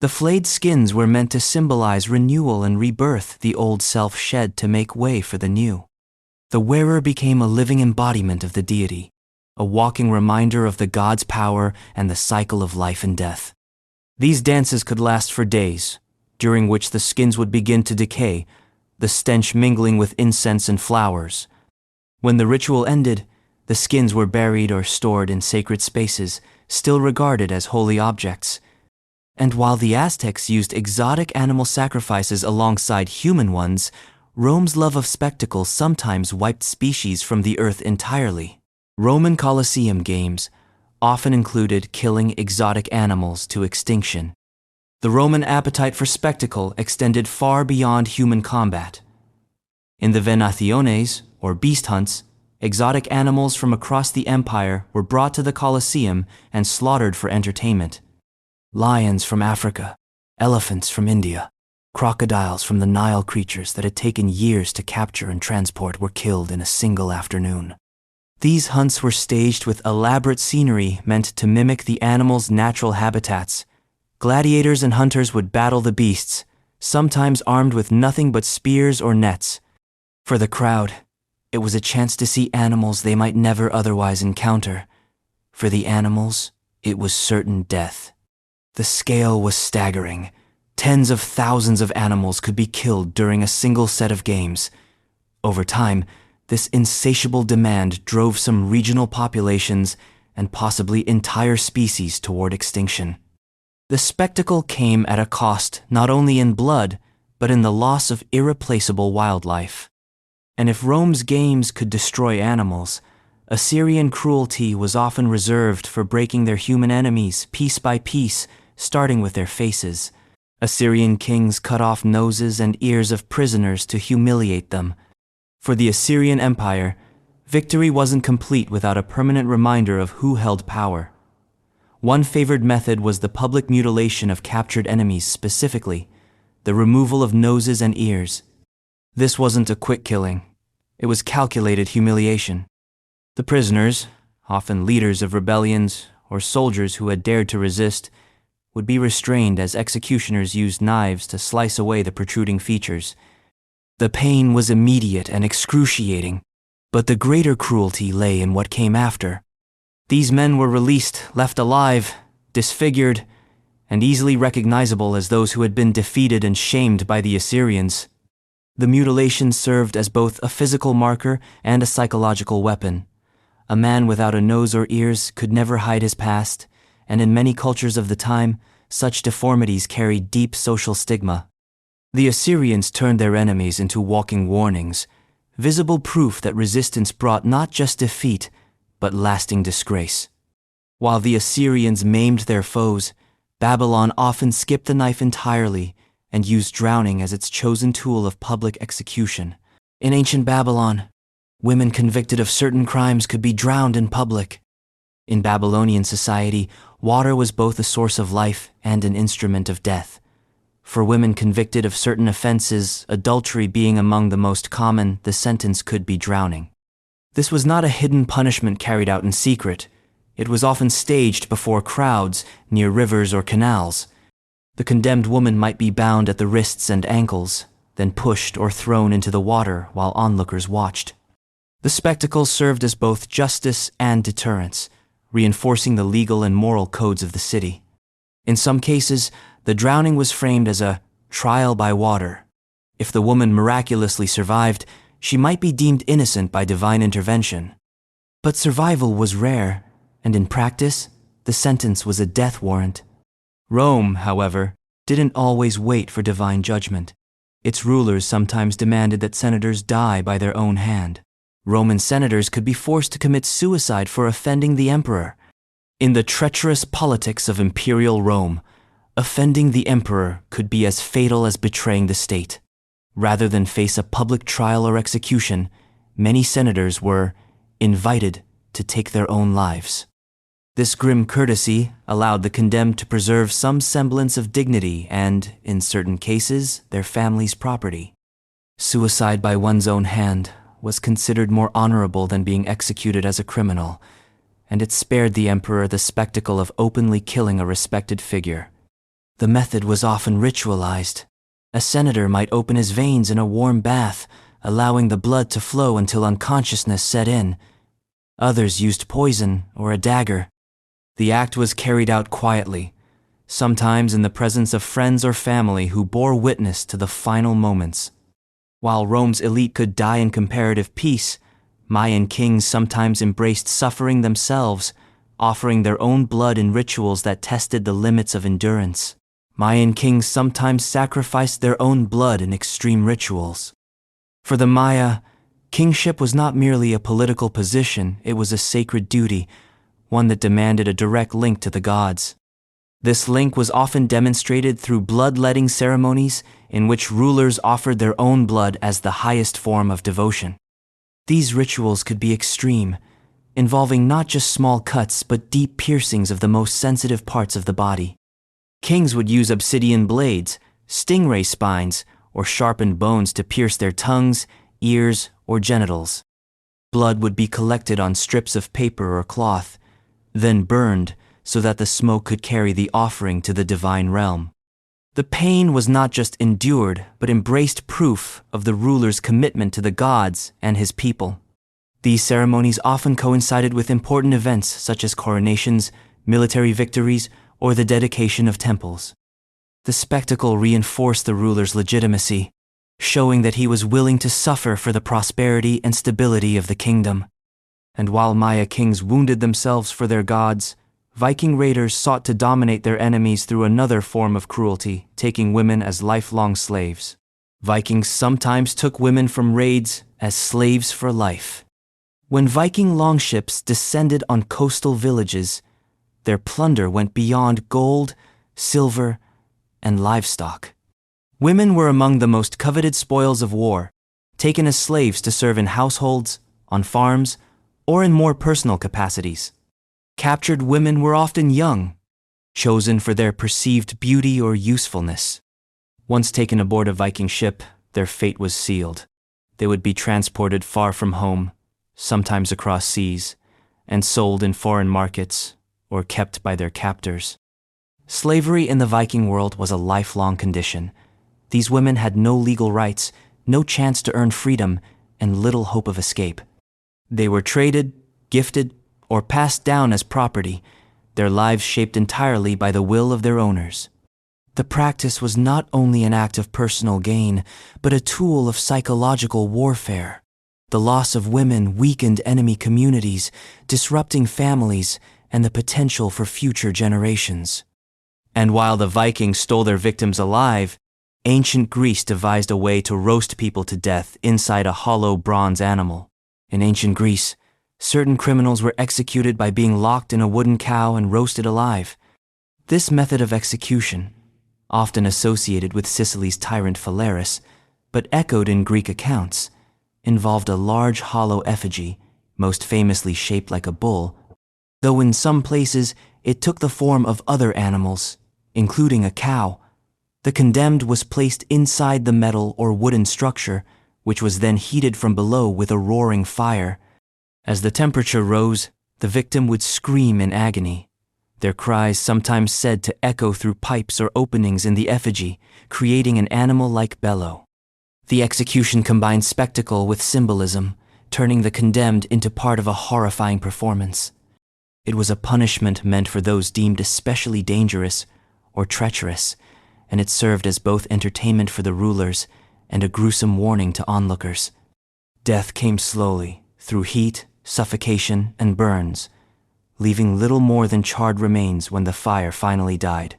The flayed skins were meant to symbolize renewal and rebirth, the old self shed to make way for the new. The wearer became a living embodiment of the deity, a walking reminder of the god's power and the cycle of life and death. These dances could last for days, during which the skins would begin to decay, the stench mingling with incense and flowers. When the ritual ended, the skins were buried or stored in sacred spaces, still regarded as holy objects. And while the Aztecs used exotic animal sacrifices alongside human ones, Rome's love of spectacle sometimes wiped species from the earth entirely. Roman Colosseum games often included killing exotic animals to extinction. The Roman appetite for spectacle extended far beyond human combat. In the venaciones, or beast hunts, exotic animals from across the empire were brought to the Colosseum and slaughtered for entertainment. Lions from Africa, elephants from India, crocodiles from the Nile, creatures that had taken years to capture and transport, were killed in a single afternoon. These hunts were staged with elaborate scenery meant to mimic the animals' natural habitats. Gladiators and hunters would battle the beasts, sometimes armed with nothing but spears or nets. For the crowd, it was a chance to see animals they might never otherwise encounter. For the animals, it was certain death. The scale was staggering. Tens of thousands of animals could be killed during a single set of games. Over time, this insatiable demand drove some regional populations and possibly entire species toward extinction. The spectacle came at a cost not only in blood, but in the loss of irreplaceable wildlife. And if Rome's games could destroy animals, Assyrian cruelty was often reserved for breaking their human enemies piece by piece, starting with their faces. Assyrian kings cut off noses and ears of prisoners to humiliate them. For the Assyrian Empire, victory wasn't complete without a permanent reminder of who held power. One favored method was the public mutilation of captured enemies, specifically the removal of noses and ears. This wasn't a quick killing. It was calculated humiliation. The prisoners, often leaders of rebellions or soldiers who had dared to resist, would be restrained as executioners used knives to slice away the protruding features. The pain was immediate and excruciating, but the greater cruelty lay in what came after. These men were released, left alive, disfigured, and easily recognizable as those who had been defeated and shamed by the Assyrians. The mutilation served as both a physical marker and a psychological weapon. A man without a nose or ears could never hide his past, and in many cultures of the time, such deformities carried deep social stigma. The Assyrians turned their enemies into walking warnings, visible proof that resistance brought not just defeat, but lasting disgrace. While the Assyrians maimed their foes, Babylon often skipped the knife entirely and used drowning as its chosen tool of public execution. In ancient Babylon, Women convicted of certain crimes could be drowned in public. In Babylonian society, water was both a source of life and an instrument of death. For women convicted of certain offenses, adultery being among the most common, the sentence could be drowning. This was not a hidden punishment carried out in secret. It was often staged before crowds, near rivers or canals. The condemned woman might be bound at the wrists and ankles, then pushed or thrown into the water while onlookers watched. The spectacle served as both justice and deterrence, reinforcing the legal and moral codes of the city. In some cases, the drowning was framed as a trial by water. If the woman miraculously survived, she might be deemed innocent by divine intervention. But survival was rare, and in practice, the sentence was a death warrant. Rome, however, didn't always wait for divine judgment. Its rulers sometimes demanded that senators die by their own hand. Roman senators could be forced to commit suicide for offending the emperor. In the treacherous politics of imperial Rome, offending the emperor could be as fatal as betraying the state. Rather than face a public trial or execution, many senators were invited to take their own lives. This grim courtesy allowed the condemned to preserve some semblance of dignity and, in certain cases, their family's property. Suicide by one's own hand was considered more honorable than being executed as a criminal, and it spared the emperor the spectacle of openly killing a respected figure. The method was often ritualized. A senator might open his veins in a warm bath, allowing the blood to flow until unconsciousness set in. Others used poison or a dagger. The act was carried out quietly, sometimes in the presence of friends or family who bore witness to the final moments. While Rome's elite could die in comparative peace, Mayan kings sometimes embraced suffering themselves, offering their own blood in rituals that tested the limits of endurance. Mayan kings sometimes sacrificed their own blood in extreme rituals. For the Maya, kingship was not merely a political position, it was a sacred duty, one that demanded a direct link to the gods. This link was often demonstrated through bloodletting ceremonies in which rulers offered their own blood as the highest form of devotion. These rituals could be extreme, involving not just small cuts but deep piercings of the most sensitive parts of the body. Kings would use obsidian blades, stingray spines, or sharpened bones to pierce their tongues, ears, or genitals. Blood would be collected on strips of paper or cloth, then burned so that the smoke could carry the offering to the divine realm. The pain was not just endured, but embraced proof of the ruler's commitment to the gods and his people. These ceremonies often coincided with important events such as coronations, military victories, or the dedication of temples. The spectacle reinforced the ruler's legitimacy, showing that he was willing to suffer for the prosperity and stability of the kingdom. And while Maya kings wounded themselves for their gods, Viking raiders sought to dominate their enemies through another form of cruelty, taking women as lifelong slaves. Vikings sometimes took women from raids as slaves for life. When Viking longships descended on coastal villages, their plunder went beyond gold, silver, and livestock. Women were among the most coveted spoils of war, taken as slaves to serve in households, on farms, or in more personal capacities. Captured women were often young, chosen for their perceived beauty or usefulness. Once taken aboard a Viking ship, their fate was sealed. They would be transported far from home, sometimes across seas, and sold in foreign markets or kept by their captors. Slavery in the Viking world was a lifelong condition. These women had no legal rights, no chance to earn freedom, and little hope of escape. They were traded, gifted, or passed down as property, their lives shaped entirely by the will of their owners. The practice was not only an act of personal gain, but a tool of psychological warfare. The loss of women weakened enemy communities, disrupting families and the potential for future generations. And while the Vikings stole their victims alive, ancient Greece devised a way to roast people to death inside a hollow bronze animal. In ancient Greece, certain criminals were executed by being locked in a wooden cow and roasted alive. This method of execution, often associated with Sicily's tyrant Phalaris, but echoed in Greek accounts, involved a large hollow effigy, most famously shaped like a bull, though in some places it took the form of other animals, including a cow. The condemned was placed inside the metal or wooden structure, which was then heated from below with a roaring fire. As the temperature rose, the victim would scream in agony, their cries sometimes said to echo through pipes or openings in the effigy, creating an animal-like bellow. The execution combined spectacle with symbolism, turning the condemned into part of a horrifying performance. It was a punishment meant for those deemed especially dangerous or treacherous, and it served as both entertainment for the rulers and a gruesome warning to onlookers. Death came slowly, through heat, suffocation, and burns, leaving little more than charred remains when the fire finally died.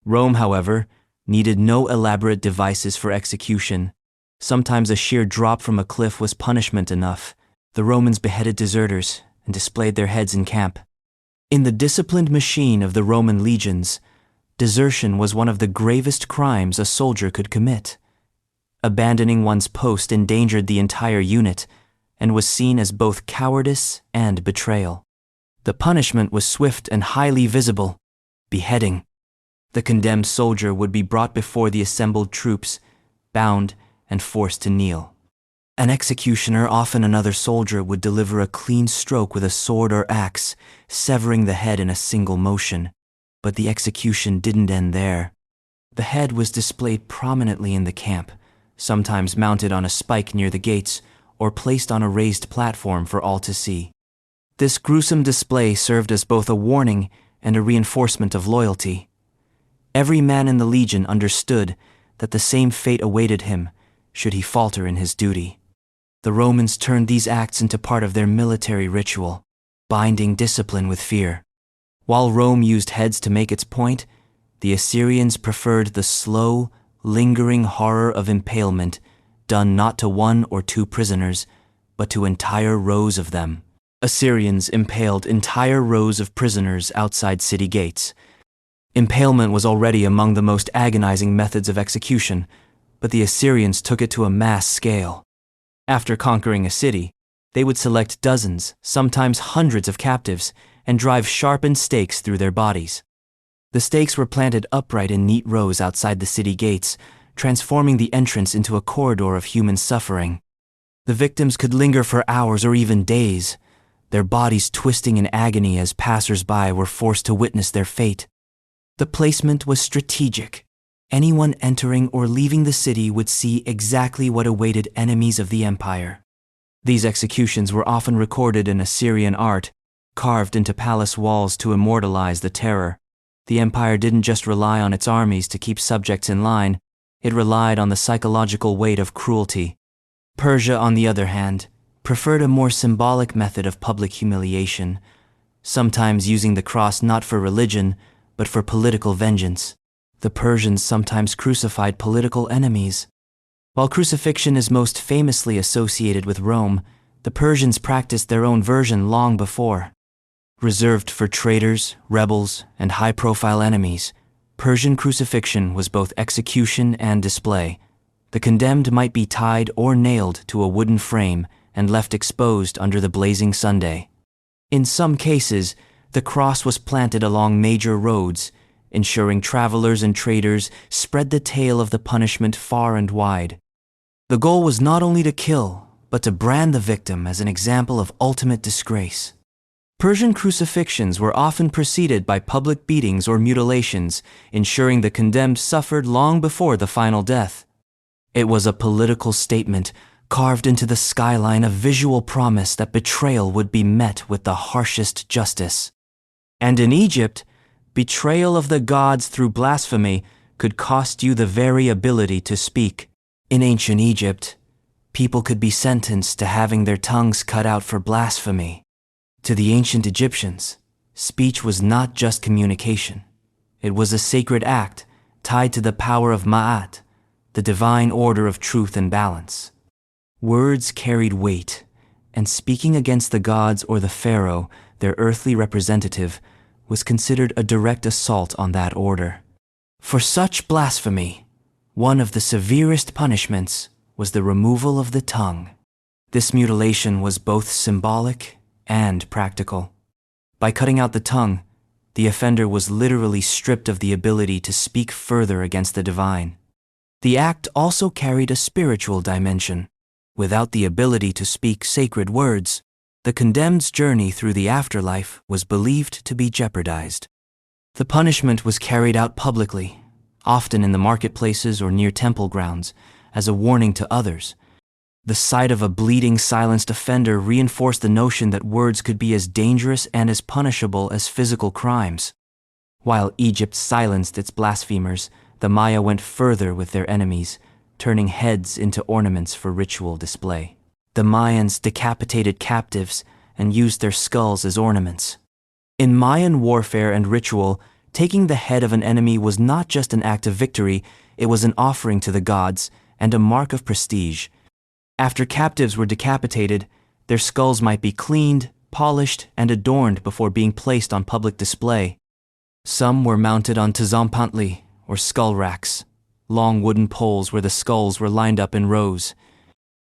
Rome, however, needed no elaborate devices for execution. Sometimes a sheer drop from a cliff was punishment enough. The Romans beheaded deserters and displayed their heads in camp. In the disciplined machine of the Roman legions, desertion was one of the gravest crimes a soldier could commit. Abandoning one's post endangered the entire unit and was seen as both cowardice and betrayal. The punishment was swift and highly visible: beheading. The condemned soldier would be brought before the assembled troops, bound and forced to kneel. An executioner, often another soldier, would deliver a clean stroke with a sword or axe, severing the head in a single motion. But the execution didn't end there. The head was displayed prominently in the camp, sometimes mounted on a spike near the gates or placed on a raised platform for all to see. This gruesome display served as both a warning and a reinforcement of loyalty. Every man in the legion understood that the same fate awaited him should he falter in his duty. The Romans turned these acts into part of their military ritual, binding discipline with fear. While Rome used heads to make its point, the Assyrians preferred the slow, lingering horror of impalement, done not to one or two prisoners, but to entire rows of them. Assyrians impaled entire rows of prisoners outside city gates. Impalement was already among the most agonizing methods of execution, but the Assyrians took it to a mass scale. After conquering a city, they would select dozens, sometimes hundreds of captives, and drive sharpened stakes through their bodies. The stakes were planted upright in neat rows outside the city gates, transforming the entrance into a corridor of human suffering. The victims could linger for hours or even days, their bodies twisting in agony as passers-by were forced to witness their fate. The placement was strategic. Anyone entering or leaving the city would see exactly what awaited enemies of the empire. These executions were often recorded in Assyrian art, carved into palace walls to immortalize the terror. The empire didn't just rely on its armies to keep subjects in line, it relied on the psychological weight of cruelty. Persia, on the other hand, preferred a more symbolic method of public humiliation, sometimes using the cross not for religion, but for political vengeance. The Persians sometimes crucified political enemies. While crucifixion is most famously associated with Rome, the Persians practiced their own version long before. Reserved for traitors, rebels, and high-profile enemies, Persian crucifixion was both execution and display. The condemned might be tied or nailed to a wooden frame and left exposed under the blazing sunday. In some cases, the cross was planted along major roads, ensuring travelers and traders spread the tale of the punishment far and wide. The goal was not only to kill, but to brand the victim as an example of ultimate disgrace. Persian crucifixions were often preceded by public beatings or mutilations, ensuring the condemned suffered long before the final death. It was a political statement, carved into the skyline, a visual promise that betrayal would be met with the harshest justice. And in Egypt, betrayal of the gods through blasphemy could cost you the very ability to speak. In ancient Egypt, people could be sentenced to having their tongues cut out for blasphemy. To the ancient Egyptians, speech was not just communication. It was a sacred act tied to the power of Ma'at, the divine order of truth and balance. Words carried weight, and speaking against the gods or the pharaoh, their earthly representative, was considered a direct assault on that order. For such blasphemy, one of the severest punishments was the removal of the tongue. This mutilation was both symbolic and practical. By cutting out the tongue, the offender was literally stripped of the ability to speak further against the divine. The act also carried a spiritual dimension. Without the ability to speak sacred words, the condemned's journey through the afterlife was believed to be jeopardized. The punishment was carried out publicly, often in the marketplaces or near temple grounds, as a warning to others. The sight of a bleeding, silenced offender reinforced the notion that words could be as dangerous and as punishable as physical crimes. While Egypt silenced its blasphemers, the Maya went further with their enemies, turning heads into ornaments for ritual display. The Mayans decapitated captives and used their skulls as ornaments. In Mayan warfare and ritual, taking the head of an enemy was not just an act of victory, it was an offering to the gods and a mark of prestige. After captives were decapitated, their skulls might be cleaned, polished, and adorned before being placed on public display. Some were mounted on tzompantli, or skull racks, long wooden poles where the skulls were lined up in rows.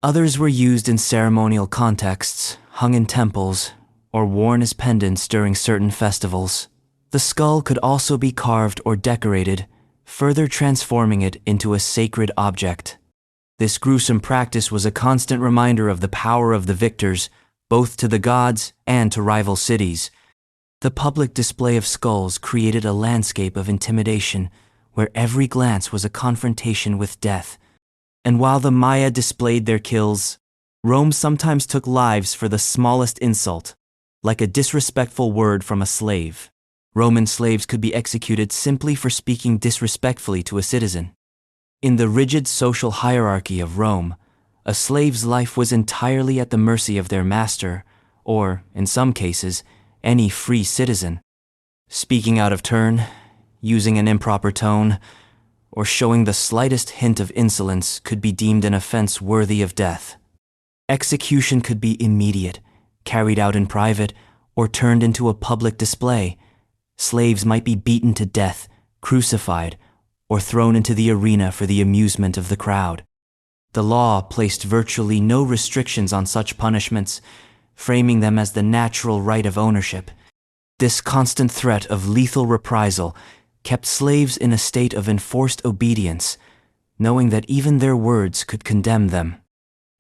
Others were used in ceremonial contexts, hung in temples, or worn as pendants during certain festivals. The skull could also be carved or decorated, further transforming it into a sacred object. This gruesome practice was a constant reminder of the power of the victors, both to the gods and to rival cities. The public display of skulls created a landscape of intimidation, where every glance was a confrontation with death. And while the Maya displayed their kills, Rome sometimes took lives for the smallest insult, like a disrespectful word from a slave. Roman slaves could be executed simply for speaking disrespectfully to a citizen. In the rigid social hierarchy of Rome, a slave's life was entirely at the mercy of their master, or, in some cases, any free citizen. Speaking out of turn, using an improper tone, or showing the slightest hint of insolence could be deemed an offense worthy of death. Execution could be immediate, carried out in private, or turned into a public display. Slaves might be beaten to death, crucified, or thrown into the arena for the amusement of the crowd. The law placed virtually no restrictions on such punishments, framing them as the natural right of ownership. This constant threat of lethal reprisal kept slaves in a state of enforced obedience, knowing that even their words could condemn them.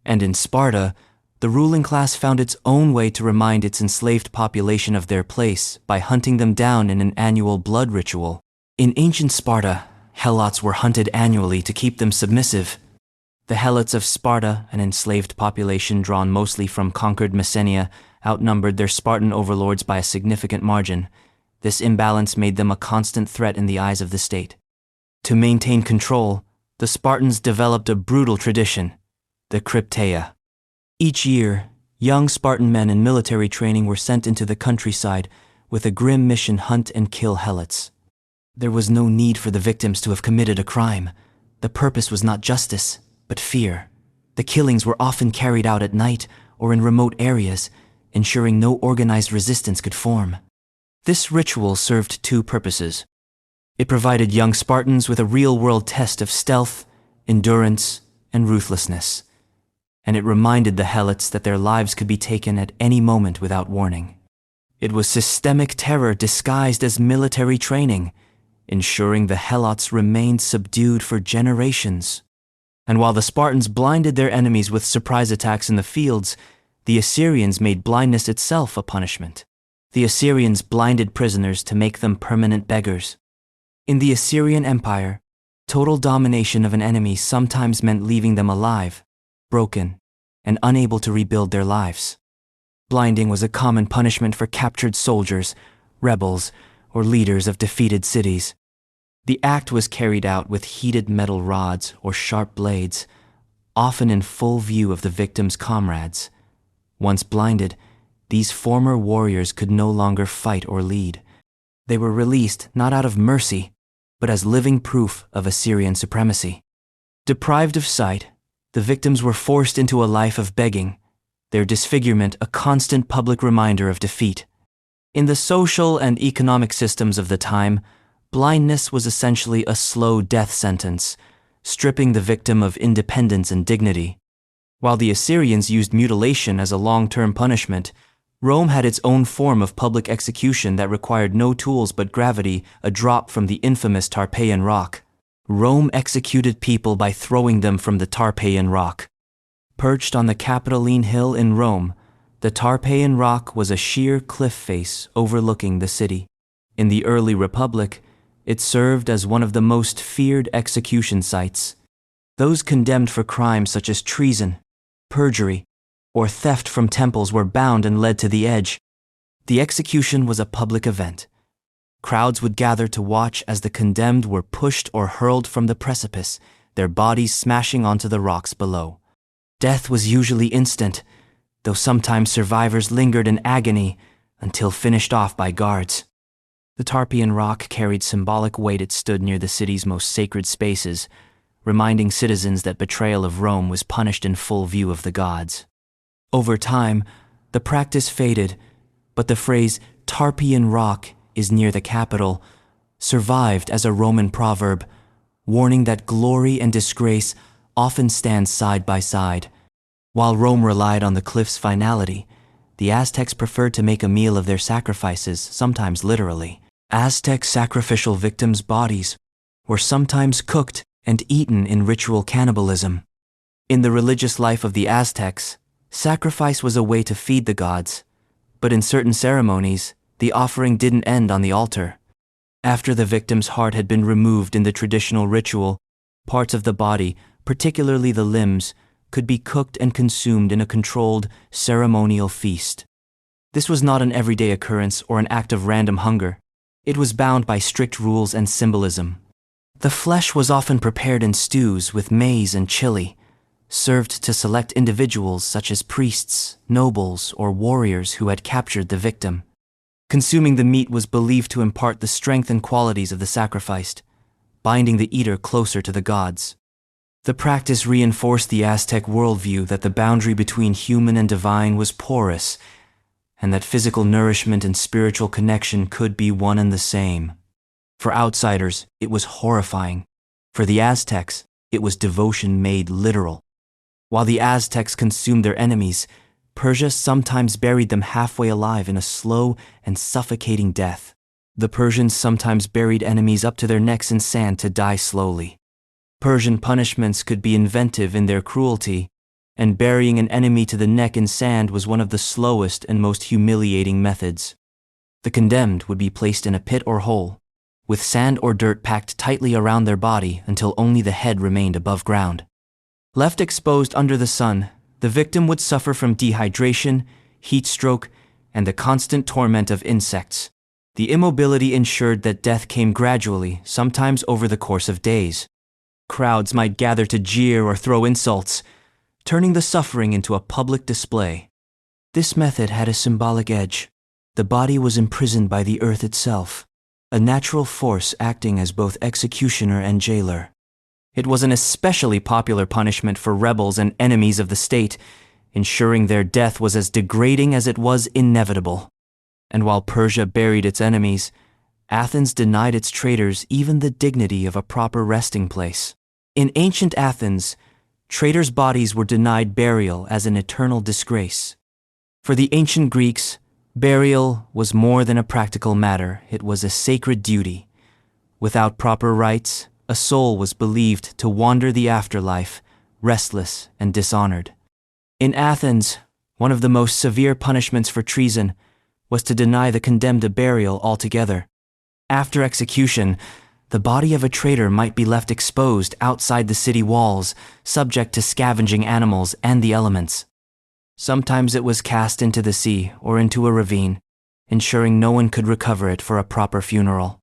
And in Sparta, the ruling class found its own way to remind its enslaved population of their place by hunting them down in an annual blood ritual. In ancient Sparta, helots were hunted annually to keep them submissive. The helots of Sparta, an enslaved population drawn mostly from conquered Messenia, outnumbered their Spartan overlords by a significant margin. This imbalance made them a constant threat in the eyes of the state. To maintain control, the Spartans developed a brutal tradition, the crypteia. Each year, young Spartan men in military training were sent into the countryside with a grim mission: hunt and kill helots. There was no need for the victims to have committed a crime. The purpose was not justice, but fear. The killings were often carried out at night or in remote areas, ensuring no organized resistance could form. This ritual served two purposes. It provided young Spartans with a real-world test of stealth, endurance, and ruthlessness. And it reminded the helots that their lives could be taken at any moment without warning. It was systemic terror disguised as military training, ensuring the helots remained subdued for generations. And while the Spartans blinded their enemies with surprise attacks in the fields, the Assyrians made blindness itself a punishment. The Assyrians blinded prisoners to make them permanent beggars. In the Assyrian Empire, total domination of an enemy sometimes meant leaving them alive, broken, and unable to rebuild their lives. Blinding was a common punishment for captured soldiers, rebels, or leaders of defeated cities. The act was carried out with heated metal rods or sharp blades, often in full view of the victim's comrades. Once blinded, these former warriors could no longer fight or lead. They were released not out of mercy, but as living proof of Assyrian supremacy. Deprived of sight, the victims were forced into a life of begging, their disfigurement a constant public reminder of defeat. In the social and economic systems of the time, blindness was essentially a slow death sentence, stripping the victim of independence and dignity. While the Assyrians used mutilation as a long-term punishment, Rome had its own form of public execution that required no tools but gravity, a drop from the infamous Tarpeian Rock. Rome executed people by throwing them from the Tarpeian Rock. Perched on the Capitoline Hill in Rome, the Tarpeian Rock was a sheer cliff face overlooking the city. In the early Republic, it served as one of the most feared execution sites. Those condemned for crimes such as treason, perjury, or theft from temples were bound and led to the edge. The execution was a public event. Crowds would gather to watch as the condemned were pushed or hurled from the precipice, their bodies smashing onto the rocks below. Death was usually instant, though sometimes survivors lingered in agony until finished off by guards. The Tarpeian Rock carried symbolic weight. It stood near the city's most sacred spaces, reminding citizens that betrayal of Rome was punished in full view of the gods. Over time, the practice faded, but the phrase Tarpeian Rock is near the capital survived as a Roman proverb, warning that glory and disgrace often stand side by side. While Rome relied on the cliff's finality, the Aztecs preferred to make a meal of their sacrifices, sometimes literally. Aztec sacrificial victims' bodies were sometimes cooked and eaten in ritual cannibalism. In the religious life of the Aztecs, sacrifice was a way to feed the gods, but in certain ceremonies, the offering didn't end on the altar. After the victim's heart had been removed in the traditional ritual, parts of the body, particularly the limbs, could be cooked and consumed in a controlled, ceremonial feast. This was not an everyday occurrence or an act of random hunger. It was bound by strict rules and symbolism. The flesh was often prepared in stews with maize and chili, served to select individuals such as priests, nobles, or warriors who had captured the victim. Consuming the meat was believed to impart the strength and qualities of the sacrificed, binding the eater closer to the gods. The practice reinforced the Aztec worldview that the boundary between human and divine was porous, and that physical nourishment and spiritual connection could be one and the same. For outsiders, it was horrifying. For the Aztecs, it was devotion made literal. While the Aztecs consumed their enemies, Persia sometimes buried them halfway alive in a slow and suffocating death. The Persians sometimes buried enemies up to their necks in sand to die slowly. Persian punishments could be inventive in their cruelty, and burying an enemy to the neck in sand was one of the slowest and most humiliating methods. The condemned would be placed in a pit or hole, with sand or dirt packed tightly around their body until only the head remained above ground. Left exposed under the sun, the victim would suffer from dehydration, heat stroke, and the constant torment of insects. The immobility ensured that death came gradually, sometimes over the course of days. Crowds might gather to jeer or throw insults, turning the suffering into a public display. This method had a symbolic edge. The body was imprisoned by the earth itself, a natural force acting as both executioner and jailer. It was an especially popular punishment for rebels and enemies of the state, ensuring their death was as degrading as it was inevitable. And while Persia buried its enemies, Athens denied its traitors even the dignity of a proper resting place. In ancient Athens, traitors' bodies were denied burial as an eternal disgrace. For the ancient Greeks, burial was more than a practical matter, it was a sacred duty. Without proper rites, a soul was believed to wander the afterlife, restless and dishonored. In Athens, one of the most severe punishments for treason was to deny the condemned a burial altogether. After execution, the body of a traitor might be left exposed outside the city walls, subject to scavenging animals and the elements. Sometimes it was cast into the sea or into a ravine, ensuring no one could recover it for a proper funeral.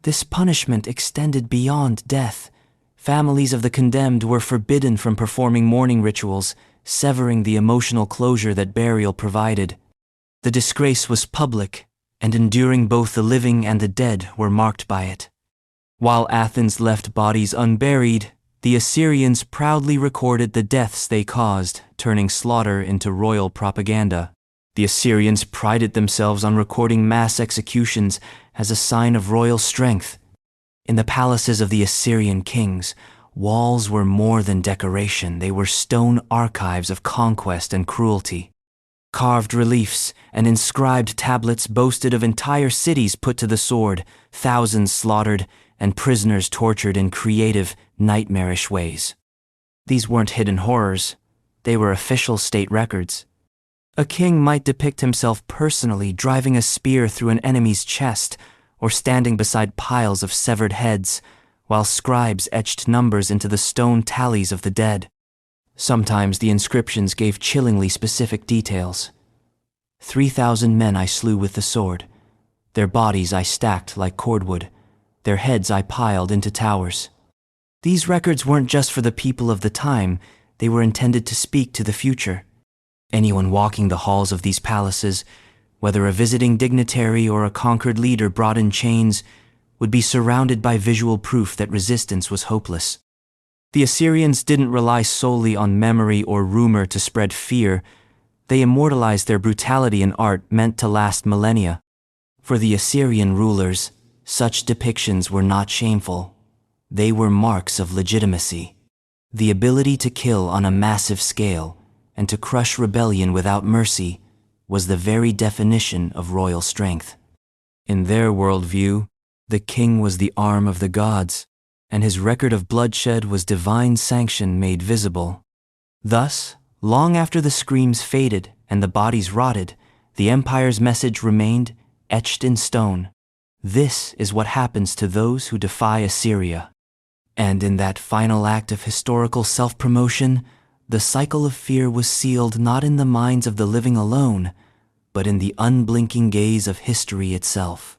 This punishment extended beyond death. Families of the condemned were forbidden from performing mourning rituals, severing the emotional closure that burial provided. The disgrace was public, and enduring both the living and the dead were marked by it. While Athens left bodies unburied, the Assyrians proudly recorded the deaths they caused, turning slaughter into royal propaganda. The Assyrians prided themselves on recording mass executions as a sign of royal strength. In the palaces of the Assyrian kings, Walls were more than decoration, they were stone archives of conquest and cruelty. Carved reliefs and inscribed tablets boasted of entire cities put to the sword, thousands slaughtered, and prisoners tortured in creative, nightmarish ways. These weren't hidden horrors, they were official state records. A king might depict himself personally driving a spear through an enemy's chest or standing beside piles of severed heads, while scribes etched numbers into the stone tallies of the dead. Sometimes the inscriptions gave chillingly specific details. 3,000 men I slew with the sword. Their bodies I stacked like cordwood. Their heads I piled into towers. These records weren't just for the people of the time, they were intended to speak to the future. Anyone walking the halls of these palaces, whether a visiting dignitary or a conquered leader brought in chains, would be surrounded by visual proof that resistance was hopeless. The Assyrians didn't rely solely on memory or rumor to spread fear. They immortalized their brutality in art meant to last millennia. For the Assyrian rulers, such depictions were not shameful. They were marks of legitimacy. The ability to kill on a massive scale and to crush rebellion without mercy was the very definition of royal strength. In their worldview, the king was the arm of the gods, and his record of bloodshed was divine sanction made visible. Thus, long after the screams faded and the bodies rotted, the empire's message remained etched in stone. This is what happens to those who defy Assyria. And in that final act of historical self-promotion, the cycle of fear was sealed not in the minds of the living alone, but in the unblinking gaze of history itself.